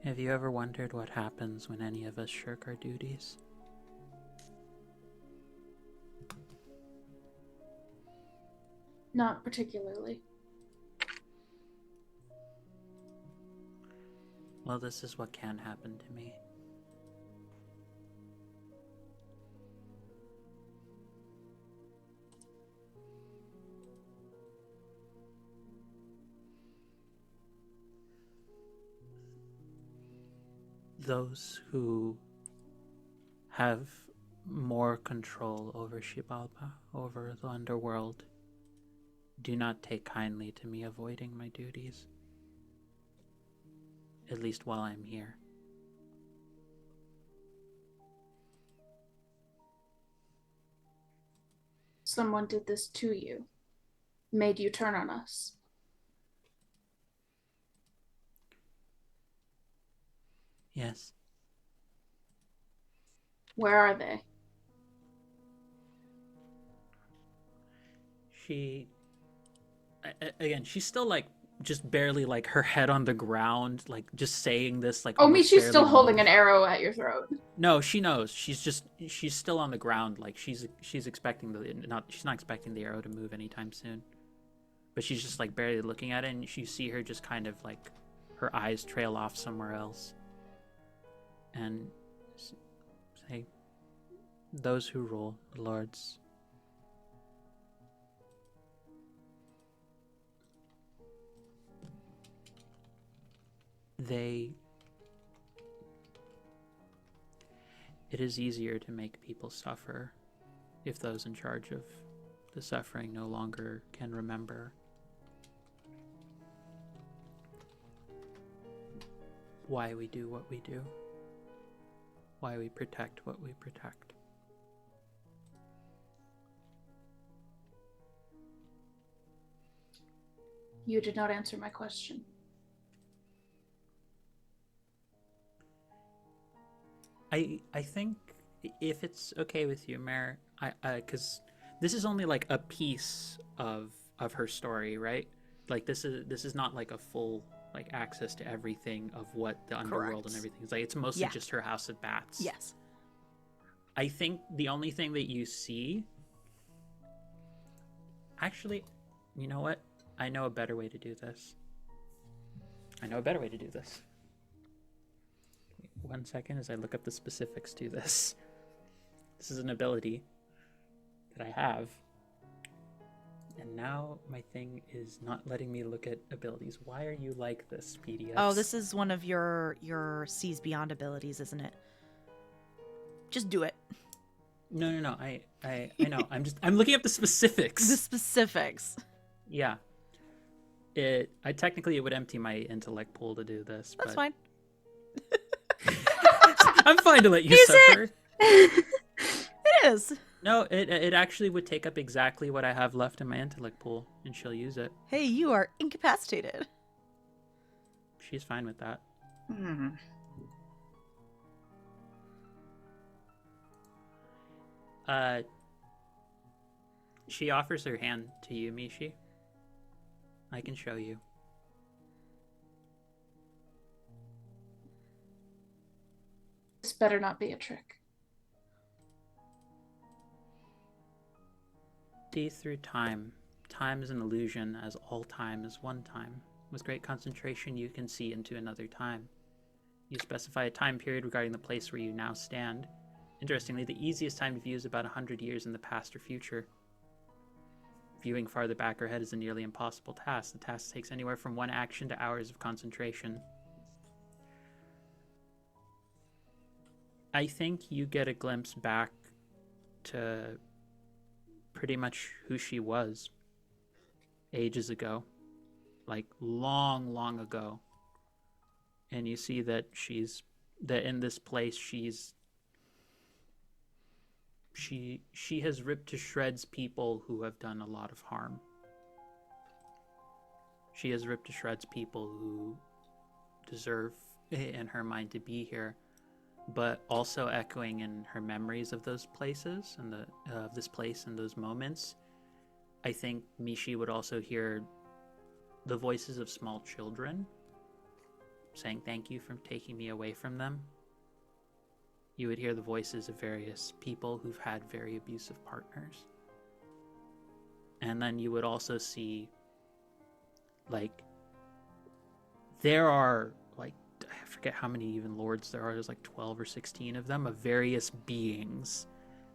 [SPEAKER 4] Have you ever wondered what happens when any of us shirk our duties?
[SPEAKER 5] Not particularly.
[SPEAKER 4] Well, this is what can happen to me. Those who have more control over Xibalba, over the underworld, do not take kindly to me avoiding my duties. At least while I'm here.
[SPEAKER 5] Someone did this to you. Made you turn on us.
[SPEAKER 4] Yes.
[SPEAKER 5] Where are they?
[SPEAKER 9] Again, she's still like just barely like her head on the ground, like just saying this like.
[SPEAKER 5] Oh,
[SPEAKER 9] almost
[SPEAKER 5] Mishi's
[SPEAKER 9] barely
[SPEAKER 5] still holding an
[SPEAKER 9] moving.
[SPEAKER 5] arrow at your throat.
[SPEAKER 9] No, she knows. She's still on the ground. Like she's expecting she's not expecting the arrow to move anytime soon. But she's just like barely looking at it, and you see her just kind of like her eyes trail off somewhere else. And say, those who rule, the lords. It is easier to make people suffer if those in charge of the suffering no longer can remember. Why we do what we do. Why we protect what we protect.
[SPEAKER 5] You did not answer my question.
[SPEAKER 9] I think if it's okay with you, Mare, because this is only like a piece of her story, right? like this is not like a full like access to everything of what the underworld
[SPEAKER 8] Correct.
[SPEAKER 9] and everything is like. It's mostly
[SPEAKER 8] Yeah.
[SPEAKER 9] just her house of bats.
[SPEAKER 8] Yes.
[SPEAKER 9] I think the only thing that you see, actually, you know what? I know a better way to do this. Wait, 1 second as I look up the specifics to this. This is an ability that I have. And now my thing is not letting me look at abilities. Why are you like this, PDF?
[SPEAKER 8] Oh, this is one of your Seas Beyond abilities, isn't it? Just do it.
[SPEAKER 9] No. I know. I'm looking up the specifics.
[SPEAKER 8] The specifics.
[SPEAKER 9] Yeah. I technically it would empty my intellect pool to do this.
[SPEAKER 8] That's
[SPEAKER 9] but
[SPEAKER 8] fine.
[SPEAKER 9] I'm fine to let you
[SPEAKER 7] Use
[SPEAKER 9] suffer.
[SPEAKER 8] It is.
[SPEAKER 9] No, it actually would take up exactly what I have left in my intellect pool, and she'll use it.
[SPEAKER 8] Hey, you are incapacitated.
[SPEAKER 9] She's fine with that.
[SPEAKER 7] Hmm.
[SPEAKER 9] She offers her hand to you, Mishi. I can show you.
[SPEAKER 5] This better not be a trick.
[SPEAKER 9] See through time. Time is an illusion, as all time is one time. With great concentration, you can see into another time. You specify a time period regarding the place where you now stand. Interestingly, the easiest time to view is about 100 years in the past or future. Viewing farther back or ahead is a nearly impossible task. The task takes anywhere from 1 action to hours of concentration. I think you get a glimpse back to pretty much who she was ages ago, like long ago. And you see that in this place she has ripped to shreds people who have done a lot of harm. She has ripped to shreds people who deserve, in her mind, to be here, but also echoing in her memories of those places and this place and those moments. I think Mishi would also hear the voices of small children saying thank you for taking me away from them. You would hear the voices of various people who've had very abusive partners. And then you would also see, like, there are, like, I forget how many even lords there are. There's like 12 or 16 of them, of various beings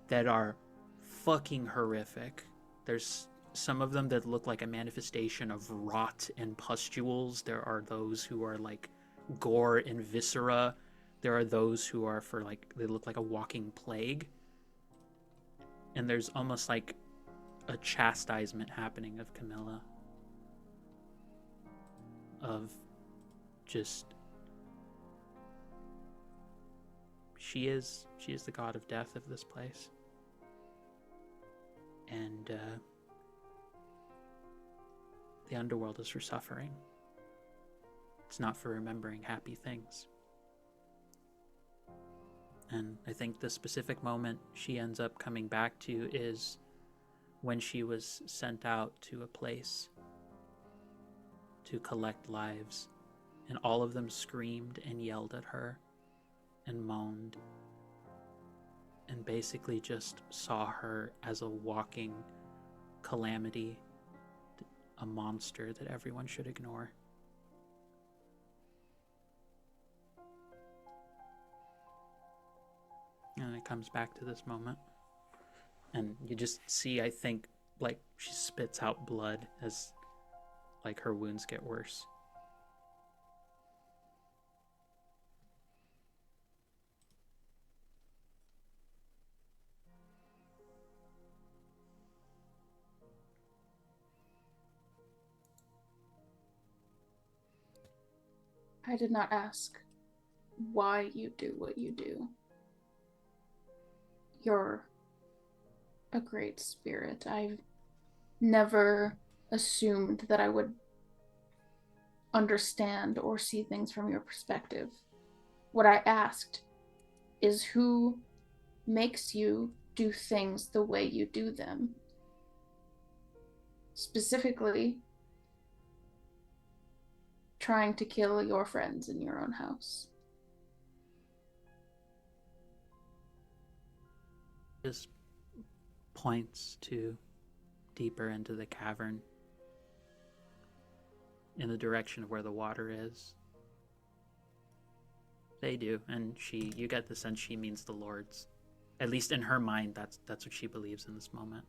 [SPEAKER 9] that are fucking horrific. There's some of them that look like a manifestation of rot and pustules. There are those who are like gore and viscera. There are those who are they look like a walking plague. And there's almost like a chastisement happening of Camilla. Of just... She is the god of death of this place. And the underworld is for suffering. It's not for remembering happy things. And I think the specific moment she ends up coming back to is when she was sent out to a place to collect lives, and all of them screamed and yelled at her and moaned and basically just saw her as a walking calamity, a monster that everyone should ignore. And it comes back to this moment. And you just see, I think, like, she spits out blood as, like, her wounds get worse.
[SPEAKER 5] I did not ask why you do what you do. You're a great spirit. I've never assumed that I would understand or see things from your perspective. What I asked is who makes you do things the way you do them. Specifically, trying to kill your friends in your own house.
[SPEAKER 9] Just points to deeper into the cavern in the direction of where the water is. They do, and you get the sense she means the Lord's. At least in her mind, that's what she believes in this moment.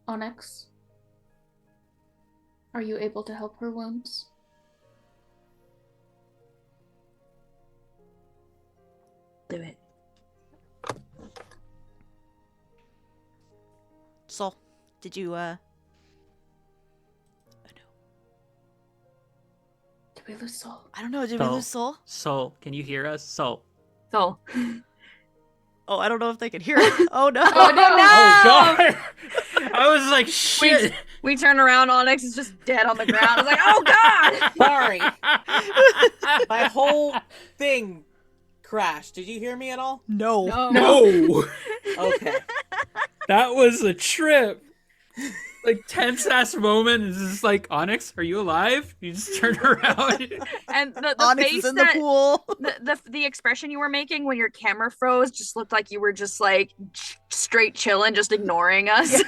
[SPEAKER 5] Onyx, are you able to help her wounds?
[SPEAKER 7] Do it.
[SPEAKER 8] Sol, did you, oh no.
[SPEAKER 5] Did we lose Soul?
[SPEAKER 8] I don't know, did we lose Sol?
[SPEAKER 9] Sol, can you hear us? Sol.
[SPEAKER 7] Soul.
[SPEAKER 8] Oh, I don't know if they can hear it. Oh no.
[SPEAKER 5] Oh, no!
[SPEAKER 9] Oh, God! I was like, shit!
[SPEAKER 7] We turn around, Onyx is just dead on the ground. I was like, oh God!
[SPEAKER 6] Sorry. My whole thing crashed. Did you hear me at all?
[SPEAKER 8] No.
[SPEAKER 9] No!
[SPEAKER 6] Okay.
[SPEAKER 9] That was a trip. Like, tense-ass moment. It's just like, Onyx, are you alive? You just turned around.
[SPEAKER 7] And the
[SPEAKER 8] Onyx
[SPEAKER 7] face
[SPEAKER 8] is in the pool.
[SPEAKER 7] the expression you were making when your camera froze just looked like you were just like straight chilling, just ignoring us.
[SPEAKER 8] Yes.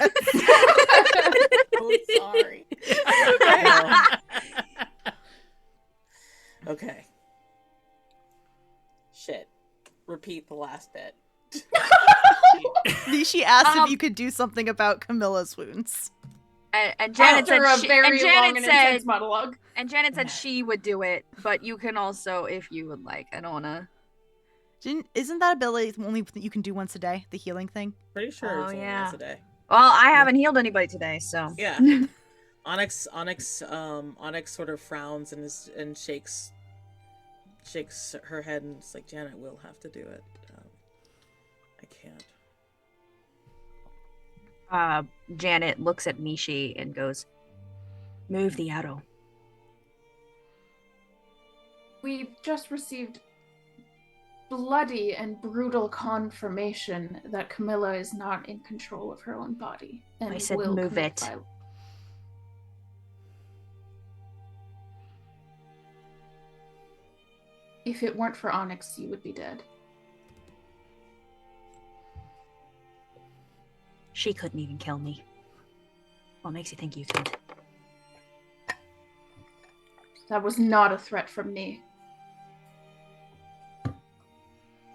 [SPEAKER 6] Oh, sorry. Okay. Shit. Repeat the last bit.
[SPEAKER 8] Nishi asked if you could do something about Camilla's wounds.
[SPEAKER 7] And Janet
[SPEAKER 5] After
[SPEAKER 7] said
[SPEAKER 5] a very
[SPEAKER 7] and Janet
[SPEAKER 5] long and
[SPEAKER 7] said
[SPEAKER 5] intense monologue.
[SPEAKER 7] and Janet said she would do it, but you can also if you would like. I don't wanna.
[SPEAKER 8] Isn't that ability only that you can do once a day? The healing thing?
[SPEAKER 6] Pretty sure
[SPEAKER 7] Oh,
[SPEAKER 6] it's only
[SPEAKER 7] yeah.
[SPEAKER 6] once a day.
[SPEAKER 7] Well, I haven't healed anybody today, so
[SPEAKER 6] Yeah. Onyx sort of frowns and shakes her head and it's like, Janet will have to do it. I can't.
[SPEAKER 7] Janet looks at Mishi and goes, "Move the arrow."
[SPEAKER 5] We've just received bloody and brutal confirmation that Camilla is not in control of her own body. And
[SPEAKER 7] I said
[SPEAKER 5] will
[SPEAKER 7] move
[SPEAKER 5] commit
[SPEAKER 7] it.
[SPEAKER 5] violence. If it weren't for Onyx, you would be dead.
[SPEAKER 7] She couldn't even kill me. What makes you think you could?
[SPEAKER 5] That was not a threat from me.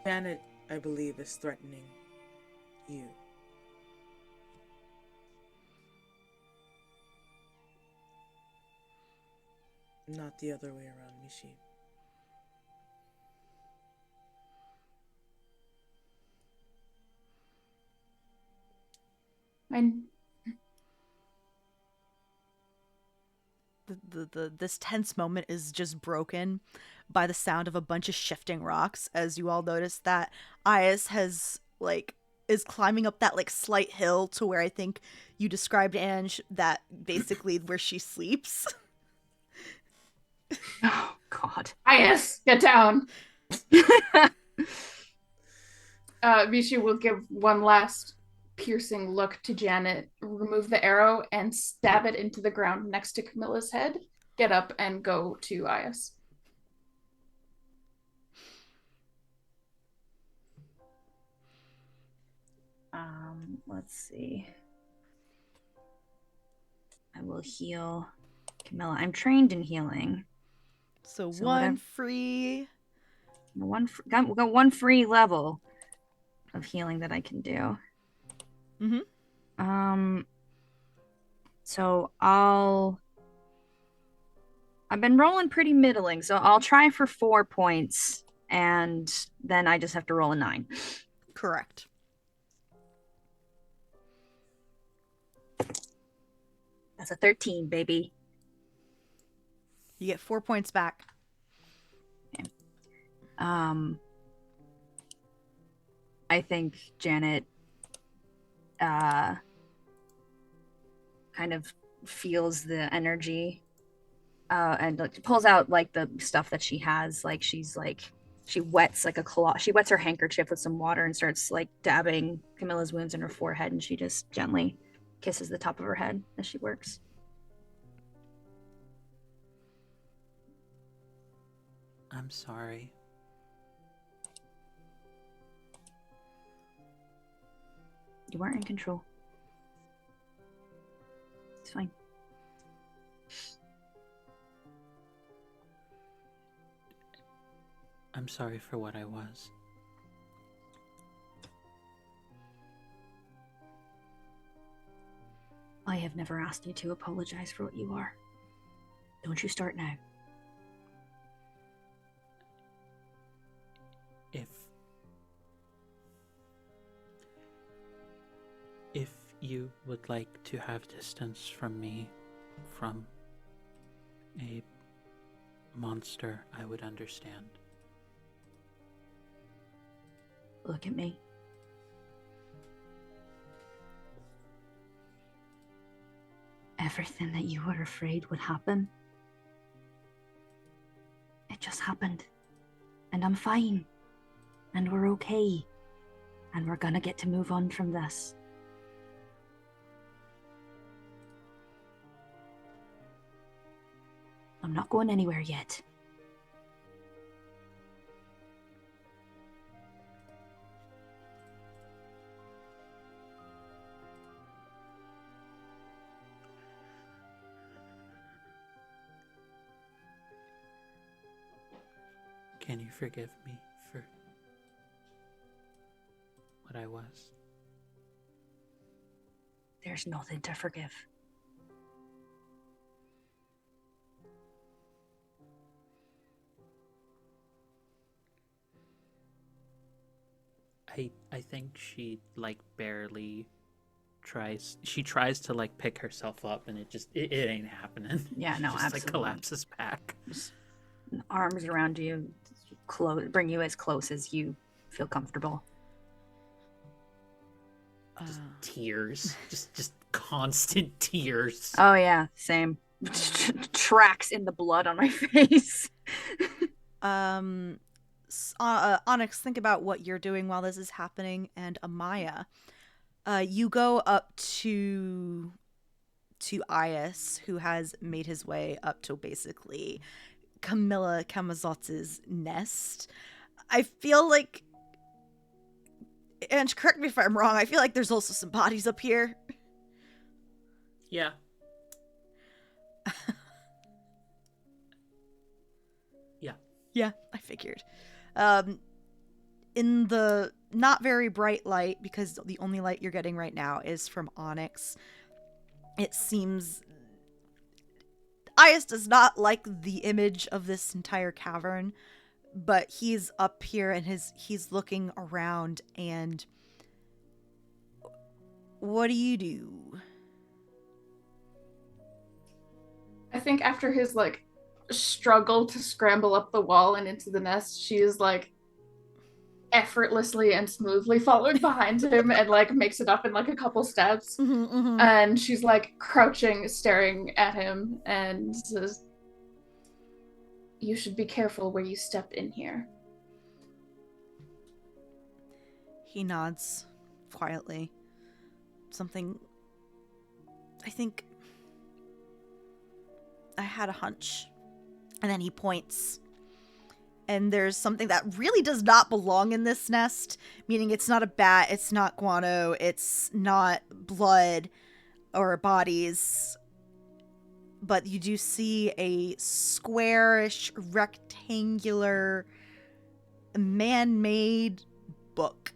[SPEAKER 6] Janet, I believe, is threatening you. Not the other way around, Mishi.
[SPEAKER 5] And
[SPEAKER 8] this tense moment is just broken by the sound of a bunch of shifting rocks as you all notice that Ias is climbing up that slight hill to where I think you described, Ange, that basically where she sleeps.
[SPEAKER 7] Oh God!
[SPEAKER 5] Ias, get down. Mishu will give one last piercing look to Janet, remove the arrow, and stab it into the ground next to Camilla's head. Get up and go to Ias.
[SPEAKER 7] Let's see. I will heal Camilla. I'm trained in healing.
[SPEAKER 8] So
[SPEAKER 7] So
[SPEAKER 8] one
[SPEAKER 7] whatever-
[SPEAKER 8] free.
[SPEAKER 7] We got one free level of healing that I can do.
[SPEAKER 8] Mm-hmm.
[SPEAKER 7] So I've been rolling pretty middling, so I'll try for 4 points, and then I just have to roll a 9.
[SPEAKER 8] Correct.
[SPEAKER 7] That's a 13, baby.
[SPEAKER 8] You get 4 points back.
[SPEAKER 7] I think Janet kind of feels the energy and pulls out the stuff that she has, she's She wets like a cloth. She wets her handkerchief with some water and starts like dabbing Camilla's wounds in her forehead, and she just gently kisses the top of her head as she works.
[SPEAKER 4] I'm sorry.
[SPEAKER 7] You weren't in control. It's fine.
[SPEAKER 4] I'm sorry for what I was.
[SPEAKER 7] I have never asked you to apologize for what you are. Don't you start now.
[SPEAKER 4] If you would like to have distance from me, from a monster, I would understand.
[SPEAKER 7] Look at me. Everything that you were afraid would happen, it just happened. And I'm fine. And we're okay. And we're gonna get to move on from this. I'm not going anywhere yet.
[SPEAKER 4] Can you forgive me for what I was?
[SPEAKER 7] There's nothing to forgive.
[SPEAKER 4] I think she like barely tries. She tries to like pick herself up, and it ain't happening.
[SPEAKER 7] Yeah, no,
[SPEAKER 4] She just
[SPEAKER 7] absolutely.
[SPEAKER 4] like collapses back.
[SPEAKER 7] Just arms around you, bring you as close as you feel comfortable.
[SPEAKER 4] Just tears, just constant tears.
[SPEAKER 7] Oh yeah, same. Tracks in the blood on my face.
[SPEAKER 8] Onyx, think about what you're doing while this is happening, and Amaya, you go up to Ias, who has made his way up to basically Camilla Camazot's nest. I feel like, and correct me if I'm wrong, I feel like there's also some bodies up here.
[SPEAKER 9] Yeah.
[SPEAKER 8] Yeah, I figured. In the not very bright light, because the only light you're getting right now is from Onyx, it seems Ias does not like the image of this entire cavern, but he's up here and he's looking around, and what do you do?
[SPEAKER 5] I think after his like struggle to scramble up the wall and into the nest, she is like effortlessly and smoothly following behind him and like makes it up in like a couple steps. And she's like crouching, staring at him, and says, "You should be careful where you step in here."
[SPEAKER 8] He nods quietly. Something. I think I had a hunch. And then he points. And there's something that really does not belong in this nest, meaning it's not a bat, it's not guano, it's not blood or bodies. But you do see a squarish, rectangular, man-made book.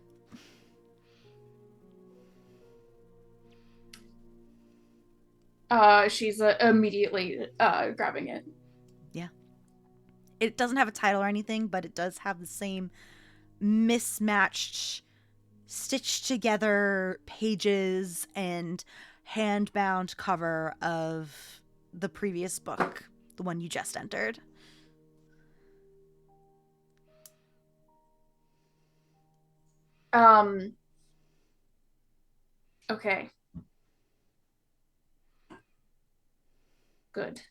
[SPEAKER 5] She's immediately grabbing it.
[SPEAKER 8] Yeah. It doesn't have a title or anything, but it does have the same mismatched, stitched together pages and hand-bound cover of the previous book, the one you just entered.
[SPEAKER 5] Okay. Good.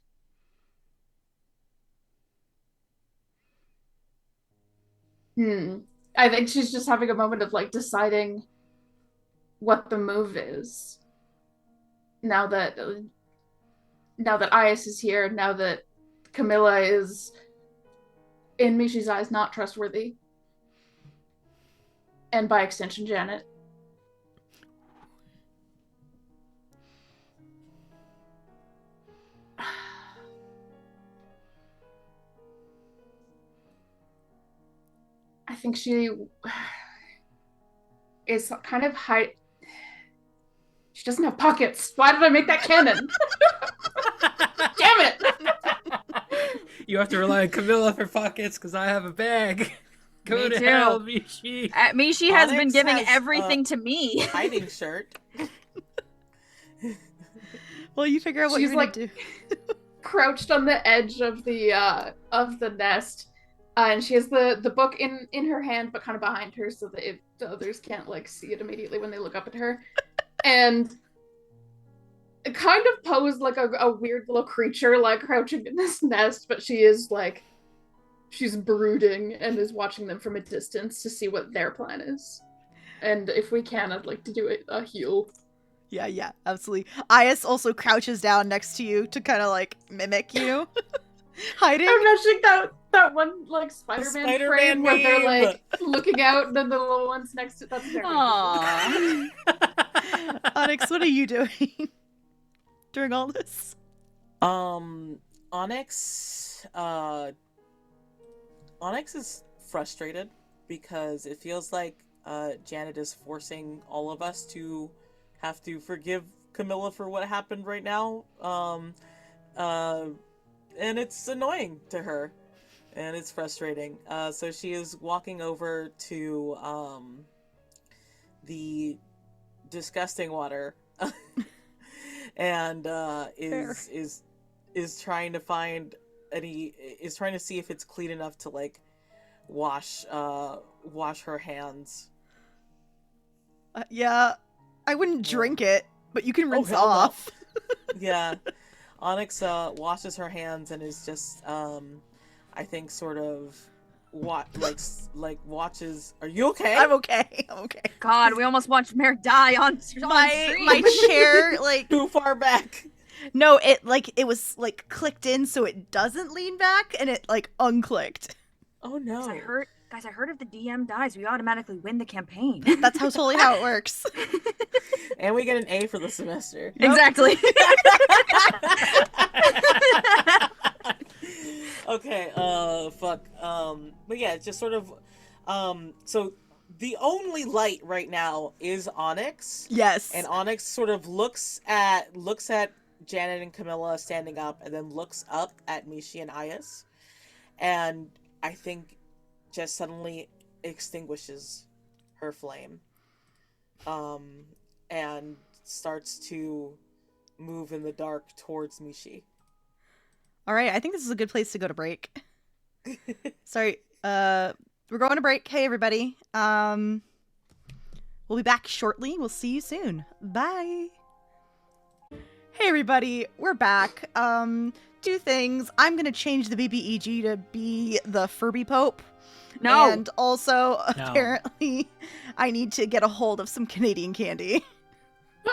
[SPEAKER 5] I think she's just having a moment of like deciding what the move is. Now that Ias is here, now that Camilla is, in Mishi's eyes, not trustworthy. And by extension, Janet. I think she is kind of high. She doesn't have pockets. Why did I make that canon? Damn it!
[SPEAKER 9] You have to rely on Camilla for pockets because I have a bag. Go
[SPEAKER 7] Me
[SPEAKER 9] to
[SPEAKER 7] too.
[SPEAKER 9] hell, Mishi.
[SPEAKER 7] Mishi has been
[SPEAKER 6] Onyx
[SPEAKER 7] giving
[SPEAKER 6] has,
[SPEAKER 7] everything to me.
[SPEAKER 6] Hiding shirt.
[SPEAKER 8] Well, you figure out what
[SPEAKER 5] She's
[SPEAKER 8] you're gonna
[SPEAKER 5] like
[SPEAKER 8] do.
[SPEAKER 5] crouched on the edge of the nest, and she has the book in her hand, but kind of behind her, so that the others can't like see it immediately when they look up at her, and kind of posed like a weird little creature, like crouching in this nest, but she is like she's brooding and is watching them from a distance to see what their plan is. And if we can, I'd like to do a heal.
[SPEAKER 8] Yeah, absolutely. Ias also crouches down next to you to kind of like mimic you. Hiding.
[SPEAKER 5] I'm imagining that one like Spider-Man frame
[SPEAKER 6] Spider-Man
[SPEAKER 5] where they're
[SPEAKER 6] meme.
[SPEAKER 5] like looking out and then the little ones next to that's very
[SPEAKER 7] Aww.
[SPEAKER 8] Onyx, what are you doing during all this?
[SPEAKER 6] Onyx is frustrated because it feels like Janet is forcing all of us to have to forgive Camilla for what happened right now. And it's annoying to her. And it's frustrating. So she is walking over to the disgusting water and is trying to find is trying to see if it's clean enough to like wash her hands.
[SPEAKER 8] Yeah, I wouldn't drink it, but you can rinse
[SPEAKER 6] hell no.
[SPEAKER 8] off.
[SPEAKER 6] Yeah. Onyx washes her hands and is just I think sort of watches. Are you okay?
[SPEAKER 8] I'm okay.
[SPEAKER 7] God, we almost watched Merrick die on stream.
[SPEAKER 8] My chair, like,
[SPEAKER 6] too far back.
[SPEAKER 8] no, it was like clicked in so it doesn't lean back, and it like unclicked.
[SPEAKER 6] Oh no.
[SPEAKER 7] Guys, I heard if the DM dies, we automatically win the campaign.
[SPEAKER 8] That's totally how it works.
[SPEAKER 6] And we get an A for the semester.
[SPEAKER 7] Exactly.
[SPEAKER 6] Okay, fuck. But yeah, it's just sort of, so the only light right now is Onyx.
[SPEAKER 8] Yes.
[SPEAKER 6] And Onyx sort of looks at Janet and Camilla standing up, and then looks up at Mishi and Ias, and I think just suddenly extinguishes her flame, and starts to move in the dark towards Mishi.
[SPEAKER 8] All right, I think this is a good place to go to break. Sorry, we're going to break. Hey, everybody. We'll be back shortly. We'll see you soon. Bye. Hey, everybody. We're back. Two things. I'm going to change the BBEG to be the Furby Pope.
[SPEAKER 7] No.
[SPEAKER 8] And also, apparently, I need to get a hold of some Canadian candy.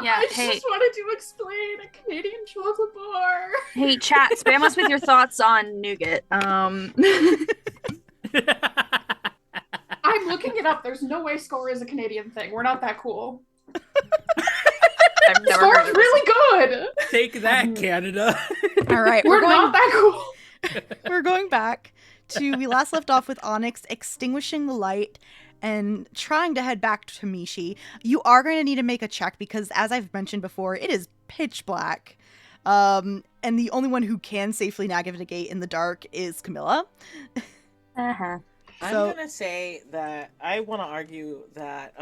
[SPEAKER 7] Yeah,
[SPEAKER 5] I just wanted to explain a Canadian chocolate bar.
[SPEAKER 7] Hey, chat, spam us with your thoughts on nougat.
[SPEAKER 5] I'm looking it up. There's no way Score is a Canadian thing. We're not that cool.
[SPEAKER 7] I've never
[SPEAKER 5] Score's
[SPEAKER 7] heard of
[SPEAKER 5] really good.
[SPEAKER 9] Take that, Canada.
[SPEAKER 8] All right,
[SPEAKER 5] We're not that cool.
[SPEAKER 8] We're going back to, we last left off with Onyx extinguishing the light and trying to head back to Mishi. You are going to need to make a check because, as I've mentioned before, it is pitch black. And the only one who can safely navigate in the dark is Camilla.
[SPEAKER 7] Uh-huh.
[SPEAKER 6] I'm gonna say that I want to argue that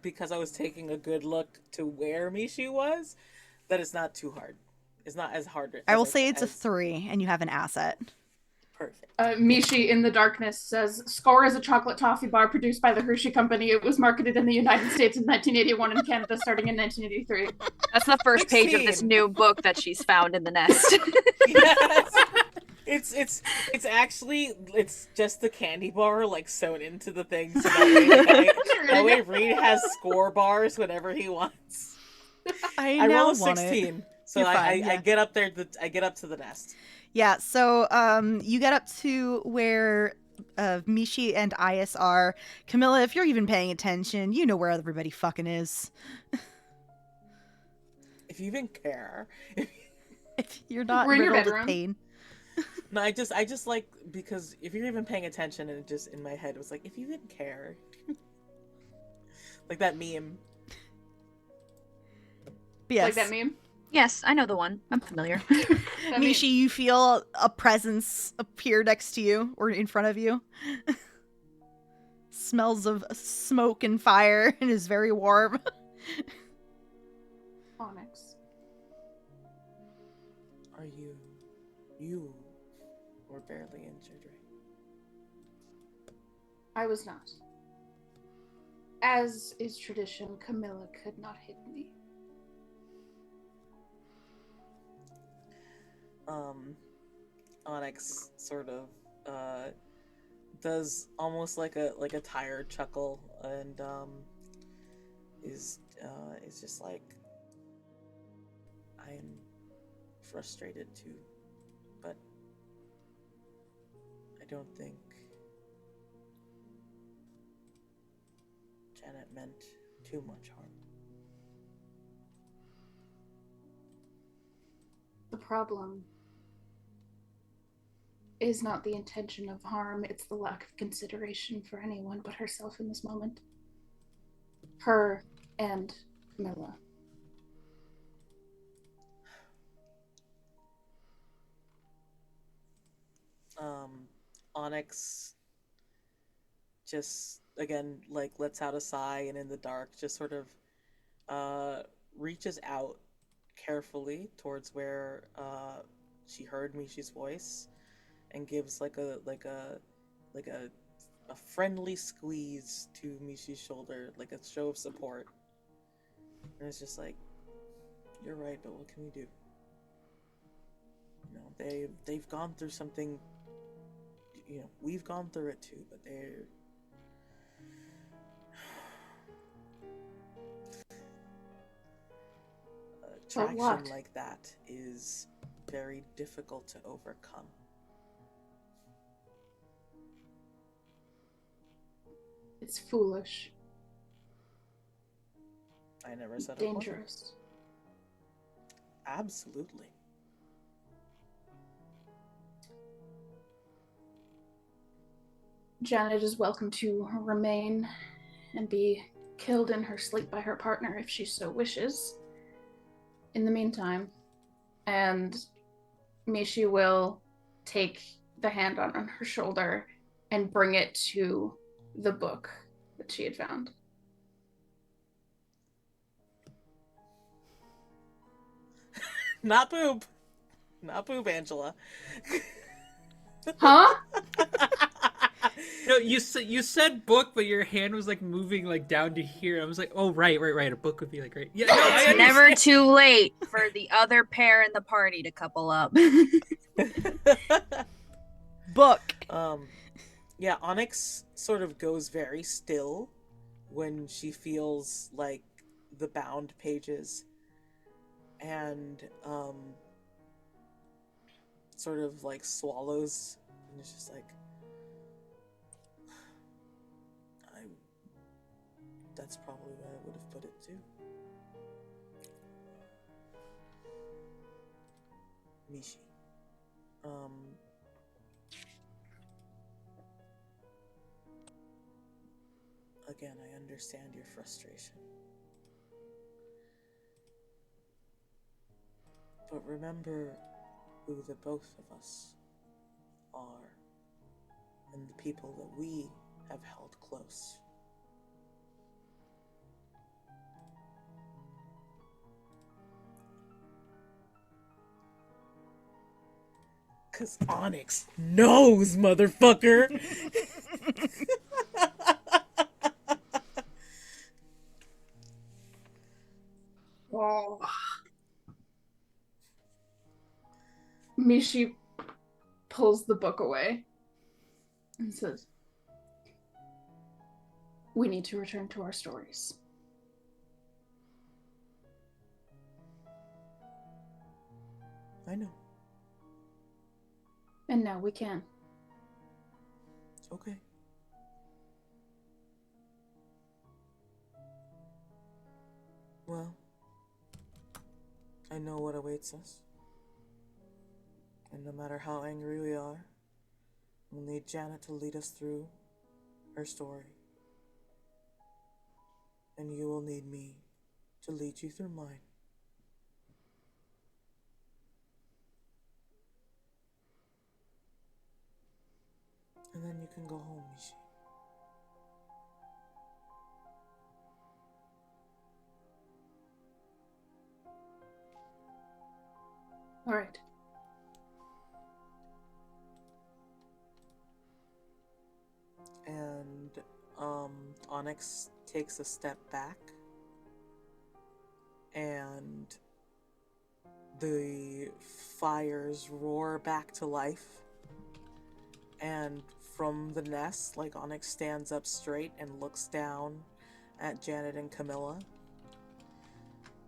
[SPEAKER 6] because I was taking a good look to where Mishi was, that it's not too hard. It's not as hard.
[SPEAKER 8] I will say it's a 3, and you have an asset.
[SPEAKER 6] Perfect.
[SPEAKER 5] Mishi in the Darkness says, Score is a chocolate toffee bar produced by the Hershey Company. It was marketed in the United States in 1981 and Canada starting in 1983.
[SPEAKER 7] That's the first page of this new book that she's found in the nest.
[SPEAKER 6] Yes. It's actually just the candy bar like sewn into the thing, so that way Reed has score bars whenever he wants. I roll a 16, so I get up there. I get up to the nest.
[SPEAKER 8] Yeah, so you get up to where Mishi and Ias are. Camilla, if you're even paying attention, you know where everybody fucking is.
[SPEAKER 6] If you even care.
[SPEAKER 8] If you're not
[SPEAKER 5] We're in your
[SPEAKER 8] riddled with
[SPEAKER 5] bedroom.
[SPEAKER 8] pain.
[SPEAKER 6] No, I just like, because if you're even paying attention, and it just in my head was like, if you even care. Like that meme.
[SPEAKER 8] Yes.
[SPEAKER 5] Like that meme?
[SPEAKER 7] Yes, I know the one. I'm familiar.
[SPEAKER 5] That meme.
[SPEAKER 8] Mishi, you feel a presence appear next to you or in front of you. Smells of smoke and fire and is very warm.
[SPEAKER 5] Onyx.
[SPEAKER 6] Are you were barely injured, right?
[SPEAKER 5] I was not. As is tradition, Camilla could not hit me.
[SPEAKER 6] Onyx sort of does almost like a tired chuckle, and is just like, I am frustrated too, but I don't think Janet meant too much harm.
[SPEAKER 5] The problem is not the intention of harm, it's the lack of consideration for anyone but herself in this moment. Her and Camilla.
[SPEAKER 6] Onyx just, again, like, lets out a sigh, and in the dark just sort of reaches out carefully towards where she heard Mishi's voice, and gives like a friendly squeeze to Mishi's shoulder, like a show of support. And it's just like, you're right, but what can we do? You know, they've gone through something. You know, we've gone through it too, but they're attraction like that is very difficult to overcome.
[SPEAKER 5] It's foolish.
[SPEAKER 6] I never said
[SPEAKER 5] dangerous.
[SPEAKER 6] Absolutely.
[SPEAKER 5] Janet is welcome to remain and be killed in her sleep by her partner if she so wishes. In the meantime, and Mishi will take the hand on her shoulder and bring it to the book that she had found.
[SPEAKER 6] Not boob. Not boob, Angela.
[SPEAKER 5] Huh?
[SPEAKER 9] No, you said book, but your hand was like moving like down to here. I was like, oh right. A book would be like right. Yeah, no,
[SPEAKER 7] It's never too late for the other pair in the party to couple up.
[SPEAKER 8] Book.
[SPEAKER 6] Yeah, Onyx sort of goes very still when she feels like the bound pages, and sort of like swallows, and it's just like, that's probably where I would have put it too. Mishi. Again, I understand your frustration. But remember who the both of us are, and the people that we have held close. Cause Onyx knows, motherfucker!
[SPEAKER 5] Oh. Mishi pulls the book away and says, "We need to return to our stories."
[SPEAKER 6] I know.
[SPEAKER 5] And now we can.
[SPEAKER 6] It's okay. Well, I know what awaits us. And no matter how angry we are, we'll need Janet to lead us through her story. And you will need me to lead you through mine. And then you can go home, Mishi.
[SPEAKER 5] All right.
[SPEAKER 6] And Onyx takes a step back, and the fires roar back to life. And from the nest, like, Onyx stands up straight and looks down at Janet and Camilla.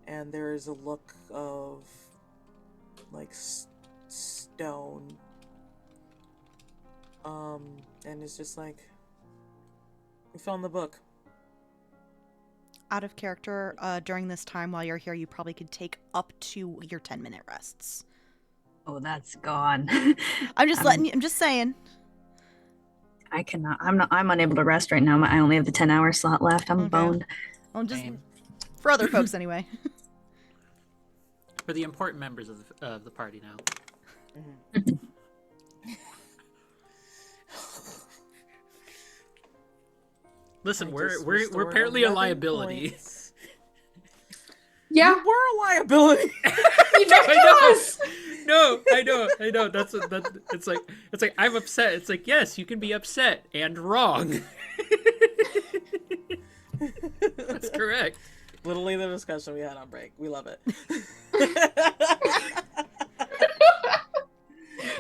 [SPEAKER 6] And there is a look of, like, stone. And it's just like, we found the book.
[SPEAKER 8] Out of character, during this time while you're here, you probably could take up to your 10-minute rests.
[SPEAKER 7] Oh, that's gone.
[SPEAKER 8] I'm just letting you. I'm just saying.
[SPEAKER 7] I cannot. I'm unable to rest right now. I only have the 10-hour slot left. I'm
[SPEAKER 8] Okay.
[SPEAKER 7] boned.
[SPEAKER 8] Well, just
[SPEAKER 9] Same.
[SPEAKER 8] for other folks anyway.
[SPEAKER 9] For the important members of the party now.
[SPEAKER 6] Mm-hmm.
[SPEAKER 9] Listen, we're apparently a liability.
[SPEAKER 5] Yeah.
[SPEAKER 6] You were a liability.
[SPEAKER 5] You just was.
[SPEAKER 9] No, I know. That's it's like I'm upset. It's like, yes, you can be upset and wrong. That's correct.
[SPEAKER 6] Literally the discussion we had on break. We love it.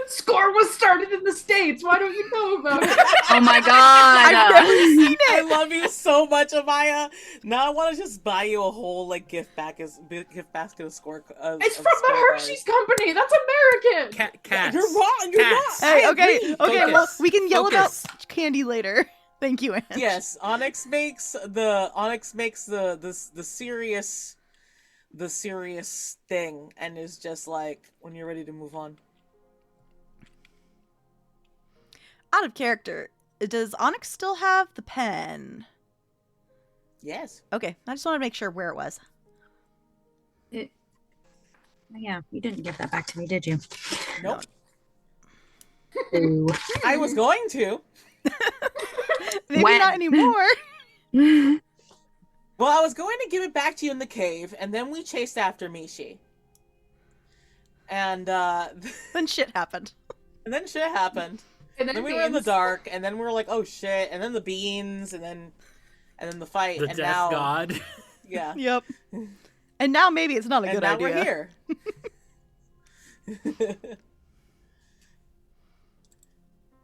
[SPEAKER 5] Score was started in the States. Why don't you know about it?
[SPEAKER 7] Oh my god!
[SPEAKER 8] I've never seen
[SPEAKER 6] I
[SPEAKER 8] it.
[SPEAKER 6] love you so much, Amaya. Now I want to just buy you a whole gift basket of score.
[SPEAKER 5] It's from the Hershey's Company. That's American.
[SPEAKER 9] Cats.
[SPEAKER 6] You're wrong. You're
[SPEAKER 9] Cats.
[SPEAKER 6] wrong.
[SPEAKER 8] Hey,
[SPEAKER 6] I
[SPEAKER 8] okay,
[SPEAKER 6] agree.
[SPEAKER 8] okay.
[SPEAKER 9] Focus.
[SPEAKER 8] Well, we can yell
[SPEAKER 9] Focus.
[SPEAKER 8] about candy later. Thank you, Ange.
[SPEAKER 6] Yes, Onyx makes the serious thing, and is just like, when you're ready to move on.
[SPEAKER 8] Out of character, does Onyx still have the pen?
[SPEAKER 6] Yes.
[SPEAKER 8] Okay, I just want to make sure where it was.
[SPEAKER 7] Yeah, you didn't give that back to me, did you?
[SPEAKER 6] Nope.
[SPEAKER 7] Ooh.
[SPEAKER 6] I was going to.
[SPEAKER 8] Maybe
[SPEAKER 7] When?
[SPEAKER 8] not anymore.
[SPEAKER 6] Well, I was going to give it back to you in the cave, and then we chased after Mishi. And
[SPEAKER 8] Then shit happened.
[SPEAKER 6] and then shit happened.
[SPEAKER 5] And
[SPEAKER 6] Then we were in the dark, and then we were like, oh shit, and then the beans, and then the fight,
[SPEAKER 9] The
[SPEAKER 6] and
[SPEAKER 9] death
[SPEAKER 6] now,
[SPEAKER 9] god.
[SPEAKER 6] yeah,
[SPEAKER 8] Yep. And now maybe it's not a
[SPEAKER 6] and
[SPEAKER 8] good
[SPEAKER 6] now
[SPEAKER 8] idea.
[SPEAKER 6] we're here.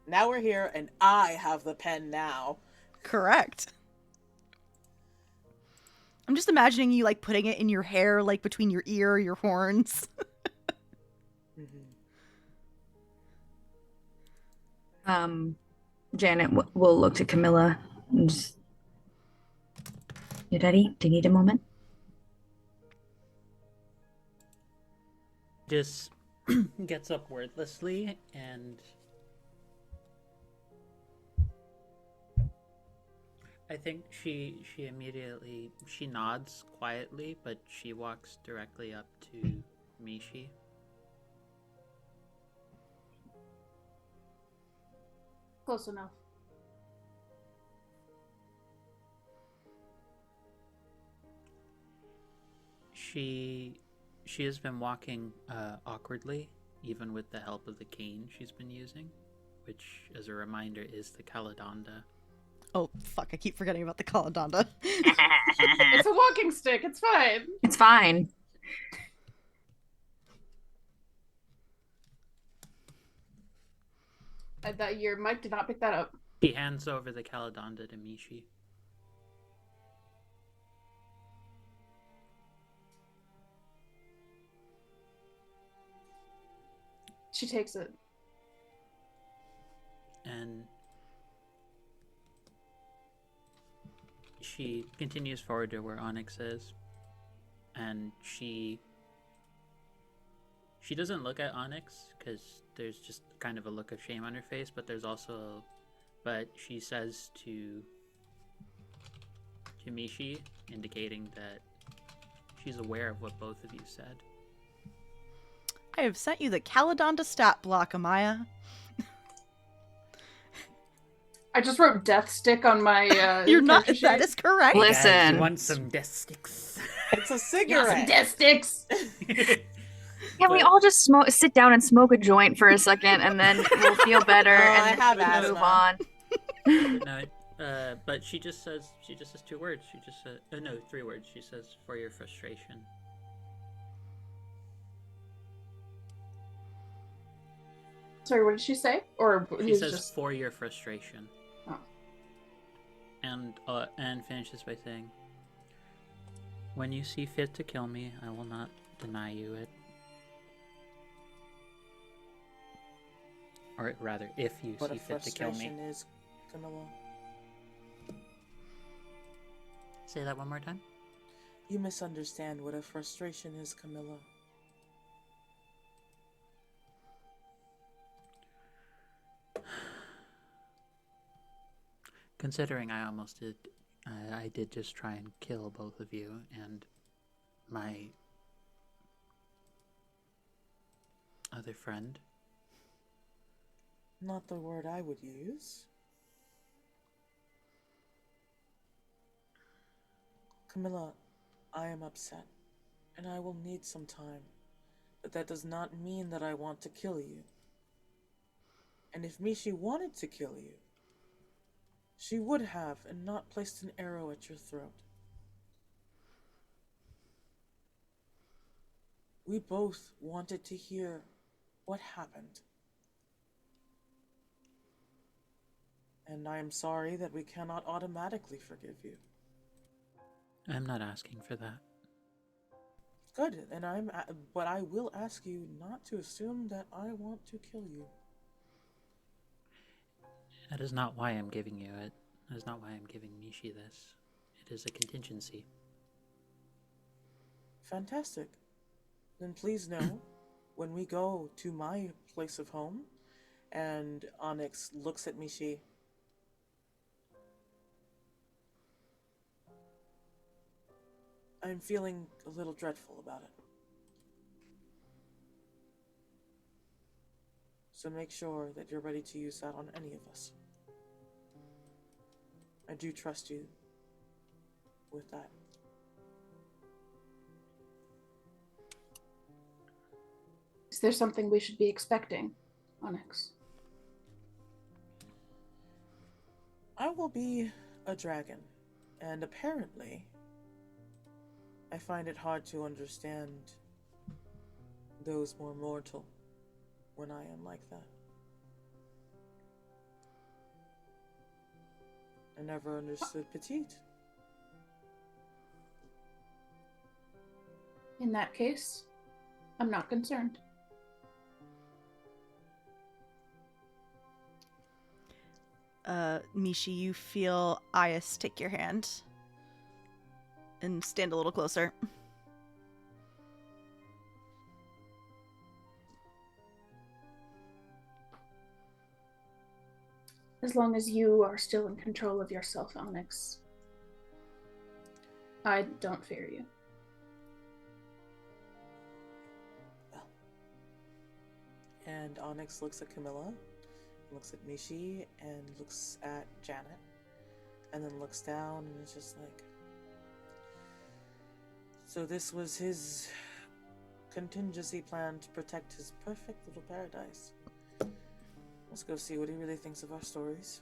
[SPEAKER 6] Now we're here, and I have the pen now.
[SPEAKER 8] Correct. I'm just imagining you like putting it in your hair, like between your ear or your horns.
[SPEAKER 7] Janet will look to Camilla and just, you ready? Do you need a moment?
[SPEAKER 9] Just gets up wordlessly and I think she immediately nods quietly, but she walks directly up to Mishi.
[SPEAKER 5] Close enough.
[SPEAKER 9] She has been walking awkwardly, even with the help of the cane she's been using, which, as a reminder, is the Caledonda.
[SPEAKER 8] Oh, fuck, I keep forgetting about the Caledonda.
[SPEAKER 5] It's a walking stick. It's fine.
[SPEAKER 7] It's fine.
[SPEAKER 5] That your mic did not pick that up.
[SPEAKER 9] He hands over the Caledonda to Mishi.
[SPEAKER 5] She takes it.
[SPEAKER 9] And she continues forward to where Onyx is. And she doesn't look at Onyx because there's just kind of a look of shame on her face, but she says to Mishi, indicating that she's aware of what both of you said.
[SPEAKER 8] I have sent you the Caledonda stat block, Amaya.
[SPEAKER 5] I just wrote death stick on my
[SPEAKER 8] You're not.
[SPEAKER 5] character sheet.
[SPEAKER 8] That is correct.
[SPEAKER 7] Listen.
[SPEAKER 9] Guys, you want some death sticks?
[SPEAKER 6] It's a
[SPEAKER 5] Got
[SPEAKER 6] cigarette.
[SPEAKER 5] some death sticks.
[SPEAKER 7] Can we all just sit down and smoke a joint for a second, and then we'll feel better
[SPEAKER 6] I
[SPEAKER 7] and
[SPEAKER 6] have
[SPEAKER 7] move
[SPEAKER 6] asthma.
[SPEAKER 7] on?
[SPEAKER 9] No, but she just says 2 words. She just said, no, 3 words. She says, for your frustration.
[SPEAKER 5] Sorry, what did she say? Or
[SPEAKER 9] She
[SPEAKER 5] he's
[SPEAKER 9] says,
[SPEAKER 5] just
[SPEAKER 9] for your frustration.
[SPEAKER 5] Oh.
[SPEAKER 9] And finishes by saying, when you see fit to kill me, I will not deny you it. Or rather, if you
[SPEAKER 6] What
[SPEAKER 9] see
[SPEAKER 6] a
[SPEAKER 9] fit to kill me.
[SPEAKER 6] frustration is, Camilla.
[SPEAKER 9] Say that one more time.
[SPEAKER 6] You misunderstand what a frustration is, Camilla.
[SPEAKER 9] Considering I almost did, I did just try and kill both of you, and my other friend.
[SPEAKER 6] Not the word I would use. Camilla, I am upset, and I will need some time, but that does not mean that I want to kill you. And if Mishi wanted to kill you, she would have and not placed an arrow at your throat. We both wanted to hear what happened. And I am sorry that we cannot automatically forgive you.
[SPEAKER 9] I'm not asking for that.
[SPEAKER 6] Good, and but I will ask you not to assume that I want to kill you.
[SPEAKER 9] That is not why I'm giving you it. That is not why I'm giving Mishi this. It is a contingency.
[SPEAKER 6] Fantastic. Then please know, when we go to my place of home, and Onyx looks at Mishi, I'm feeling a little dreadful about it. So make sure that you're ready to use that on any of us. I do trust you with that.
[SPEAKER 5] Is there something we should be expecting, Onyx?
[SPEAKER 6] I will be a dragon, and apparently, I find it hard to understand those more mortal when I am like that. I never understood petite.
[SPEAKER 5] In that case, I'm not concerned.
[SPEAKER 8] Mishi, you feel Ayas take your hand and stand a little closer.
[SPEAKER 5] As long as you are still in control of yourself, Onyx, I don't fear you.
[SPEAKER 6] And Onyx looks at Camilla, looks at Mishi, and looks at Janet, and then looks down and is just like, so this was his contingency plan to protect his perfect little paradise. Let's go see what he really thinks of our stories.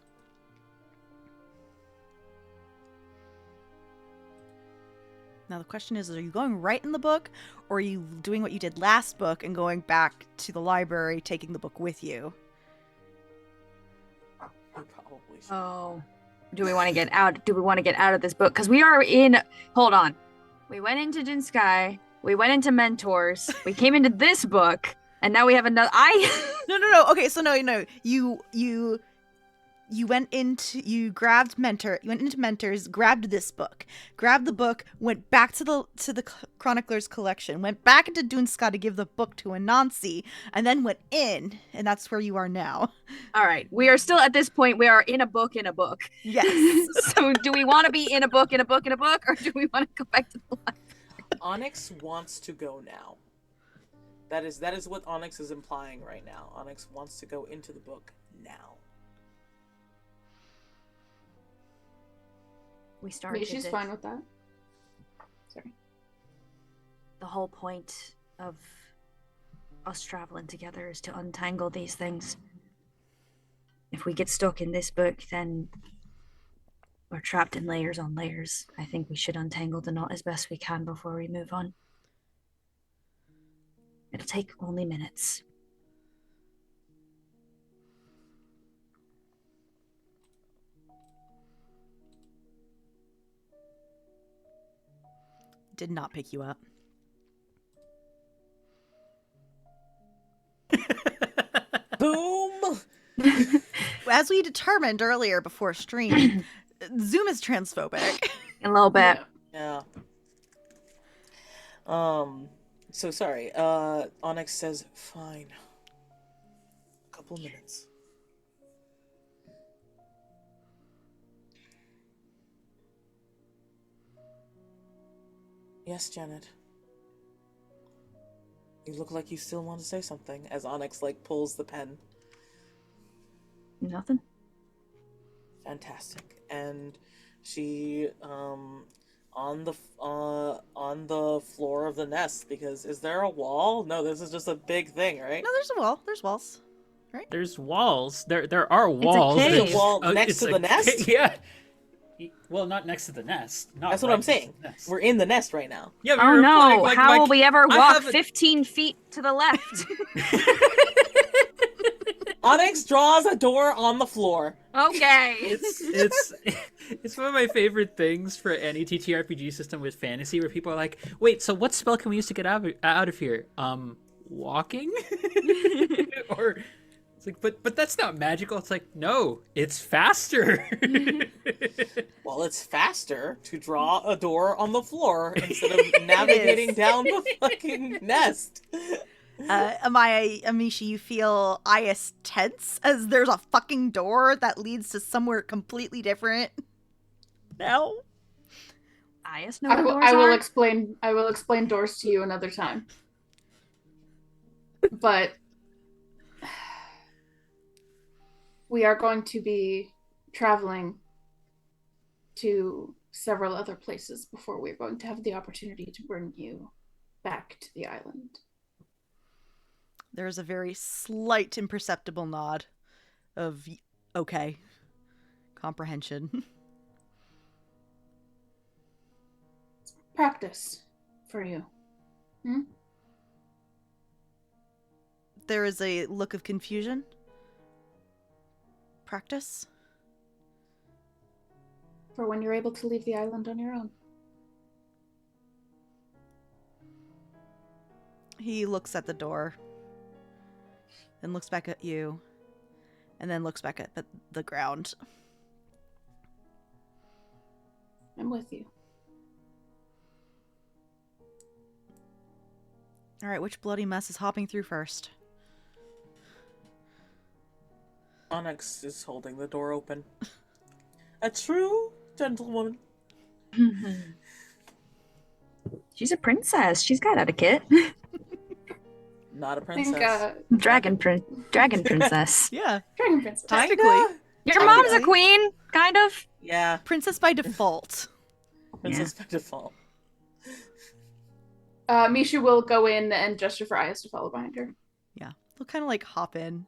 [SPEAKER 8] Now the question is, are you going right in the book, or are you doing what you did last book and going back to the library, taking the book with you?
[SPEAKER 6] situation.
[SPEAKER 7] Oh, do we want to get out? Do we want to get out of this book? Because we are in. Hold on. We went into Jin Sky. We went into Mentors. We came into this book, and now we have another.
[SPEAKER 8] No. Okay, so no. You went into Mentors, grabbed this book, grabbed the book, went back to the Chronicler's collection, went back into Dunska to give the book to Anansi, and then went in, and that's where you are now.
[SPEAKER 7] All right, we are still at this point. We are in a book.
[SPEAKER 8] Yes.
[SPEAKER 7] So, do we want to be in a book, or do we want to go back to the library?
[SPEAKER 6] Onyx wants to go now. That is what Onyx is implying right now. Onyx wants to go into the book now.
[SPEAKER 7] We started.
[SPEAKER 5] She's fine with that. Sorry.
[SPEAKER 7] The whole point of us traveling together is to untangle these things. If we get stuck in this book, then we're trapped in layers on layers. I think we should untangle the knot as best we can before we move on. It'll take only minutes.
[SPEAKER 8] Did not pick you up.
[SPEAKER 6] Boom!
[SPEAKER 8] As we determined earlier before stream, Zoom is transphobic.
[SPEAKER 7] A little bit.
[SPEAKER 6] Yeah. So sorry. Onyx says, fine. A couple minutes. Yes, Janet. You look like you still want to say something, as Onyx, pulls the pen.
[SPEAKER 7] Nothing.
[SPEAKER 6] Fantastic. And she, on the floor of the nest, because is there a wall? No, this is just a big thing, right?
[SPEAKER 8] No, there's a wall. There's walls. Right?
[SPEAKER 9] There's walls. There are walls.
[SPEAKER 7] cave.
[SPEAKER 6] There's a wall next to the nest?
[SPEAKER 9] Yeah. Well, not next to the nest.
[SPEAKER 6] That's what I'm saying. We're in the nest right now.
[SPEAKER 9] Yeah.
[SPEAKER 7] Oh no! How will we ever walk
[SPEAKER 9] have
[SPEAKER 7] 15 feet to the left?
[SPEAKER 6] Onyx draws a door on the floor.
[SPEAKER 7] Okay.
[SPEAKER 9] It's one of my favorite things for any TTRPG system with fantasy, where people are like, "Wait, so what spell can we use to get out of here? Walking?" Or it's like, but that's not magical. It's like, no, it's faster.
[SPEAKER 6] Well, it's faster to draw a door on the floor instead of navigating down the fucking nest.
[SPEAKER 8] Amaya, Amishi, you feel Ias tense as there's a fucking door that leads to somewhere completely different. No.
[SPEAKER 7] Ias, no.
[SPEAKER 5] I will explain doors to you another time. But we are going to be traveling to several other places before we're going to have the opportunity to bring you back to the island.
[SPEAKER 8] There's a very slight imperceptible nod of okay. Comprehension.
[SPEAKER 5] Practice for you.
[SPEAKER 8] There is a look of confusion. Practice?
[SPEAKER 5] For when you're able to leave the island on your own.
[SPEAKER 8] He looks at the door. Then looks back at you. And then looks back at the ground.
[SPEAKER 5] I'm with you.
[SPEAKER 8] Alright, which bloody mess is hopping through first?
[SPEAKER 6] Onyx is holding the door open. A true gentlewoman.
[SPEAKER 7] She's a princess. She's got etiquette.
[SPEAKER 6] Not a princess.
[SPEAKER 7] Dragon princess.
[SPEAKER 8] Yeah.
[SPEAKER 5] Dragon princess.
[SPEAKER 8] Technically.
[SPEAKER 7] Your mom's a queen, kind of.
[SPEAKER 6] Yeah.
[SPEAKER 8] Princess by default.
[SPEAKER 6] Princess by default.
[SPEAKER 5] Misha will go in and gesture for Ayas to follow behind her.
[SPEAKER 8] Yeah. He'll kind of hop in.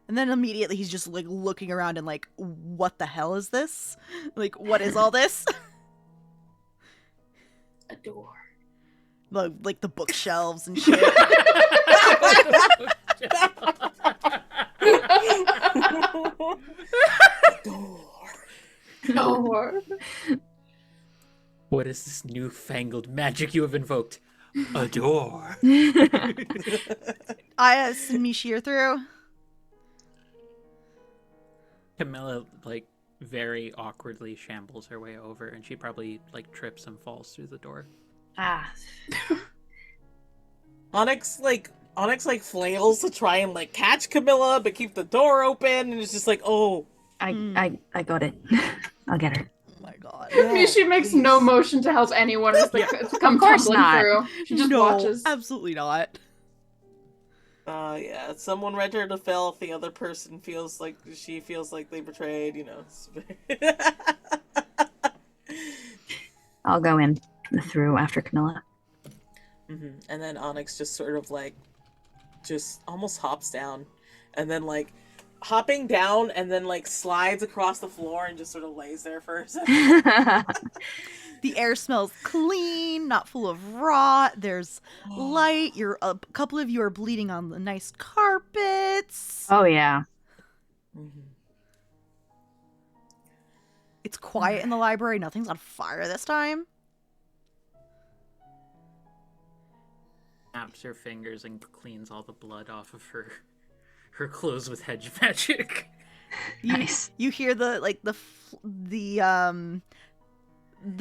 [SPEAKER 8] And then immediately he's just looking around and what the hell is this? What is all this?
[SPEAKER 5] A door.
[SPEAKER 8] Like the bookshelves and shit.
[SPEAKER 6] Door.
[SPEAKER 5] Door.
[SPEAKER 9] What is this newfangled magic you have invoked? A door.
[SPEAKER 8] I send me sheer through.
[SPEAKER 9] Camilla, like, very awkwardly shambles her way over, and she probably, like, trips and falls through the door.
[SPEAKER 7] Ah.
[SPEAKER 6] Onyx flails to try and like catch Camilla, but keep the door open, and it's just like, oh,
[SPEAKER 7] I got it. I'll get her.
[SPEAKER 8] Oh my god.
[SPEAKER 5] Mishi makes no motion to help anyone as they come
[SPEAKER 7] Of course
[SPEAKER 5] tumbling
[SPEAKER 7] not.
[SPEAKER 5] through. She just
[SPEAKER 8] no,
[SPEAKER 5] watches.
[SPEAKER 8] absolutely not.
[SPEAKER 6] yeah, someone read her to filth. The other person feels like they betrayed. You know.
[SPEAKER 7] I'll go in through after Camilla.
[SPEAKER 6] Mm-hmm. And then Onyx just sort of like, just almost hops down, and then like hopping down, and then like slides across the floor and just sort of lays there for a second.
[SPEAKER 8] The air smells clean, not full of rot. There's light. A couple of you are bleeding on the nice carpets.
[SPEAKER 7] Oh yeah.
[SPEAKER 6] Mm-hmm.
[SPEAKER 8] It's quiet in the library. Nothing's on fire this time.
[SPEAKER 9] Snaps her fingers and cleans all the blood off of her clothes with hedge magic.
[SPEAKER 7] Nice.
[SPEAKER 8] You hear the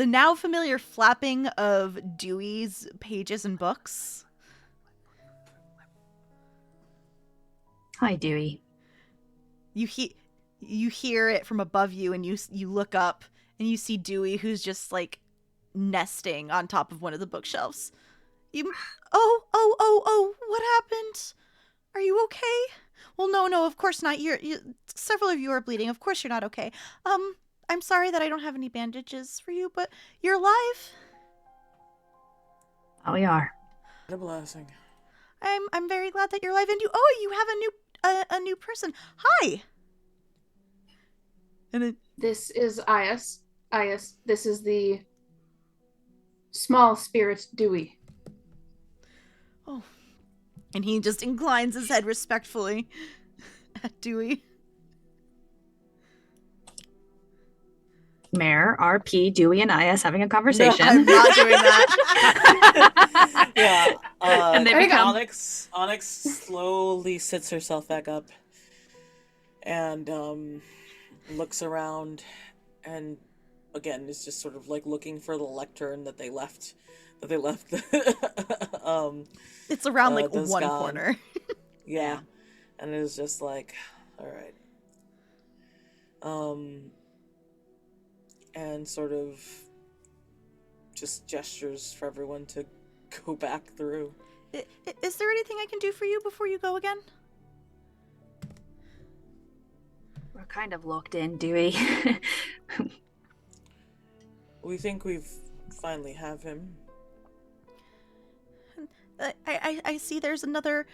[SPEAKER 8] now familiar flapping of Dewey's pages and books.
[SPEAKER 7] Hi, Dewey.
[SPEAKER 8] You hear it from above you, and you look up and you see Dewey, who's just like nesting on top of one of the bookshelves. Oh, what happened? Are you okay? Well, no, of course not. Several of you are bleeding. Of course you're not okay. I'm sorry that I don't have any bandages for you, but you're alive.
[SPEAKER 7] Oh, we are.
[SPEAKER 6] What a blessing.
[SPEAKER 8] I'm very glad that you're alive, and you have a new person. Hi. And then
[SPEAKER 5] This is Ias. This is the small spirit Dewey.
[SPEAKER 8] oh, and he just inclines his head respectfully at Dewey.
[SPEAKER 7] Mayor, RP, Dewey, and Ias having a conversation.
[SPEAKER 8] No, I'm not doing that.
[SPEAKER 6] Yeah.
[SPEAKER 7] And they become-
[SPEAKER 6] Onyx slowly sits herself back up and looks around, and again is just sort of like looking for the lectern that they left.
[SPEAKER 8] It's around like
[SPEAKER 6] those
[SPEAKER 8] one
[SPEAKER 6] gone.
[SPEAKER 8] corner.
[SPEAKER 6] Yeah. And it was just like, all right. And sort of just gestures for everyone to go back through.
[SPEAKER 8] Is there anything I can do for you before you go again?
[SPEAKER 7] We're kind of locked in, Dewey.
[SPEAKER 6] We think we've finally have him.
[SPEAKER 8] I see there's another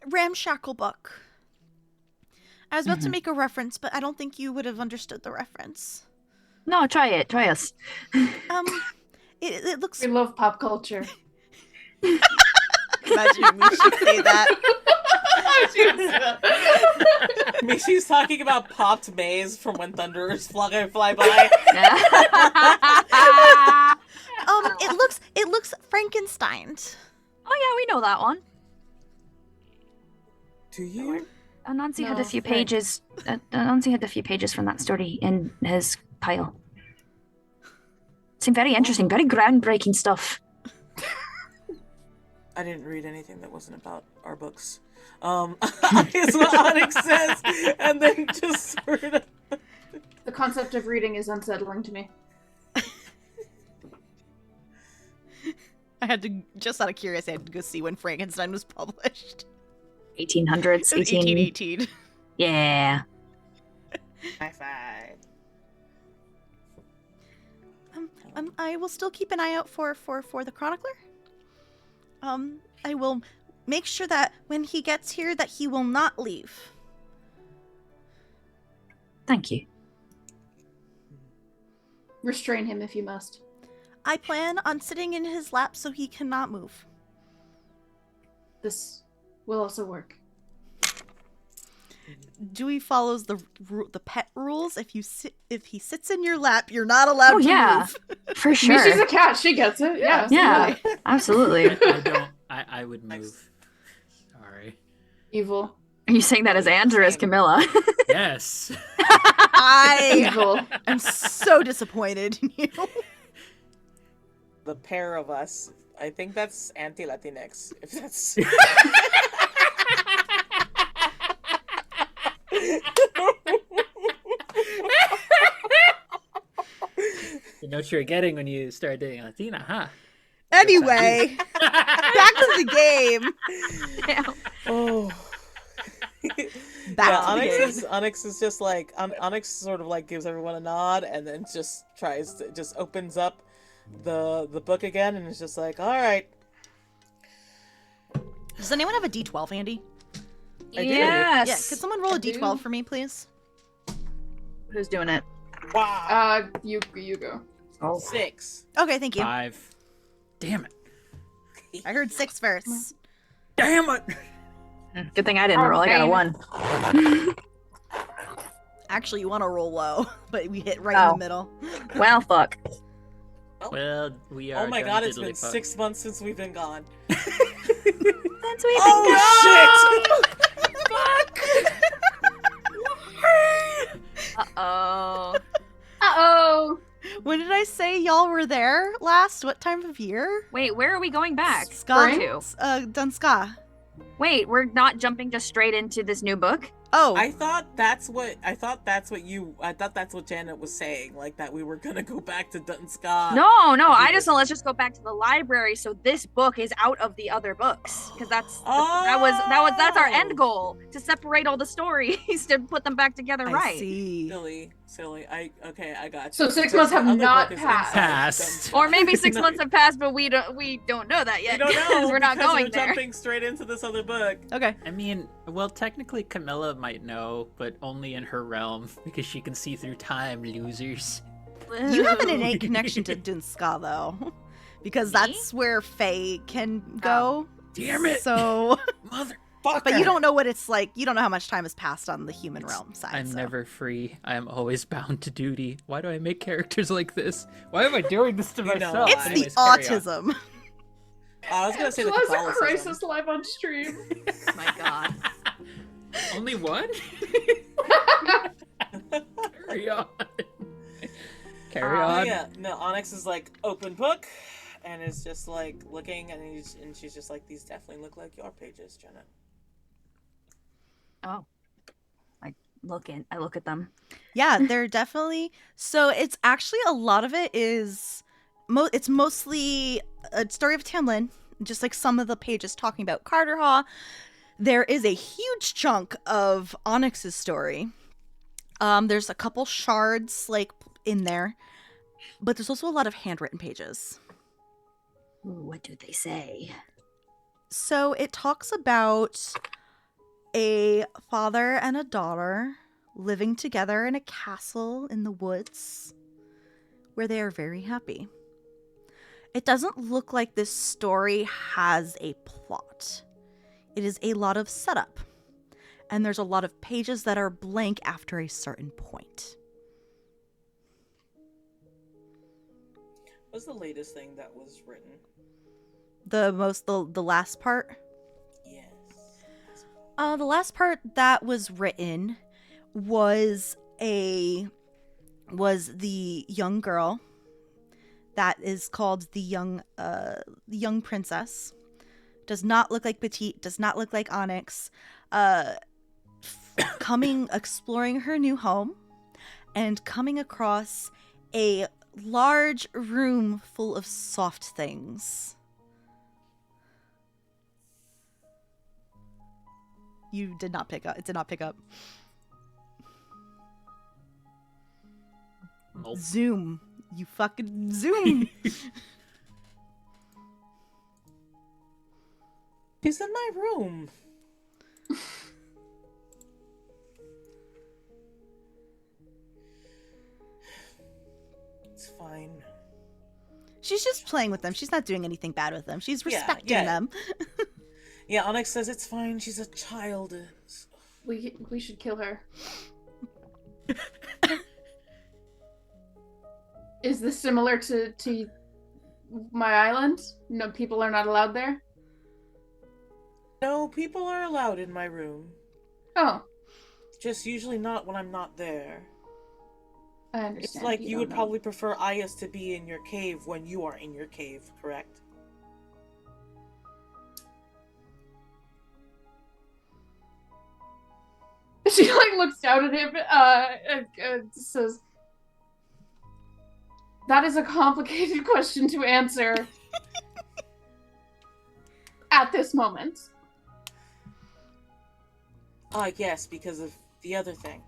[SPEAKER 8] ramshackle book. I was about to make a reference, but I don't think you would have understood the reference.
[SPEAKER 7] No, try it. Try us.
[SPEAKER 8] It looks.
[SPEAKER 5] We love pop culture.
[SPEAKER 8] Imagine me should say that.
[SPEAKER 6] She's talking about popped maize from when thunderers fly by.
[SPEAKER 8] It looks Frankensteined.
[SPEAKER 7] Oh yeah, we know that one.
[SPEAKER 6] Do you?
[SPEAKER 7] Anansi had
[SPEAKER 5] No,
[SPEAKER 7] a few
[SPEAKER 5] Frank.
[SPEAKER 7] pages. Anansi had a few pages from that story in his pile. Seemed very interesting, very groundbreaking stuff.
[SPEAKER 6] I didn't read anything that wasn't about our books. Is what Onyx says, and then just sort of.
[SPEAKER 5] The concept of reading is unsettling to me.
[SPEAKER 8] I had to, just out of curiosity, I had to go see when Frankenstein was published.
[SPEAKER 7] 1800s.
[SPEAKER 8] 1818.
[SPEAKER 7] Yeah.
[SPEAKER 6] High five.
[SPEAKER 8] I will still keep an eye out for the chronicler. I will make sure that when he gets here that he will not leave.
[SPEAKER 7] Thank you.
[SPEAKER 5] Restrain him if you must.
[SPEAKER 8] I plan on sitting in his lap so he cannot move.
[SPEAKER 5] This will also work.
[SPEAKER 8] Dewey follows the pet rules. If he sits in your lap, you're not allowed to move.
[SPEAKER 7] For sure.
[SPEAKER 5] She's a cat. She gets it. Yeah.
[SPEAKER 7] Yeah, absolutely.
[SPEAKER 9] I don't. I would move. Sorry.
[SPEAKER 5] Evil.
[SPEAKER 7] Are you saying that as Ange or as Camilla?
[SPEAKER 9] Yes.
[SPEAKER 8] I
[SPEAKER 5] Evil.
[SPEAKER 8] am so disappointed in you.
[SPEAKER 6] The pair of us. I think that's anti-Latinx. If that's.
[SPEAKER 9] You know what you're getting when you start dating a Latina, huh?
[SPEAKER 8] Anyway, back to the game.
[SPEAKER 7] Damn.
[SPEAKER 6] Oh.
[SPEAKER 8] Back
[SPEAKER 6] Yeah,
[SPEAKER 8] to the game.
[SPEAKER 6] Onyx is just like Onyx sort of like gives everyone a nod and then just opens up the book again and is just like, all right.
[SPEAKER 8] Does anyone have a D12 handy?
[SPEAKER 6] I do.
[SPEAKER 7] Yes.
[SPEAKER 8] Yeah, could someone roll a
[SPEAKER 5] I do.
[SPEAKER 8] D12 for me, please?
[SPEAKER 7] Who's doing it?
[SPEAKER 6] Wow.
[SPEAKER 5] You go.
[SPEAKER 7] Oh.
[SPEAKER 6] 6.
[SPEAKER 8] Okay, thank you.
[SPEAKER 9] 5. Damn it.
[SPEAKER 8] I heard 6 first.
[SPEAKER 9] Damn it.
[SPEAKER 7] Good thing I didn't roll. I got a 1.
[SPEAKER 8] Actually, you want to roll low, but we hit right in the middle.
[SPEAKER 7] Well, fuck.
[SPEAKER 9] Well, we are.
[SPEAKER 6] Oh my
[SPEAKER 9] done
[SPEAKER 6] god, it's
[SPEAKER 9] diddly
[SPEAKER 6] been
[SPEAKER 9] fuck.
[SPEAKER 6] 6 months since we've been gone.
[SPEAKER 7] Since we've been
[SPEAKER 6] Oh
[SPEAKER 7] Uh-oh.
[SPEAKER 5] Uh-oh.
[SPEAKER 8] When did I say y'all were there last? What time of year?
[SPEAKER 7] Wait, where are we going back?
[SPEAKER 8] Ska?
[SPEAKER 7] To?
[SPEAKER 8] Dunska.
[SPEAKER 7] Wait, we're not jumping just straight into this new book?
[SPEAKER 8] Oh,
[SPEAKER 6] I thought that's what Janet was saying, like that we were gonna go back to Dunska.
[SPEAKER 7] No, I just know let's just go back to the library so this book is out of the other books. Because that's that's our end goal. To separate all the stories to put them back together
[SPEAKER 8] I
[SPEAKER 7] right.
[SPEAKER 8] see.
[SPEAKER 6] Silly. I got you.
[SPEAKER 5] So 6 months have
[SPEAKER 6] The other
[SPEAKER 5] not
[SPEAKER 6] book is
[SPEAKER 5] passed.
[SPEAKER 6] inside
[SPEAKER 9] Passed.
[SPEAKER 6] Dunska.
[SPEAKER 7] Or maybe 6 months have passed, but we don't know that
[SPEAKER 6] We
[SPEAKER 7] yet.
[SPEAKER 6] don't know.
[SPEAKER 7] because we're not
[SPEAKER 6] because
[SPEAKER 7] going
[SPEAKER 6] we're
[SPEAKER 7] there.
[SPEAKER 6] jumping straight into this other book.
[SPEAKER 8] Okay.
[SPEAKER 9] I mean, well, technically Camilla might know, but only in her realm because she can see through time, losers.
[SPEAKER 8] You have an innate connection to Dunska, though, because that's where Faye can go.
[SPEAKER 9] Damn it!
[SPEAKER 8] So,
[SPEAKER 6] Motherfucker.
[SPEAKER 8] but you don't know what it's like. You don't know how much time has passed on the human realm side.
[SPEAKER 9] I'm
[SPEAKER 8] so.
[SPEAKER 9] never free. I am always bound to duty. Why do I make characters like this? Why am I doing this to
[SPEAKER 6] You know
[SPEAKER 9] myself?
[SPEAKER 6] why.
[SPEAKER 8] It's
[SPEAKER 9] Anyways,
[SPEAKER 8] the
[SPEAKER 9] carry on.
[SPEAKER 8] autism.
[SPEAKER 6] I was gonna say the
[SPEAKER 5] Angela's a
[SPEAKER 6] Catholicism.
[SPEAKER 5] crisis live on stream.
[SPEAKER 7] My god.
[SPEAKER 9] Only one? Carry on. Carry on.
[SPEAKER 6] Yeah, no, Onyx is like open book, and is just like looking, and she's just like, these definitely look like your pages, Janet.
[SPEAKER 7] Oh. I look at them.
[SPEAKER 8] Yeah, they're definitely. So it's actually a lot of it is, it's mostly a story of Tamlin, just like some of the pages talking about Carterhaw. There is a huge chunk of Onyx's story. There's a couple shards like in there, but there's also a lot of handwritten pages.
[SPEAKER 7] Ooh, what do they say?
[SPEAKER 8] So it talks about a father and a daughter living together in a castle in the woods where they are very happy. It doesn't look like this story has a plot. It is a lot of setup. And there's a lot of pages that are blank after a certain point.
[SPEAKER 6] What's the latest thing that was written?
[SPEAKER 8] The last part?
[SPEAKER 6] Yes.
[SPEAKER 8] The last part that was written was the young girl that is called the young princess. Does not look like Petite, does not look like Onyx. Exploring her new home and coming across a large room full of soft things. You did not pick up. It did not pick up.
[SPEAKER 9] Nope.
[SPEAKER 8] Zoom. You fucking zoom.
[SPEAKER 6] She's in my room. It's fine.
[SPEAKER 8] She's just playing with them. She's not doing anything bad with them. She's
[SPEAKER 6] Yeah,
[SPEAKER 8] respecting
[SPEAKER 6] yeah.
[SPEAKER 8] them.
[SPEAKER 6] Yeah, Onyx says it's fine. She's a child.
[SPEAKER 5] We should kill her. Is this similar to my island? No, people are not allowed there?
[SPEAKER 6] No, people are allowed in my room.
[SPEAKER 5] Oh.
[SPEAKER 6] Just usually not when I'm not there.
[SPEAKER 5] I understand.
[SPEAKER 6] It's like you would probably prefer Ayas to be in your cave when you are in your cave, correct?
[SPEAKER 5] She looks down at him and says, "That is a complicated question to answer at this moment."
[SPEAKER 6] Yes, because of the other thing.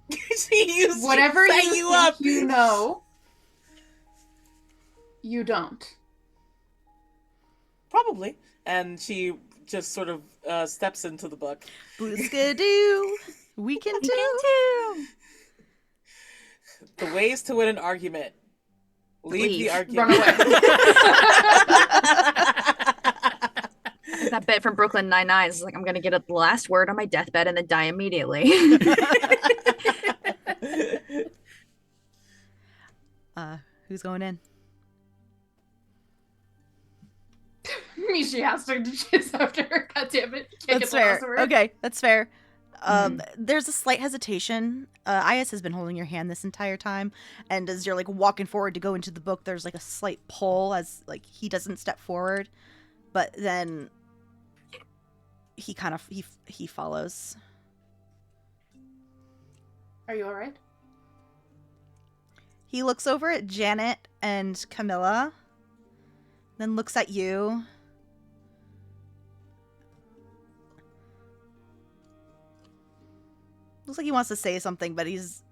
[SPEAKER 6] She used
[SPEAKER 5] Whatever
[SPEAKER 6] to set you up.
[SPEAKER 5] You know, you don't.
[SPEAKER 6] Probably. And she just sort of steps into the book.
[SPEAKER 8] Booska-doo! We can do!
[SPEAKER 6] The ways to win an argument. Leave the argument.
[SPEAKER 5] Run away.
[SPEAKER 7] That bit from Brooklyn Nine-Nine is like, I'm gonna get the last word on my deathbed and then die immediately.
[SPEAKER 8] Who's going in?
[SPEAKER 5] Mishi has to chase after her. God damn it. Can't
[SPEAKER 8] That's
[SPEAKER 5] get the last
[SPEAKER 8] fair.
[SPEAKER 5] word.
[SPEAKER 8] Okay, that's fair. There's a slight hesitation. Ayas has been holding your hand this entire time, and as you're like walking forward to go into the book, there's like a slight pull as like he doesn't step forward, but then he kind of he follows.
[SPEAKER 5] Are you alright?
[SPEAKER 8] He looks over at Janet and Camilla, then looks at you. Looks like he wants to say something, but he's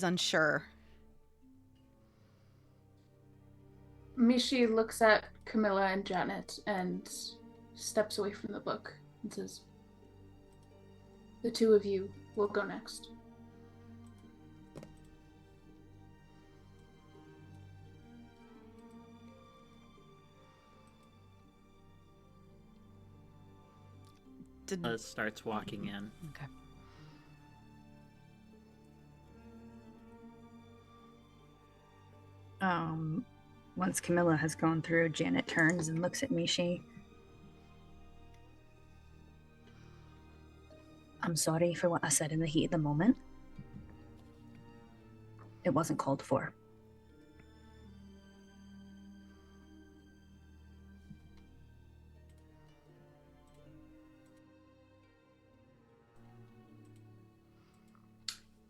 [SPEAKER 8] unsure.
[SPEAKER 5] Mishi looks at Camilla and Janet and steps away from the book and says, "The two of you will go next."
[SPEAKER 9] Starts walking in.
[SPEAKER 8] Okay.
[SPEAKER 7] Once Camilla has gone through, Janet turns and looks at Mishi. I'm sorry for what I said in the heat of the moment. It wasn't called for.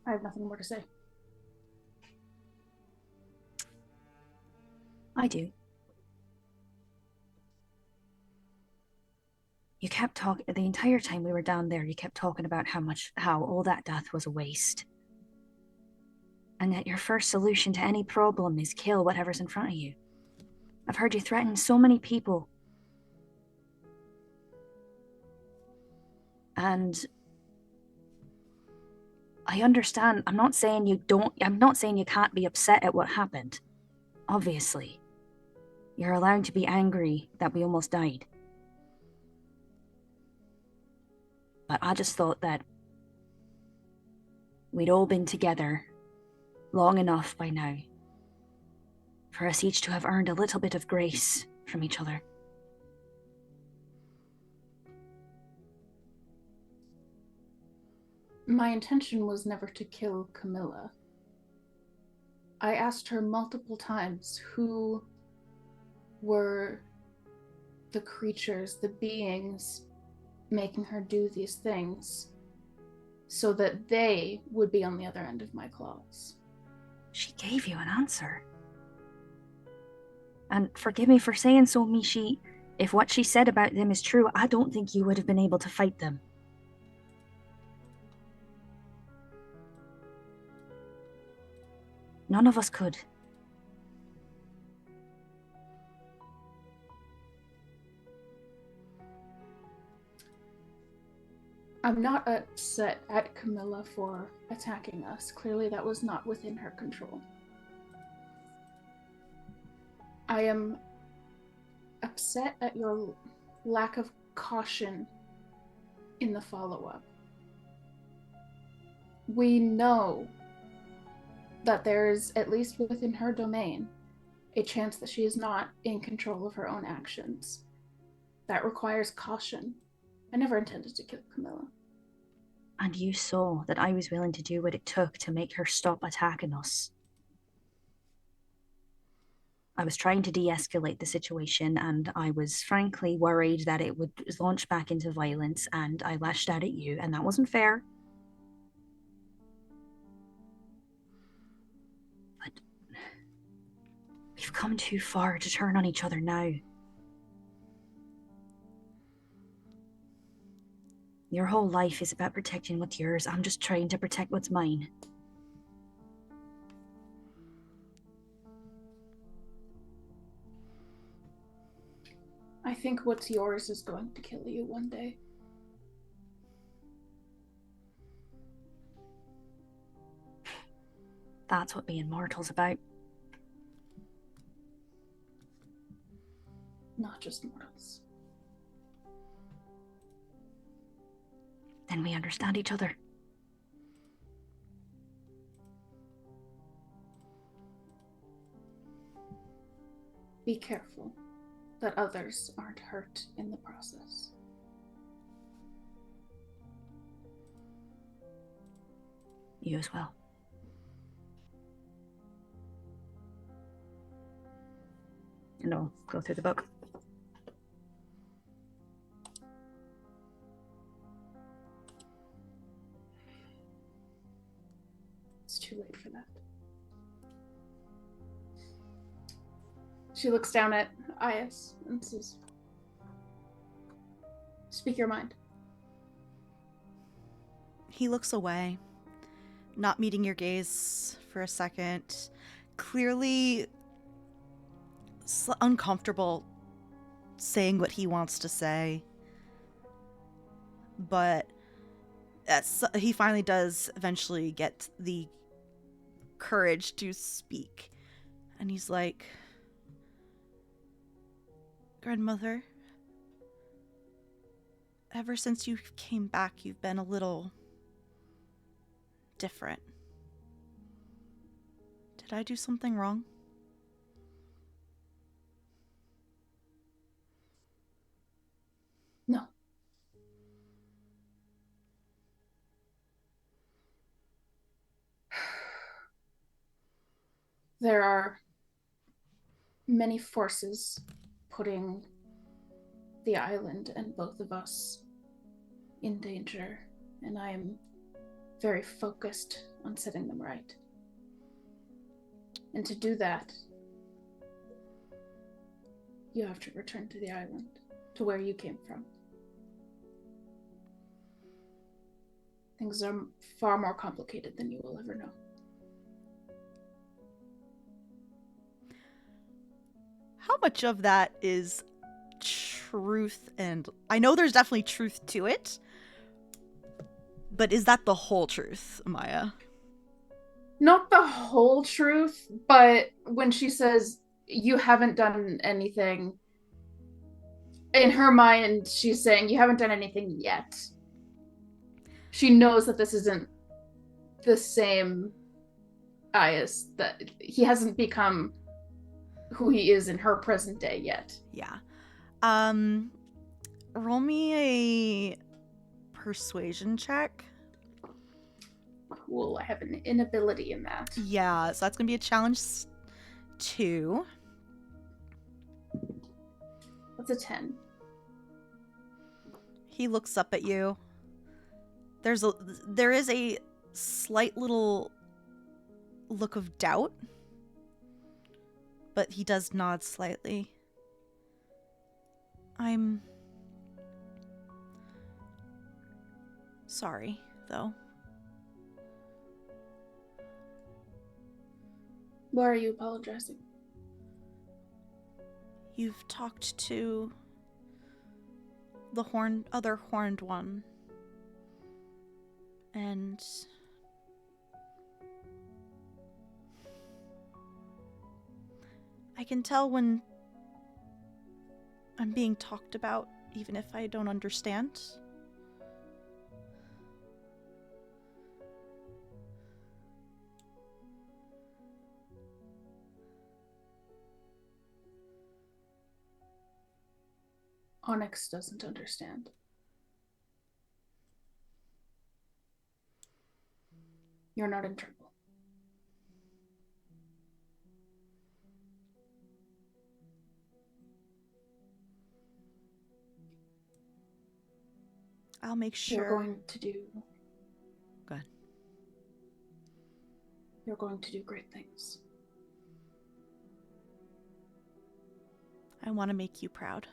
[SPEAKER 5] I have nothing more to say.
[SPEAKER 7] I do. You kept talking the entire time we were down there. You kept talking about how all that death was a waste, and that your first solution to any problem is kill whatever's in front of you. I've heard you threaten so many people, and I understand. I'm not saying you can't be upset at what happened. Obviously, you're allowed to be angry that we almost died. But I just thought that we'd all been together long enough by now for us each to have earned a little bit of grace from each other.
[SPEAKER 5] My intention was never to kill Camilla. I asked her multiple times who were the creatures, the beings making her do these things so that they would be on the other end of my claws.
[SPEAKER 7] She gave you an answer. And forgive me for saying so, Mishi, if what she said about them is true, I don't think you would have been able to fight them. None of us could.
[SPEAKER 5] I'm not upset at Camilla for attacking us. Clearly that was not within her control. I am upset at your lack of caution in the follow-up. We know that there's, at least within her domain, a chance that she is not in control of her own actions. That requires caution. I never intended to kill Camilla.
[SPEAKER 7] And you saw that I was willing to do what it took to make her stop attacking us. I was trying to de-escalate the situation, and I was frankly worried that it would launch back into violence, and I lashed out at you, and that wasn't fair. But we've come too far to turn on each other now. Your whole life is about protecting what's yours. I'm just trying to protect what's mine.
[SPEAKER 5] I think what's yours is going to kill you one day.
[SPEAKER 7] That's what being mortal's about.
[SPEAKER 5] Not just mortals.
[SPEAKER 7] Then we understand each other.
[SPEAKER 5] Be careful that others aren't hurt in the process.
[SPEAKER 7] You as well. And I'll go through the book.
[SPEAKER 5] It's too late for that. She looks down at Ayas and says, "Speak your mind."
[SPEAKER 8] He looks away, not meeting your gaze for a second, clearly uncomfortable saying what he wants to say. But he finally does eventually get the courage to speak. And he's like, "Grandmother, ever since you came back, you've been a little different. Did I do something wrong?"
[SPEAKER 5] No. There are many forces putting the island and both of us in danger, and I am very focused on setting them right. And to do that, you have to return to the island, to where you came from. Things are far more complicated than you will ever know.
[SPEAKER 8] How much of that is truth? And I know there's definitely truth to it, but is that the whole truth, Amaya?
[SPEAKER 5] Not the whole truth, but when she says, "You haven't done anything," in her mind, she's saying, "You haven't done anything yet." She knows that this isn't the same Ayas, that he hasn't become who he is in her present day yet.
[SPEAKER 8] Yeah. Roll me a persuasion check.
[SPEAKER 5] Cool, I have an inability in that.
[SPEAKER 8] Yeah, so that's gonna be a challenge 2.
[SPEAKER 5] That's a 10.
[SPEAKER 8] He looks up at you. There is a slight little look of doubt, but he does nod slightly. I'm sorry, though.
[SPEAKER 5] Why are you apologizing?
[SPEAKER 8] You've talked to the other horned one, and I can tell when I'm being talked about, even if I don't understand.
[SPEAKER 5] Onyx doesn't understand. You're not in trouble.
[SPEAKER 8] I'll make sure.
[SPEAKER 5] You're going to do...
[SPEAKER 8] Go ahead.
[SPEAKER 5] You're going to do great things.
[SPEAKER 8] I want to make you proud.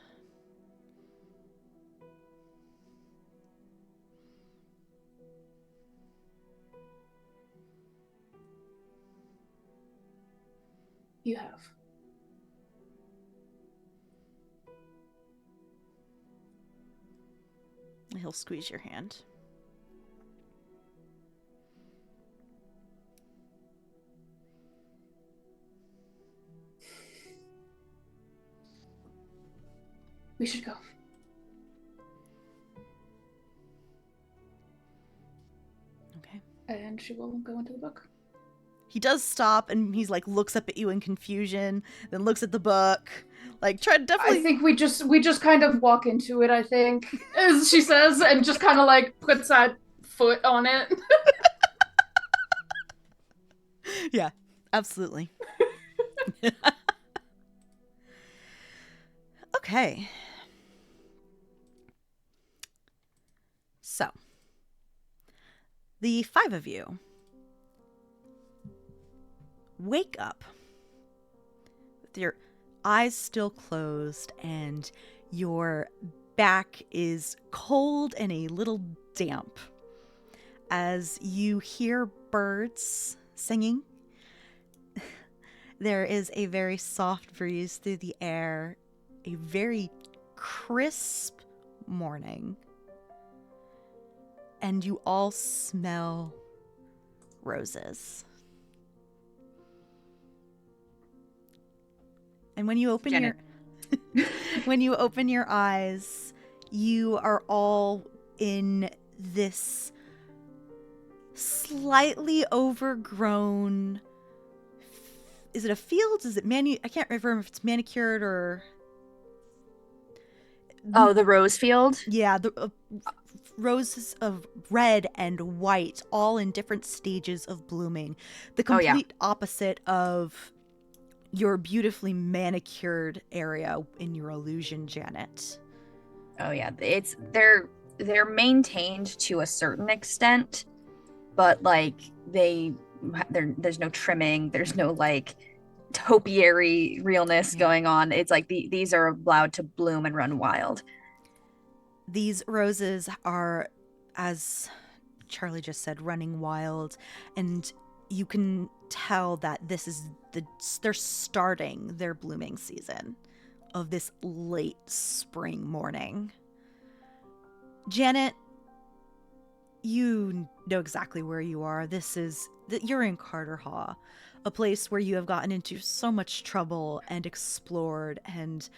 [SPEAKER 5] You have.
[SPEAKER 8] He'll squeeze your hand.
[SPEAKER 5] We should go.
[SPEAKER 8] Okay.
[SPEAKER 5] And she will go into the book.
[SPEAKER 8] He does stop and he's like looks up at you in confusion, then looks at the book. Like try to definitely
[SPEAKER 5] I think we just kind of walk into it, I think, as she says, and just kind of like puts that foot on it.
[SPEAKER 8] Yeah, absolutely. Okay. So, the 5 of you wake up with your eyes still closed and your back is cold and a little damp as you hear birds singing. There is a very soft breeze through the air, a very crisp morning, and you all smell roses. And when you open when you open your eyes, you are all in this slightly overgrown. Is it a field? Is it I can't remember if it's manicured or.
[SPEAKER 7] Oh, the rose field?
[SPEAKER 8] Yeah, the roses of red and white, all in different stages of blooming. The complete opposite of your beautifully manicured area in your illusion, Janet.
[SPEAKER 7] Oh yeah, they're maintained to a certain extent, but like there's no trimming, there's no like topiary realness going on. It's like these are allowed to bloom and run wild.
[SPEAKER 8] These roses are, as Charlie just said, running wild, and you can tell that this is they're starting their blooming season of this late spring morning. Janet, you know exactly where you are. You're in Carter Hall, a place where you have gotten into so much trouble and explored, and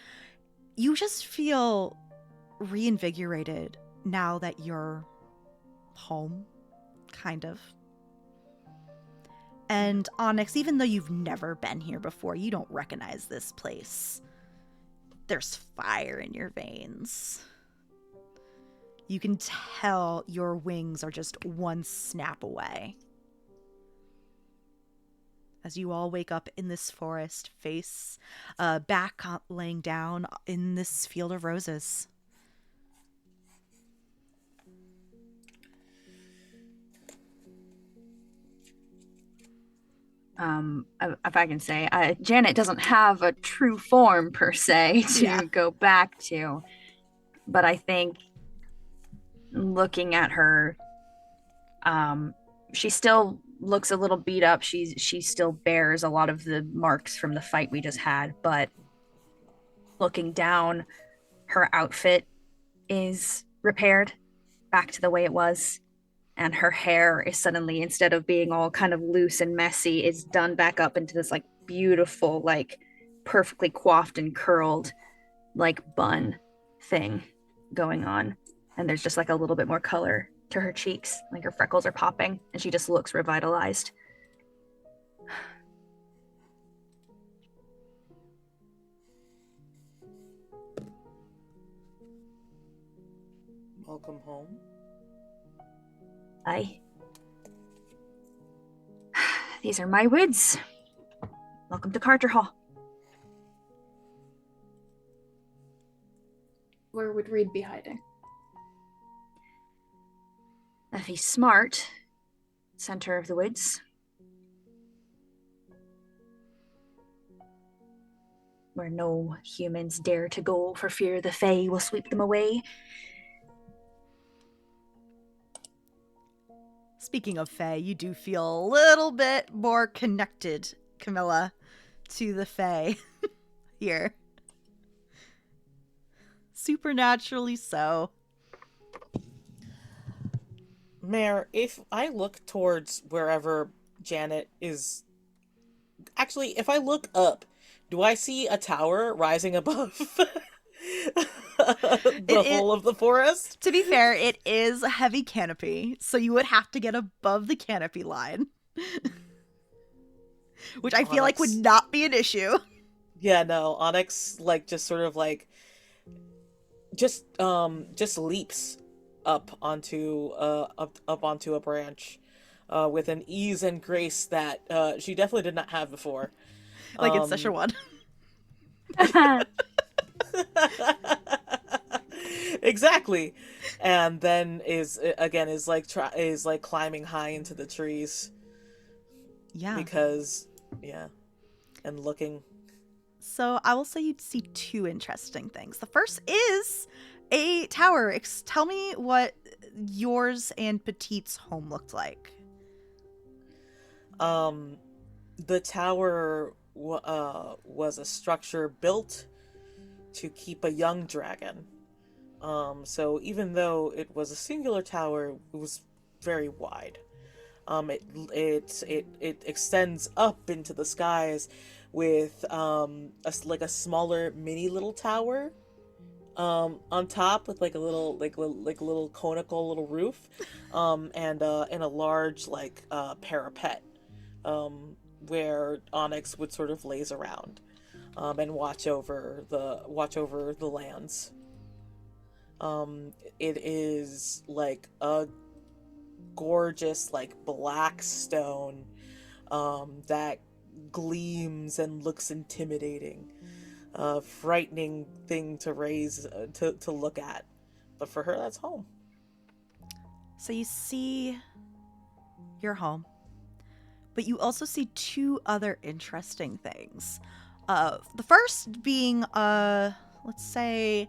[SPEAKER 8] you just feel reinvigorated now that you're home, kind of. And Onyx, even though you've never been here before, you don't recognize this place. There's fire in your veins. You can tell your wings are just one snap away. As you all wake up in this forest, back laying down in this field of roses.
[SPEAKER 7] If I can say, Janet doesn't have a true form per se to go back to, but I think looking at her, she still looks a little beat up. She still bears a lot of the marks from the fight we just had, but looking down, her outfit is repaired back to the way it was. And her hair is suddenly, instead of being all kind of loose and messy, is done back up into this like beautiful, like perfectly coiffed and curled like bun thing going on, and there's just like a little bit more color to her cheeks, like her freckles are popping, and she just looks revitalized.
[SPEAKER 6] Welcome home.
[SPEAKER 7] Aye. These are my woods. Welcome to Carter Hall.
[SPEAKER 5] Where would Reed be hiding?
[SPEAKER 7] If he's smart, center of the woods. Where no humans dare to go for fear the Fae will sweep them away.
[SPEAKER 8] Speaking of Fae, you do feel a little bit more connected, Camilla, to the Fae here. Supernaturally so.
[SPEAKER 6] Mare, if I look towards wherever Janet is... Actually, if I look up, do I see a tower rising above the whole of the forest?
[SPEAKER 8] To be fair, it is a heavy canopy, so you would have to get above the canopy line. Which I feel like would not be an issue.
[SPEAKER 6] Yeah, no, Onyx, like, just sort of, like, just leaps up onto a branch with an ease and grace that she definitely did not have before.
[SPEAKER 8] Like in Session 1.
[SPEAKER 6] Exactly. And then is climbing high into the trees.
[SPEAKER 8] Yeah.
[SPEAKER 6] Because and looking.
[SPEAKER 8] So I will say you'd see two interesting things. The first is a tower. Tell me what yours and Petite's home looked like.
[SPEAKER 6] The tower was a structure built to keep a young dragon. So even though it was a singular tower, it was very wide. It extends up into the skies with a smaller mini little tower on top with like a little conical little roof, and a large parapet where Onyx would sort of laze around and watch over the lands. It is like a gorgeous black stone that gleams and looks intimidating. Frightening thing to raise to look at, but for her that's home.
[SPEAKER 8] So you see your home, but you also see two other interesting things. The first being let's say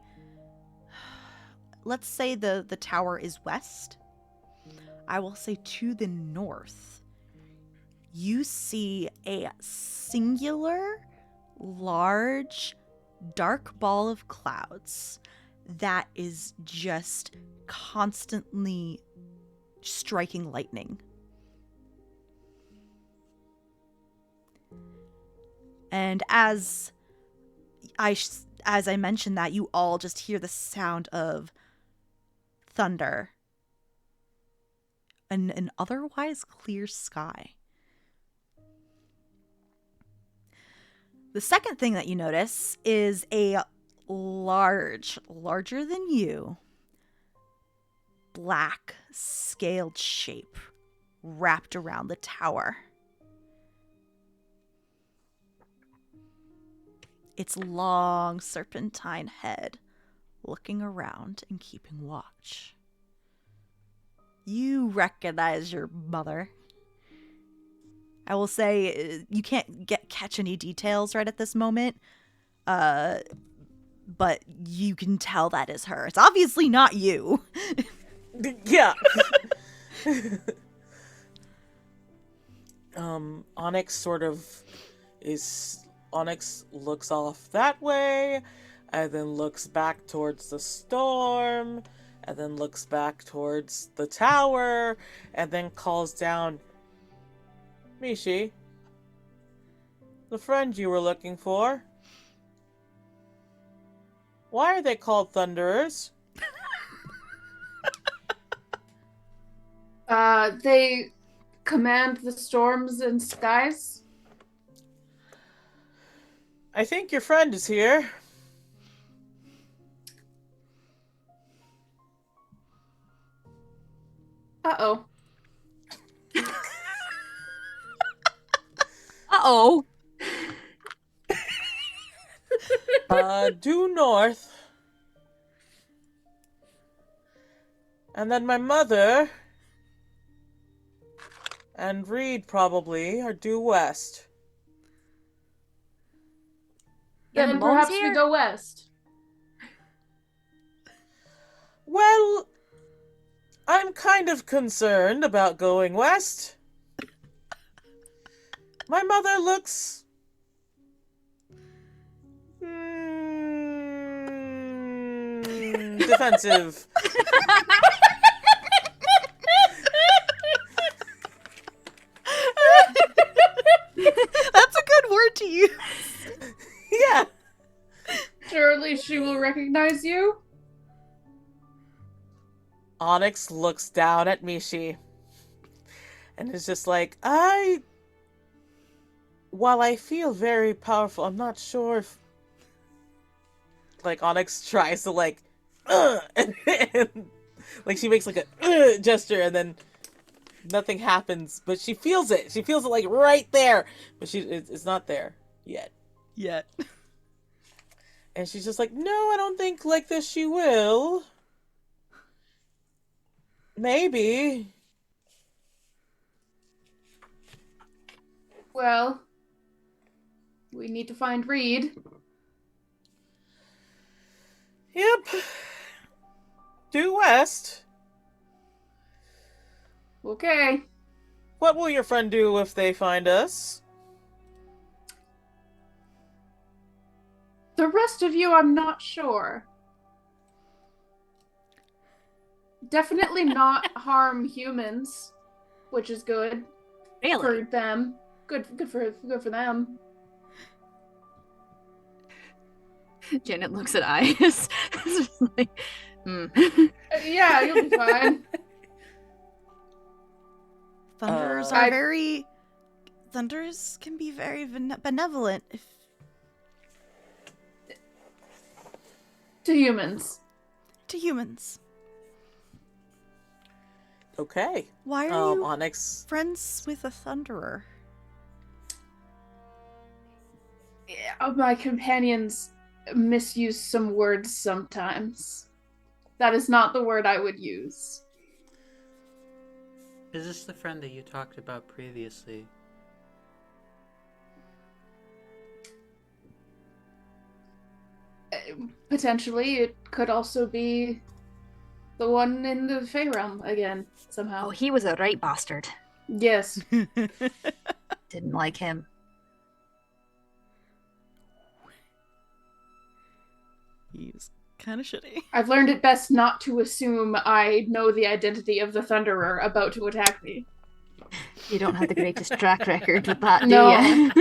[SPEAKER 8] the tower is west. I will say to the north you see a singular large dark ball of clouds that is just constantly striking lightning. And as I mentioned that, you all just hear the sound of thunder and an otherwise clear sky. The second thing that you notice is a larger than you, black scaled shape wrapped around the tower. Its long serpentine head looking around and keeping watch. You recognize your mother. I will say you can't catch any details right at this moment, but you can tell that is her. It's obviously not you.
[SPEAKER 6] Yeah. Onyx looks off that way, and then looks back towards the storm, and then looks back towards the tower, and then calls down, Mishi, the friend you were looking for. Why are they called thunderers?
[SPEAKER 5] They command the storms and skies.
[SPEAKER 6] I think your friend is here.
[SPEAKER 5] Uh-oh.
[SPEAKER 7] Uh-oh.
[SPEAKER 6] Due north. And then my mother and Reed probably are due west.
[SPEAKER 7] Your
[SPEAKER 5] Then
[SPEAKER 7] mom's
[SPEAKER 5] perhaps
[SPEAKER 7] here?
[SPEAKER 5] we go west.
[SPEAKER 6] Well, I'm kind of concerned about going west. My mother looks... defensive.
[SPEAKER 8] That's a good word to use.
[SPEAKER 6] Yeah.
[SPEAKER 5] Surely she will recognize you.
[SPEAKER 6] Onyx looks down at Mishi and is just like, while I feel very powerful, I'm not sure if... Like, Onyx tries to, like, and like, she makes, like, a gesture, and then nothing happens, but she feels it. She feels it, like, right there, but it's not there yet.
[SPEAKER 8] Yet.
[SPEAKER 6] And she's just like, no, I don't think like this she will. Maybe.
[SPEAKER 5] Well, we need to find Reed.
[SPEAKER 6] Yep. Due west.
[SPEAKER 5] Okay.
[SPEAKER 6] What will your friend do if they find us?
[SPEAKER 5] The rest of you, I'm not sure. Definitely not harm humans, which is good
[SPEAKER 7] Really?
[SPEAKER 5] for them. Good for them.
[SPEAKER 7] Janet looks at Ice. It's just like,
[SPEAKER 5] Yeah, you'll be fine.
[SPEAKER 8] Thunderers
[SPEAKER 6] I-
[SPEAKER 8] are very... Thunderers can be very benevolent if...
[SPEAKER 5] To humans.
[SPEAKER 8] to humans.
[SPEAKER 6] Okay.
[SPEAKER 8] Why are you
[SPEAKER 6] Onyx.
[SPEAKER 8] friends with a thunderer?
[SPEAKER 5] Yeah, my companions misuse some words sometimes. That is not the word I would use.
[SPEAKER 4] Is this the friend that you talked about previously?
[SPEAKER 5] Potentially, it could also be the one in the Fey realm again, somehow.
[SPEAKER 7] oh, he was a right bastard.
[SPEAKER 5] Yes.
[SPEAKER 7] Didn't like him.
[SPEAKER 8] He's kind of shitty.
[SPEAKER 5] I've learned it best not to assume I know the identity of the Thunderer about to attack me.
[SPEAKER 7] You don't have the greatest track record with that, do
[SPEAKER 5] No.
[SPEAKER 7] you?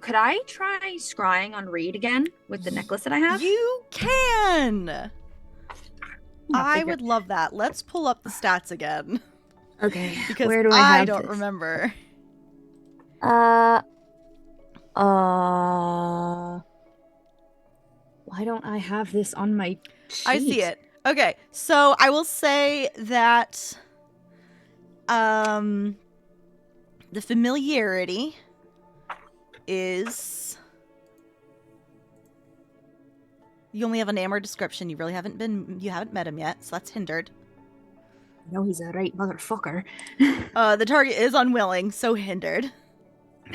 [SPEAKER 7] Could I try scrying on Reed again with the necklace that I have?
[SPEAKER 8] You can! I
[SPEAKER 7] figure-
[SPEAKER 8] would love that. Let's pull up the stats again.
[SPEAKER 7] Okay.
[SPEAKER 8] Because
[SPEAKER 7] where do I have
[SPEAKER 8] don't
[SPEAKER 7] this?
[SPEAKER 8] remember.
[SPEAKER 7] Why don't I have this on my sheet?
[SPEAKER 8] I see it. Okay, so I will say that the familiarity is you only have a name or description. You haven't met him yet, so that's hindered.
[SPEAKER 7] No, he's a right motherfucker.
[SPEAKER 8] The target is unwilling, so hindered.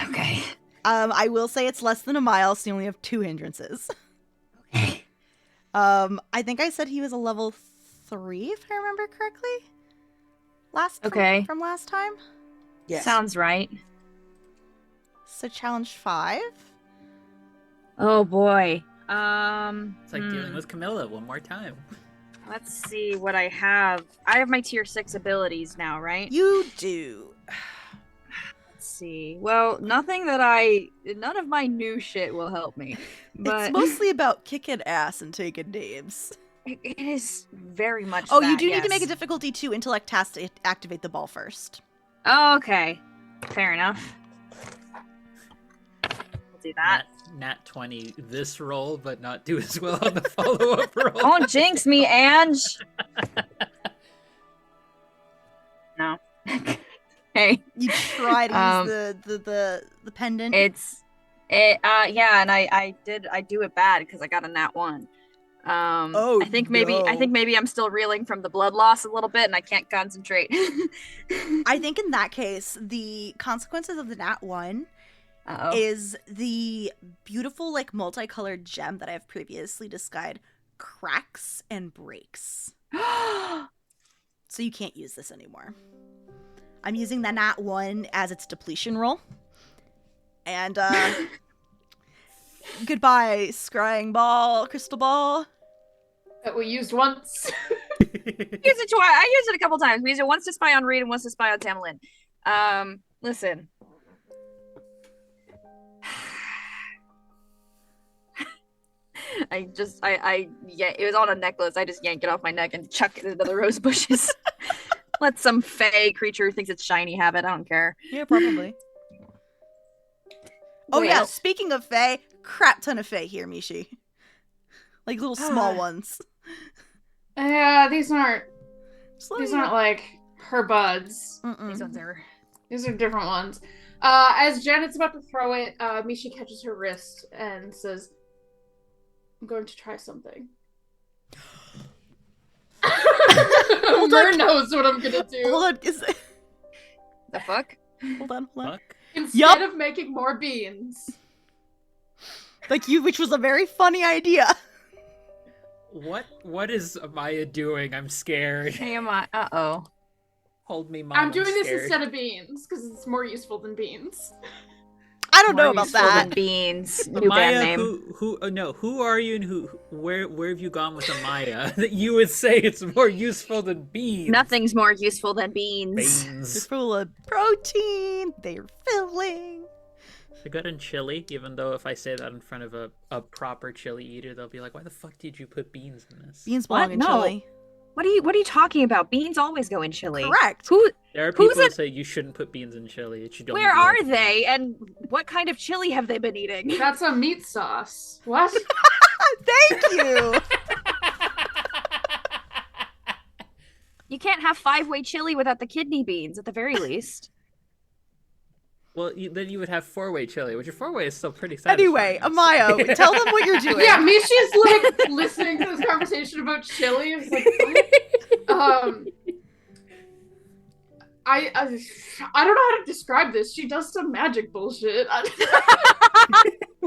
[SPEAKER 7] Okay.
[SPEAKER 8] I will say it's less than a mile, so you only have 2 hindrances.
[SPEAKER 7] Okay.
[SPEAKER 8] I think I said he was a level 3, if I remember correctly.
[SPEAKER 7] Okay.
[SPEAKER 8] From last time.
[SPEAKER 6] Yes.
[SPEAKER 7] Sounds right.
[SPEAKER 8] So challenge 5.
[SPEAKER 7] Oh boy.
[SPEAKER 4] It's like dealing with Camilla one more time.
[SPEAKER 7] Let's see what I have. I have my tier 6 abilities now, right?
[SPEAKER 8] You do.
[SPEAKER 7] Let's see. Well, none of my new shit will help me. But
[SPEAKER 8] It's mostly about kicking ass and taking names.
[SPEAKER 7] it is very much.
[SPEAKER 8] Oh,
[SPEAKER 7] that,
[SPEAKER 8] you do need to make a
[SPEAKER 7] yes.
[SPEAKER 8] difficulty 2 intellect task to activate the ball first.
[SPEAKER 7] Oh, okay, fair enough. We'll do that.
[SPEAKER 9] Nat 20 this roll, but not do as well on the follow-up roll.
[SPEAKER 7] Don't jinx me, Ange. No. Hey.
[SPEAKER 8] You try to use the pendant.
[SPEAKER 7] Yeah, and I do it bad because I got a nat 1. I think maybe I'm still reeling from the blood loss a little bit and I can't concentrate.
[SPEAKER 8] I think in that case, the consequences of the nat 1 is the beautiful, like, multicolored gem that I've previously described cracks and breaks. So you can't use this anymore. I'm using the nat 1 as its depletion roll. And, goodbye, scrying ball, crystal ball.
[SPEAKER 5] That we used once.
[SPEAKER 7] I used it a couple times. We used it once to spy on Reed and once to spy on Tamerlane. Listen. It was on a necklace. I just yanked it off my neck and chuck it into the rose bushes. Let some fey creature who thinks it's shiny have it. I don't care.
[SPEAKER 8] Yeah, probably. Oh, yeah, speaking of fae, crap ton of fae here, Mishi. Like little small ones.
[SPEAKER 5] Yeah, these aren't like her buds. These are different ones. As Janet's about to throw it, Mishi catches her wrist and says, I'm going to try something. Mer knows what I'm gonna do.
[SPEAKER 8] Hold on,
[SPEAKER 7] the fuck?
[SPEAKER 8] Hold on.
[SPEAKER 5] Instead of making more beans.
[SPEAKER 8] Like you, which was a very funny idea.
[SPEAKER 9] What is Amaya doing? I'm scared.
[SPEAKER 7] Hey, Amaya. Uh-oh.
[SPEAKER 9] Hold me, Mom.
[SPEAKER 5] I'm doing this
[SPEAKER 9] scared.
[SPEAKER 5] instead of beans, because it's more useful than beans.
[SPEAKER 8] I don't know about that.
[SPEAKER 7] Than beans. New
[SPEAKER 9] Amaya,
[SPEAKER 7] band name.
[SPEAKER 9] who are you and where have you gone with Amaya that you would say it's more useful than beans?
[SPEAKER 7] Nothing's more useful than beans.
[SPEAKER 8] They're full of protein. They're filling.
[SPEAKER 9] They're good in chili, even though if I say that in front of a proper chili eater, they'll be like, why the fuck did you put beans in this?
[SPEAKER 8] Beans belong in chili.
[SPEAKER 7] What are you talking about? Beans always go in chili.
[SPEAKER 8] Correct.
[SPEAKER 9] There are people who say you shouldn't put beans in chili. It should don't.
[SPEAKER 7] Where are they? And what kind of chili have they been eating?
[SPEAKER 5] That's a meat sauce. What?
[SPEAKER 8] Thank you.
[SPEAKER 7] You can't have 5-way chili without the kidney beans, at the very least.
[SPEAKER 9] Well, then you would have 4-way chili, which your 4-way is still pretty satisfying.
[SPEAKER 8] Anyway, Amaya, tell them what you're doing.
[SPEAKER 5] Yeah, Mishi's like listening to this conversation about chili. It's like, I don't know how to describe this. She does some magic bullshit.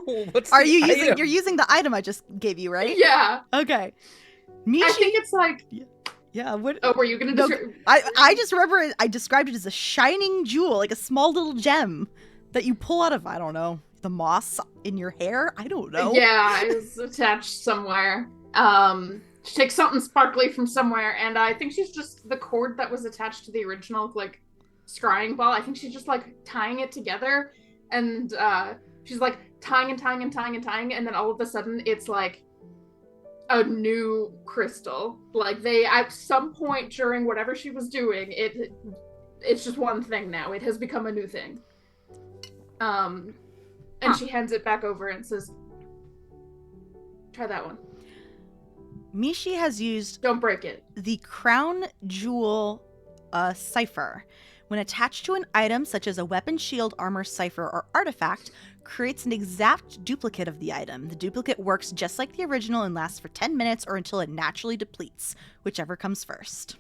[SPEAKER 8] You're using the item I just gave you, right?
[SPEAKER 5] Yeah.
[SPEAKER 8] Okay.
[SPEAKER 5] I think it's like.
[SPEAKER 8] Yeah, what?
[SPEAKER 5] Oh, were you gonna describe?
[SPEAKER 8] I just remember I described it as a shining jewel, like a small little gem that you pull out of, I don't know, the moss in your hair? I don't know.
[SPEAKER 5] Yeah, it's attached somewhere. She takes something sparkly from somewhere, and I think she's just the cord that was attached to the original, like, scrying ball. I think she's just, like, tying it together, and she's, like, tying, and then all of a sudden it's, like, a new crystal. Like, they, at some point during whatever she was doing, it's just one thing now. It has become a new thing. And she hands it back over and says, try that one.
[SPEAKER 8] Mishi has used...
[SPEAKER 5] Don't break it.
[SPEAKER 8] ...the crown jewel Cypher. When attached to an item such as a weapon, shield, armor, cipher, or artifact, creates an exact duplicate of the item. The duplicate works just like the original and lasts for 10 minutes or until it naturally depletes, whichever comes first.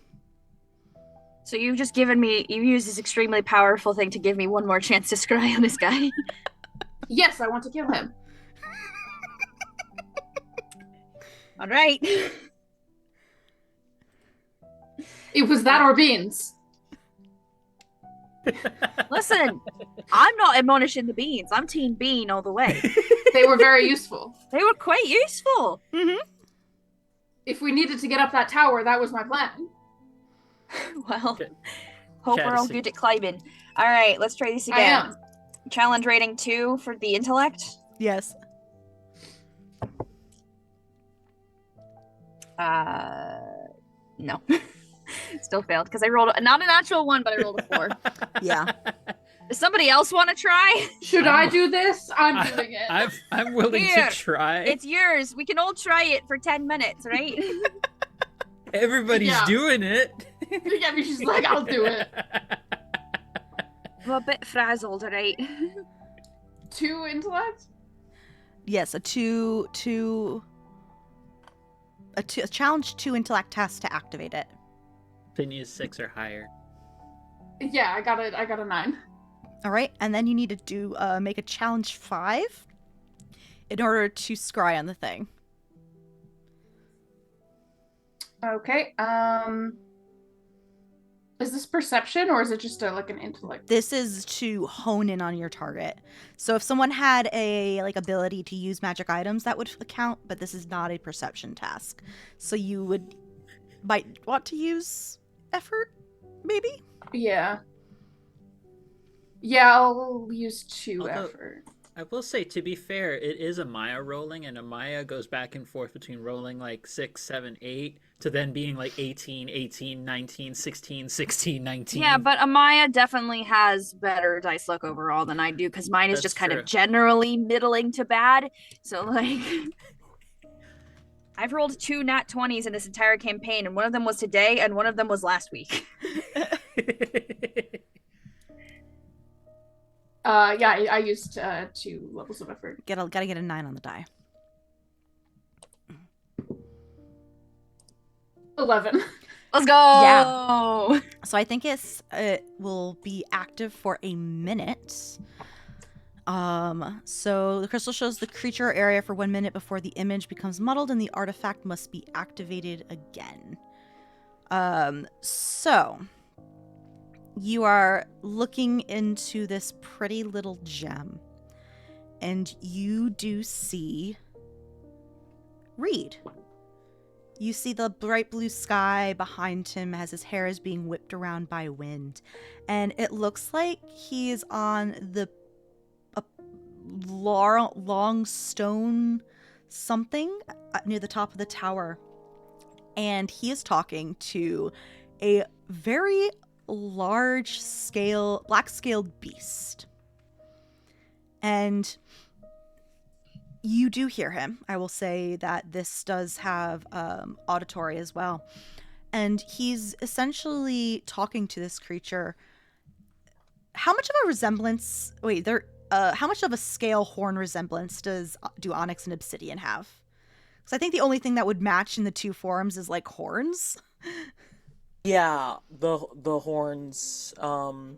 [SPEAKER 7] So you've just given me... You used this extremely powerful thing to give me one more chance to scry on this guy.
[SPEAKER 5] Yes, I want to kill him.
[SPEAKER 7] All right.
[SPEAKER 5] It was that or beans.
[SPEAKER 7] Listen, I'm not admonishing the beans. I'm Team Bean all the way.
[SPEAKER 5] They were very useful.
[SPEAKER 7] They were quite useful.
[SPEAKER 8] Mm-hmm.
[SPEAKER 5] If we needed to get up that tower, that was my plan.
[SPEAKER 7] Well, hope we're all good at climbing. All right, let's try this again.
[SPEAKER 5] I am.
[SPEAKER 7] challenge rating 2 for the intellect.
[SPEAKER 8] Yes.
[SPEAKER 7] No. Still failed because I rolled not a natural 1, but I rolled a 4.
[SPEAKER 8] Yeah.
[SPEAKER 7] Does somebody else want to try?
[SPEAKER 5] Should I do this? I'm doing it.
[SPEAKER 9] I'm willing
[SPEAKER 7] Here,
[SPEAKER 9] to try.
[SPEAKER 7] It's yours. We can all try it for 10 minutes, right?
[SPEAKER 9] Everybody's
[SPEAKER 5] Yeah.
[SPEAKER 9] doing it.
[SPEAKER 5] Yeah, but she's like, I'll do it.
[SPEAKER 7] I'm a bit frazzled, right?
[SPEAKER 5] 2 intellect?
[SPEAKER 8] Yes, a challenge 2 intellect test to activate it.
[SPEAKER 9] Then you use 6 or higher.
[SPEAKER 5] Yeah, I got a 9.
[SPEAKER 8] All right, and then you need to do make a challenge 5 in order to scry on the thing.
[SPEAKER 5] Okay. Is this perception or is it just like an intellect?
[SPEAKER 8] This is to hone in on your target. So if someone had a ability to use magic items, that would count, but this is not a perception task. So you might want to use effort, maybe?
[SPEAKER 5] Yeah. Yeah, I'll use 2
[SPEAKER 9] Although-
[SPEAKER 5] effort.
[SPEAKER 9] I will say, to be fair, it is Amaya rolling, and Amaya goes back and forth between rolling like 6, 7, 8, to then being like 18, 18, 19, 16, 16, 19.
[SPEAKER 7] Yeah, but Amaya definitely has better dice luck overall than I do, because mine is
[SPEAKER 9] That's
[SPEAKER 7] just kind
[SPEAKER 9] true.
[SPEAKER 7] of generally middling to bad. So, like, I've rolled 2 nat 20s in this entire campaign, and one of them was today, and one of them was last week.
[SPEAKER 5] Yeah, I used 2 levels of effort.
[SPEAKER 8] Gotta get a 9 on the die.
[SPEAKER 5] 11.
[SPEAKER 7] Let's go!
[SPEAKER 8] Yeah. So I think it will be active for a minute. So the crystal shows the creature or area for 1 minute before the image becomes muddled and the artifact must be activated again. So you are looking into this pretty little gem, and you do see Reed. You see the bright blue sky behind him as his hair is being whipped around by wind, and it looks like he is on a long stone something near the top of the tower, and he is talking to a very large scale black scaled beast, and you do hear him. I will say that this does have auditory as well, and he's essentially talking to this creature. How much of a resemblance how much of a scale horn resemblance do Onyx and Obsidian have? Because I think the only thing that would match in the 2 forms is like horns.
[SPEAKER 2] Yeah, the horns. While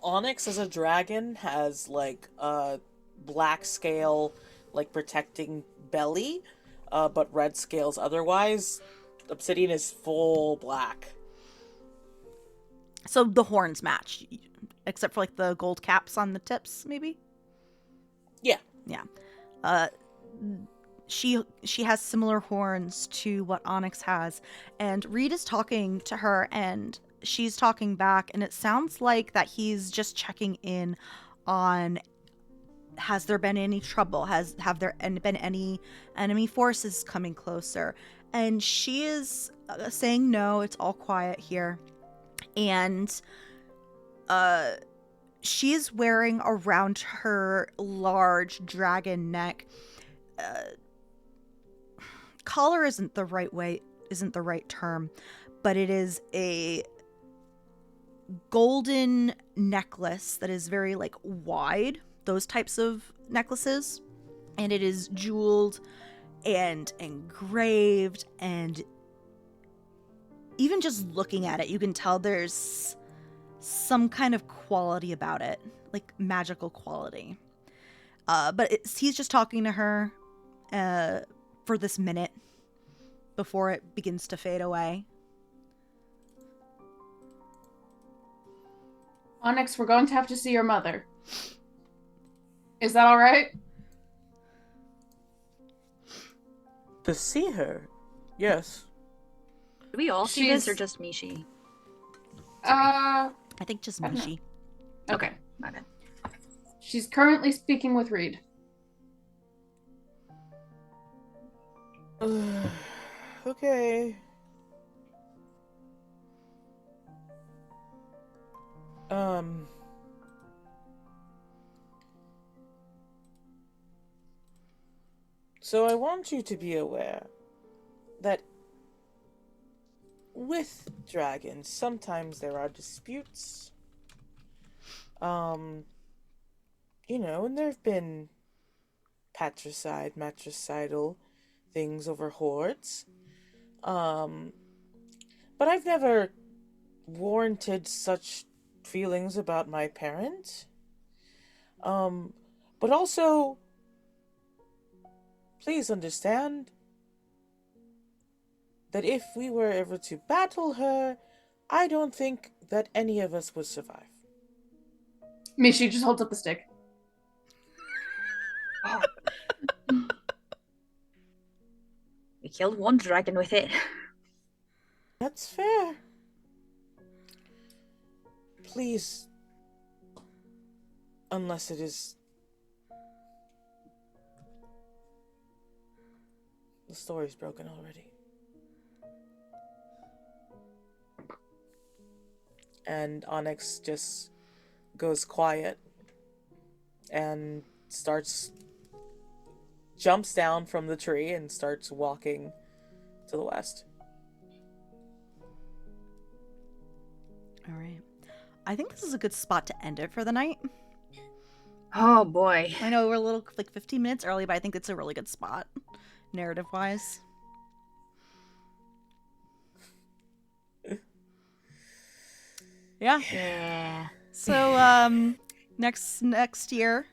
[SPEAKER 2] Onyx as a dragon has like a black scale like protecting belly, but red scales otherwise, Obsidian is full black.
[SPEAKER 8] So the horns match, except for like the gold caps on the tips, maybe?
[SPEAKER 2] Yeah.
[SPEAKER 8] Yeah. She has similar horns to what Onyx has, and Reed is talking to her and she's talking back, and it sounds like that he's just checking in on, has there been any trouble? Have there been any enemy forces coming closer? And she is saying no, it's all quiet here. And she is wearing around her large dragon neck, collar isn't the right term, but it is a golden necklace that is very like wide, those types of necklaces, and it is jeweled and engraved, and even just looking at it you can tell there's some kind of quality about it, like magical quality. But he's just talking to her for this minute before it begins to fade away.
[SPEAKER 5] Onyx, we're going to have to see your mother. Is that all right?
[SPEAKER 2] To see her? Yes.
[SPEAKER 7] Do we all see this, or
[SPEAKER 5] She's-
[SPEAKER 7] just Mishi?
[SPEAKER 8] I think just
[SPEAKER 5] I don't know.
[SPEAKER 8] Mishi.
[SPEAKER 5] Okay.
[SPEAKER 7] My bad.
[SPEAKER 5] She's currently speaking with Reed.
[SPEAKER 2] Okay. So I want you to be aware that with dragons, sometimes there are disputes. And there have been matricidal things over hordes. But I've never warranted such feelings about my parent. But also, please understand that if we were ever to battle her, I don't think that any of us would survive.
[SPEAKER 5] Mishi just holds up the stick.
[SPEAKER 7] We killed one dragon with it.
[SPEAKER 2] That's fair. Please. Unless it is... The story's broken already. And Onyx just goes quiet and jumps down from the tree and starts walking to the west.
[SPEAKER 8] All right. I think this is a good spot to end it for the night.
[SPEAKER 7] Oh boy.
[SPEAKER 8] I know we're a little 15 minutes early, but I think it's a really good spot, narrative-wise. Yeah.
[SPEAKER 7] Yeah.
[SPEAKER 8] So, next year,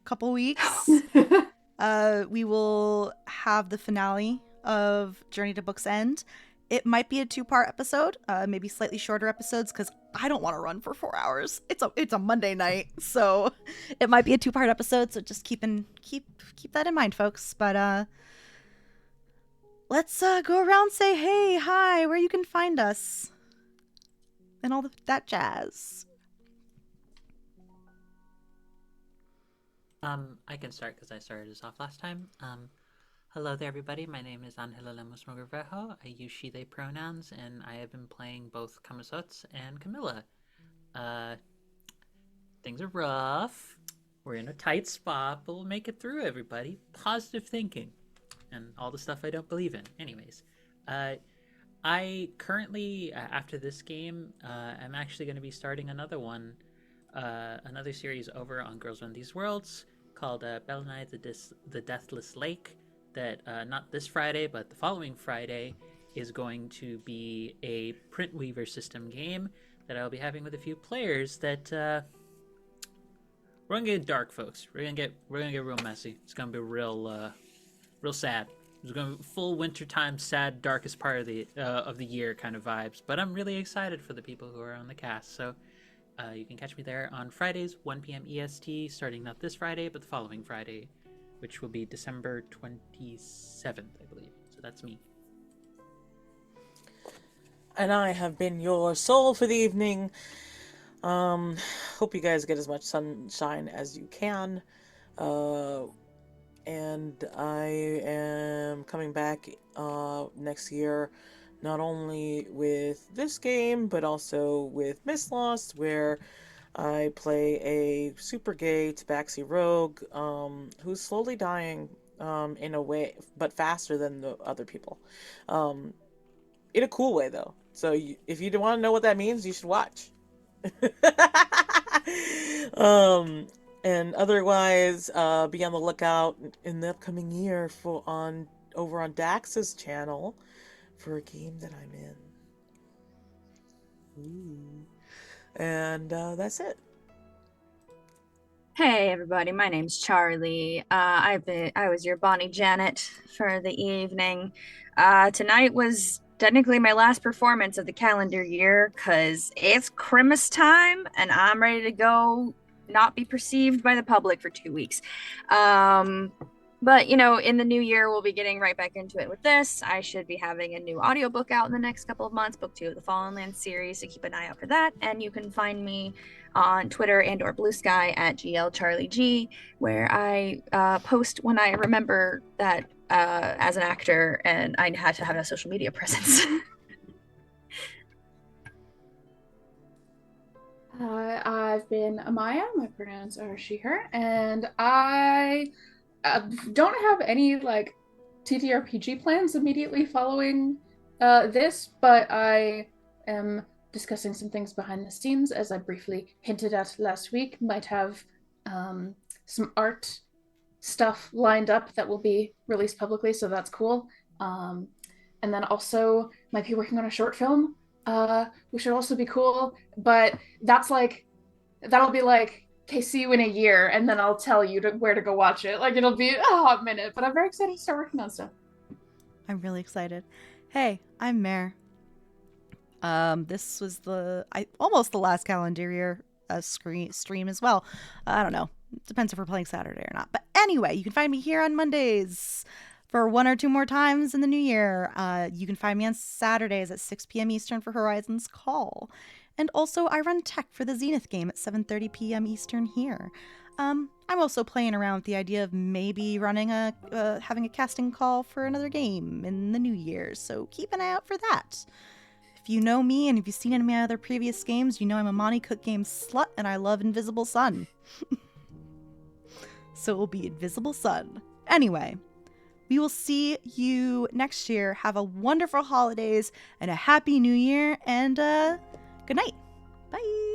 [SPEAKER 8] couple weeks, we will have the finale of Journey to Book's End. It might be a 2-part episode, maybe slightly shorter episodes, because I don't want to run for 4 hours. It's a Monday night, so it might be a 2-part episode. So just keep that in mind, folks. But let's go around, say hey, hi, where you can find us, and all that jazz.
[SPEAKER 4] I can start because I started this off last time. Hello there, everybody. My name is Angela Lemos Mogrovejo. I use she, they pronouns, and I have been playing both Kamasots and Camilla. Things are rough. We're in a tight spot, but we'll make it through, everybody. Positive thinking and all the stuff I don't believe in. Anyways, I currently, after this game, I'm actually going to be starting another series over on Girls Run These Worlds called Bellanai the Deathless Lake, that not this Friday, but the following Friday is going to be a Print Weaver system game that I'll be having with a few players that we're gonna get dark, folks. We're gonna get real messy. It's gonna be real sad. It's gonna be full wintertime, sad, darkest part of the year kind of vibes. But I'm really excited for the people who are on the cast. So you can catch me there on Fridays, 1 p.m. EST, starting not this Friday, but the following Friday, which will be December 27th, I believe. So that's me.
[SPEAKER 2] And I have been your soul for the evening. Hope you guys get as much sunshine as you can. And I am coming back next year, not only with this game, but also with Miss Lost, where I play a super gay tabaxi rogue who's slowly dying in a way, but faster than the other people. In a cool way, though. So if you want to know what that means, you should watch. And otherwise, be on the lookout in the upcoming year over on Dax's channel for a game that I'm in. Ooh. And that's it.
[SPEAKER 7] Hey everybody, my name's Charlie. I was your Bonnie Janet for the evening. Tonight was technically my last performance of the calendar year because it's Christmas time and I'm ready to go not be perceived by the public for 2 weeks. But in the new year, we'll be getting right back into it with this. I should be having a new audiobook out in the next couple of months, book 2 of the Fallen Lands series, so keep an eye out for that. And you can find me on Twitter and or Blue Sky at GLCharlieG, where I post when I remember that as an actor and I had to have a social media presence.
[SPEAKER 5] I've been Amaya. My pronouns are she, her, and I don't have any like TTRPG plans immediately following this, but I am discussing some things behind the scenes, as I briefly hinted at last week. Might have some art stuff lined up that will be released publicly, so that's cool. And then also might be working on a short film, which should also be cool. But that'll be like, okay, see you in a year, and then I'll tell you where to go watch it. Like, it'll be a hot minute, but I'm very excited to start working on stuff.
[SPEAKER 8] I'm really excited. Hey, I'm Mare. This was almost the last calendar year stream as well. I don't know. Depends if we're playing Saturday or not. But anyway, you can find me here on Mondays for 1 or 2 more times in the new year. You can find me on Saturdays at 6 p.m. Eastern for Horizon's Call. And also, I run tech for the Zenith game at 7:30 p.m. Eastern here. I'm also playing around with the idea of maybe running having a casting call for another game in the new year. So keep an eye out for that. If you know me and if you've seen any of my other previous games, you know I'm a Monte Cook Games slut and I love Invisible Sun. So it will be Invisible Sun. Anyway, we will see you next year. Have a wonderful holidays and a happy new year, and good night. Bye.